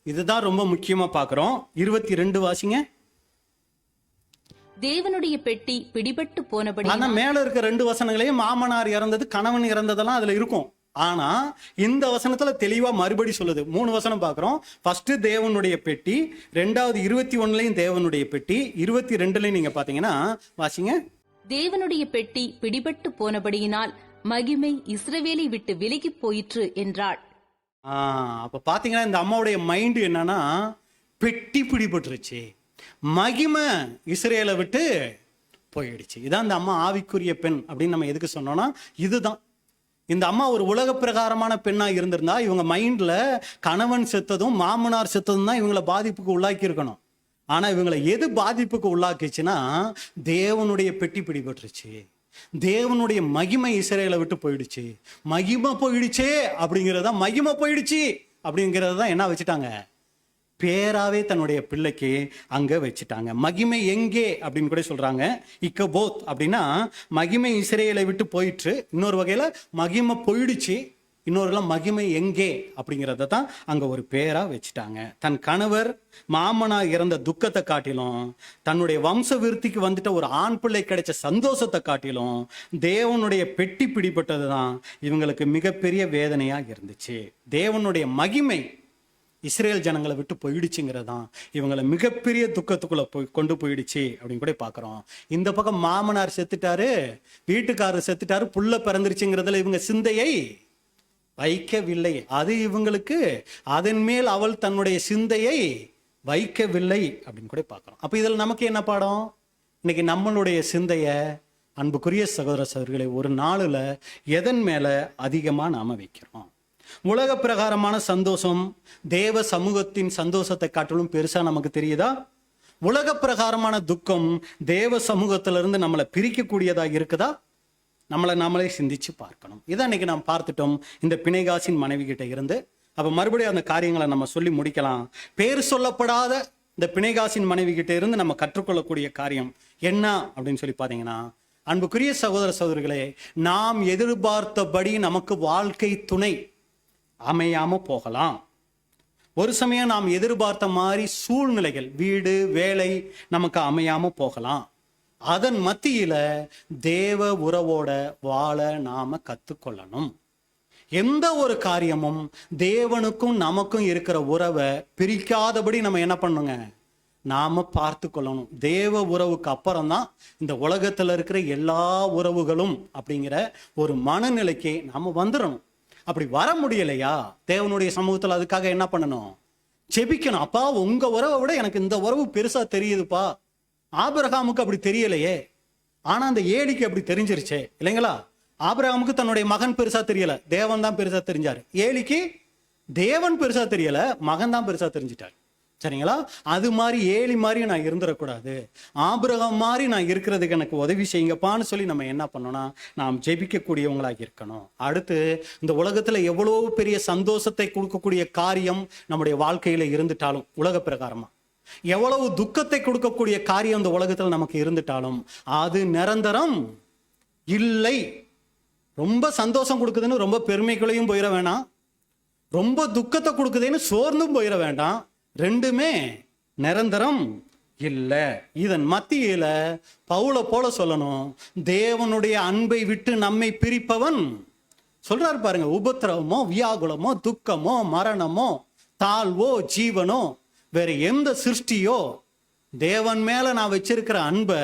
இதுதான் ரொம்ப முக்கியமா பாக்குறோம். 22 வாசிங்க. தேவனுடைய பெட்டி பிடிபட்டு போனபடி. ஆனா மேல இருக்க 2 வசனங்களையும் மாமனார் இறந்தது, கணவன் இறந்ததெல்லாம் அதுல இருக்கும். ஆனா இந்த வசனத்துல தெளிவா மறுபடி சொல்லுது. 3 வசனம் பாக்குறோம். ஃபர்ஸ்ட் தேவனுடைய பெட்டி, ரெண்டாவது 21லயும் தேவனுடைய பெட்டி, 22லயும் நீங்க பாத்தீங்கன்னா வாசிங்க. தேவனுடைய பெட்டி பிடிபட்டு போனபடியினால் மகிமை இஸ்ரவேலை விட்டு விலகி போயிற்று என்றாள். அப்ப பாத்தீங்கன்னா இந்த அம்மாவுடைய மைண்ட் என்னன்னா, பெட்டி பிடிபட்டுருச்சு, மகிமை இஸ்ரேலை விட்டு போயிடுச்சு. இதான் இந்த அம்மா ஆவிக்குரிய பெண் அப்படின்னு நம்ம எதுக்கு சொன்னோம்னா இதுதான். இந்த அம்மா ஒரு உலக பிரகாரமான பெண்ணா இருந்திருந்தா இவங்க மைண்ட்ல கணவன் செத்ததும் மாமனார் செத்ததும் தான் இவங்களை பாதிப்புக்கு உள்ளாக்கி இருக்கணும். ஆனா இவங்களை எது பாதிப்புக்கு உள்ளாக்கிச்சுன்னா, தேவனுடைய பெட்டி பிடிபட்டுருச்சு, தேவனுடைய மகிமை இஸ்ரேலை விட்டு போயிடுச்சு. மகிமை போயிடுச்சே அப்படிங்கிறத, மகிமை போயிடுச்சு அப்படிங்கிறத என்ன வச்சுட்டாங்க, பேராவே தன்னுடைய பிள்ளைக்கு அங்க வச்சுட்டாங்க. மகிமை எங்கே அப்படின்னு கூட சொல்றாங்க. இக்கபோத் அப்படின்னா மகிமை இஸ்ரேலை விட்டு போயிற்று. இன்னொரு வகையில மகிமை போயிடுச்சு, இன்னொரு மகிமை எங்கே அப்படிங்கிறத தான் அங்க ஒரு பேரா வச்சுட்டாங்க. தன் கணவர் மாமனா இறந்த துக்கத்தை காட்டிலும், தன்னுடைய வம்ச விருத்திக்கு வந்துட்ட ஒரு ஆண் பிள்ளை கிடைச்ச சந்தோஷத்தை காட்டிலும், தேவனுடைய பெட்டி பிடிபட்டது தான் இவங்களுக்கு மிகப்பெரிய வேதனையா இருந்துச்சு. தேவனுடைய மகிமை இஸ்ரேல் ஜனங்களை விட்டு போயிடுச்சுங்கிறதான் இவங்களை மிகப்பெரிய துக்கத்துக்குள்ள கொண்டு போயிடுச்சு அப்படின்னு கூட பாக்குறோம். இந்த பக்கம் மாமனார் செத்துட்டாரு, வீட்டுக்காரர் செத்துட்டாரு, புள்ள பிறந்துருச்சுங்கிறதுல இவங்க சிந்தையை வைக்கவில்லை. அது இவங்களுக்கு அதன் மேல் அவள் தன்னுடைய சிந்தையை வைக்கவில்லை அப்படின்னு கூட பார்க்கிறோம். அப்ப இதுல நமக்கு என்ன பாடம்? இன்னைக்கு நம்மளுடைய சிந்தைய, அன்புக்குரிய சகோதர சகோதரிகளை, ஒரு நாளுல எதன் மேல அதிகமா நாம வைக்கிறோம்? உலக பிரகாரமான சந்தோஷம் தேவ சமூகத்தின் சந்தோஷத்தை காட்டிலும் பெருசா நமக்கு தெரியுதா? உலக பிரகாரமான துக்கம் தேவ சமூகத்திலிருந்து நம்மளை பிரிக்கக்கூடியதாக இருக்குதா? நாமளே சிந்திச்சு பார்க்கணும். இதான் இன்னைக்கு நாம் பார்த்துட்டோம் இந்த பிணைகாசின் மனைவி கிட்ட இருந்து. அப்ப மறுபடியும் அந்த காரியங்களை நம்ம சொல்லி முடிக்கலாம். பேர் சொல்லப்படாத இந்த பிணைகாசின் மனைவி கிட்ட இருந்து நம்ம கற்றுக்கொள்ளக்கூடிய காரியம் என்ன அப்படின்னு சொல்லி பாத்தீங்கன்னா, அன்புக்குரிய சகோதர சகோதரிகளே, நாம் எதிர்பார்த்தபடி நமக்கு வாழ்க்கை துணை அமையாம போகலாம். ஒரு சமயம் நாம் எதிர்பார்த்த மாதிரி சூழ்நிலைகள், வீடு வேலை நமக்கு அமையாம போகலாம். அதன் மத்தியில தேவ உறவோட வாழ நாம கத்துக்கொள்ளணும். எந்த ஒரு காரியமும் தேவனுக்கும் நமக்கும் இருக்கிற உறவை பிரிக்காதபடி நம்ம என்ன பண்ணுங்க, நாம பார்த்து கொள்ளணும். தேவ உறவுக்கு அப்புறம் தான் இந்த உலகத்துல இருக்கிற எல்லா உறவுகளும் அப்படிங்கிற ஒரு மனநிலைக்கு நாம வந்துடணும். அப்படி வர முடியலையா, தேவனுடைய சமூகத்துல அதுக்காக என்ன பண்ணணும், ஜெபிக்கணும். அப்பா உங்க உறவை விட எனக்கு இந்த உறவு பெருசா தெரியுதுப்பா. ஆபிரகாமுக்கு அப்படி தெரியலையே, ஆனா அந்த ஏலிக்கு அப்படி தெரிஞ்சிருச்சே இல்லைங்களா? ஆபிரகாமுக்கு தன்னுடைய மகன் பெருசா தெரியல, தேவன் தான் பெருசா தெரிஞ்சாரு. ஏலிக்கு தேவன் பெருசா தெரியல, மகன் தான் பெருசா தெரிஞ்சிட்டார். சரிங்களா? அது மாதிரி ஏலி மாதிரி நான் இருந்துடக்கூடாது, ஆபிரகாம் மாதிரி நான் இருக்கிறதுக்கு எனக்கு உதவி செய்யுங்கப்பான்னு சொல்லி நம்ம என்ன பண்ணோம்னா, நாம் ஜெபிக்கக்கூடியவங்களாக இருக்கணும். அடுத்து, இந்த உலகத்துல எவ்வளவு பெரிய சந்தோஷத்தை கொடுக்கக்கூடிய காரியம் நம்முடைய வாழ்க்கையில இருந்துட்டாலும், உலக பிரகாரமா எவ்வளவு துக்கத்தை கொடுக்கக்கூடிய காரியம் இந்த உலகத்துல நமக்கு இருந்துட்டாலும் அது நிரந்தரம் இல்லை. ரொம்ப சந்தோஷம் கொடுக்குதுன்னு ரொம்ப பெருமைகளையும் போயிட வேண்டாம், ரொம்ப துக்கத்தை கொடுக்குதுன்னு சோர்ந்தும் போயிட வேண்டாம். ரெண்டுமே நிரந்தரம் இல்லை. இதன் மத்தியில பவுலை போல சொல்லணும், தேவனுடைய அன்பை விட்டு நம்மை பிரிப்பவன் சொல்றாரு பாருங்க, உபத்திரவமோ வியாகுலமோ துக்கமோ மரணமோ தாழ்வோ ஜீவனோ வேற எந்த சிருஷ்டியோ தேவன் மேல நான் வச்சிருக்கிற அன்பை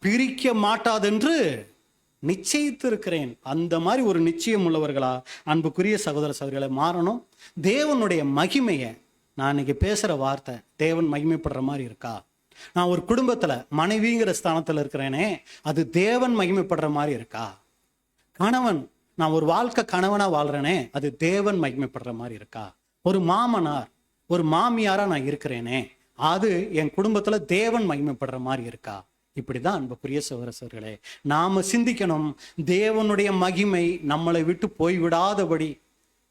பிரிக்க மாட்டாதென்று நிச்சயித்திருக்கிறேன். அந்த மாதிரி ஒரு நிச்சயம் உள்ளவர்களா அன்புக்குரிய சகோதர சகோதரிகளை மாறணும். தேவனுடைய மகிமையை, நான் இன்னைக்கு பேசுற வார்த்தை தேவன் மகிமைப்படுற மாதிரி இருக்கா? நான் ஒரு குடும்பத்துல மனைவிங்கிற ஸ்தானத்துல இருக்கிறேனே, அது தேவன் மகிமைப்படுற மாதிரி இருக்கா? கணவன் நான் ஒரு வாழ்க்கை கணவனா வாழ்றேனே, அது தேவன் மகிமைப்படுற மாதிரி இருக்கா? ஒரு மாமனார் ஒரு மாமியாரா நான் இருக்கிறேனே, அது என் குடும்பத்துல தேவன் மகிமைப்படுற மாதிரி இருக்கா? இப்படிதான் அன்புக்குரிய சகோதரர்களே நாம சிந்திக்கணும். தேவனுடைய மகிமை நம்மளை விட்டு போய்விடாதபடி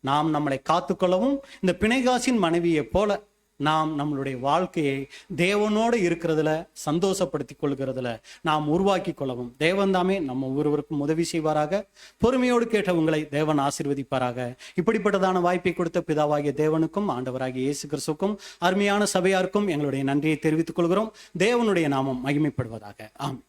நாம் நம்மளை காத்துக்கொள்ளவும், இந்த பிணைகாசின் மனைவியை போல நாம் நம்மளுடைய வாழ்க்கையை தேவனோடு இருக்கிறதுல சந்தோஷப்படுத்தி கொள்கிறதுல நாம் உருவாக்கி கொள்ளவும் தேவன் தாமே நம்ம ஒவ்வொருவருக்கும் உதவி செய்வாராக. பொறுமையோடு கேட்ட உங்களை தேவன் ஆசீர்வதிப்பாராக. இப்படிப்பட்டதான வாய்ப்பை கொடுத்த பிதாவாகிய தேவனுக்கும் ஆண்டவராகிய இயேசு கிறிஸ்துவுக்கும் அருமையான சபையாருக்கும் எங்களுடைய நன்றியை தெரிவித்துக் கொள்கிறோம். தேவனுடைய நாமம் மகிமைப்படுவதாக. ஆமென்.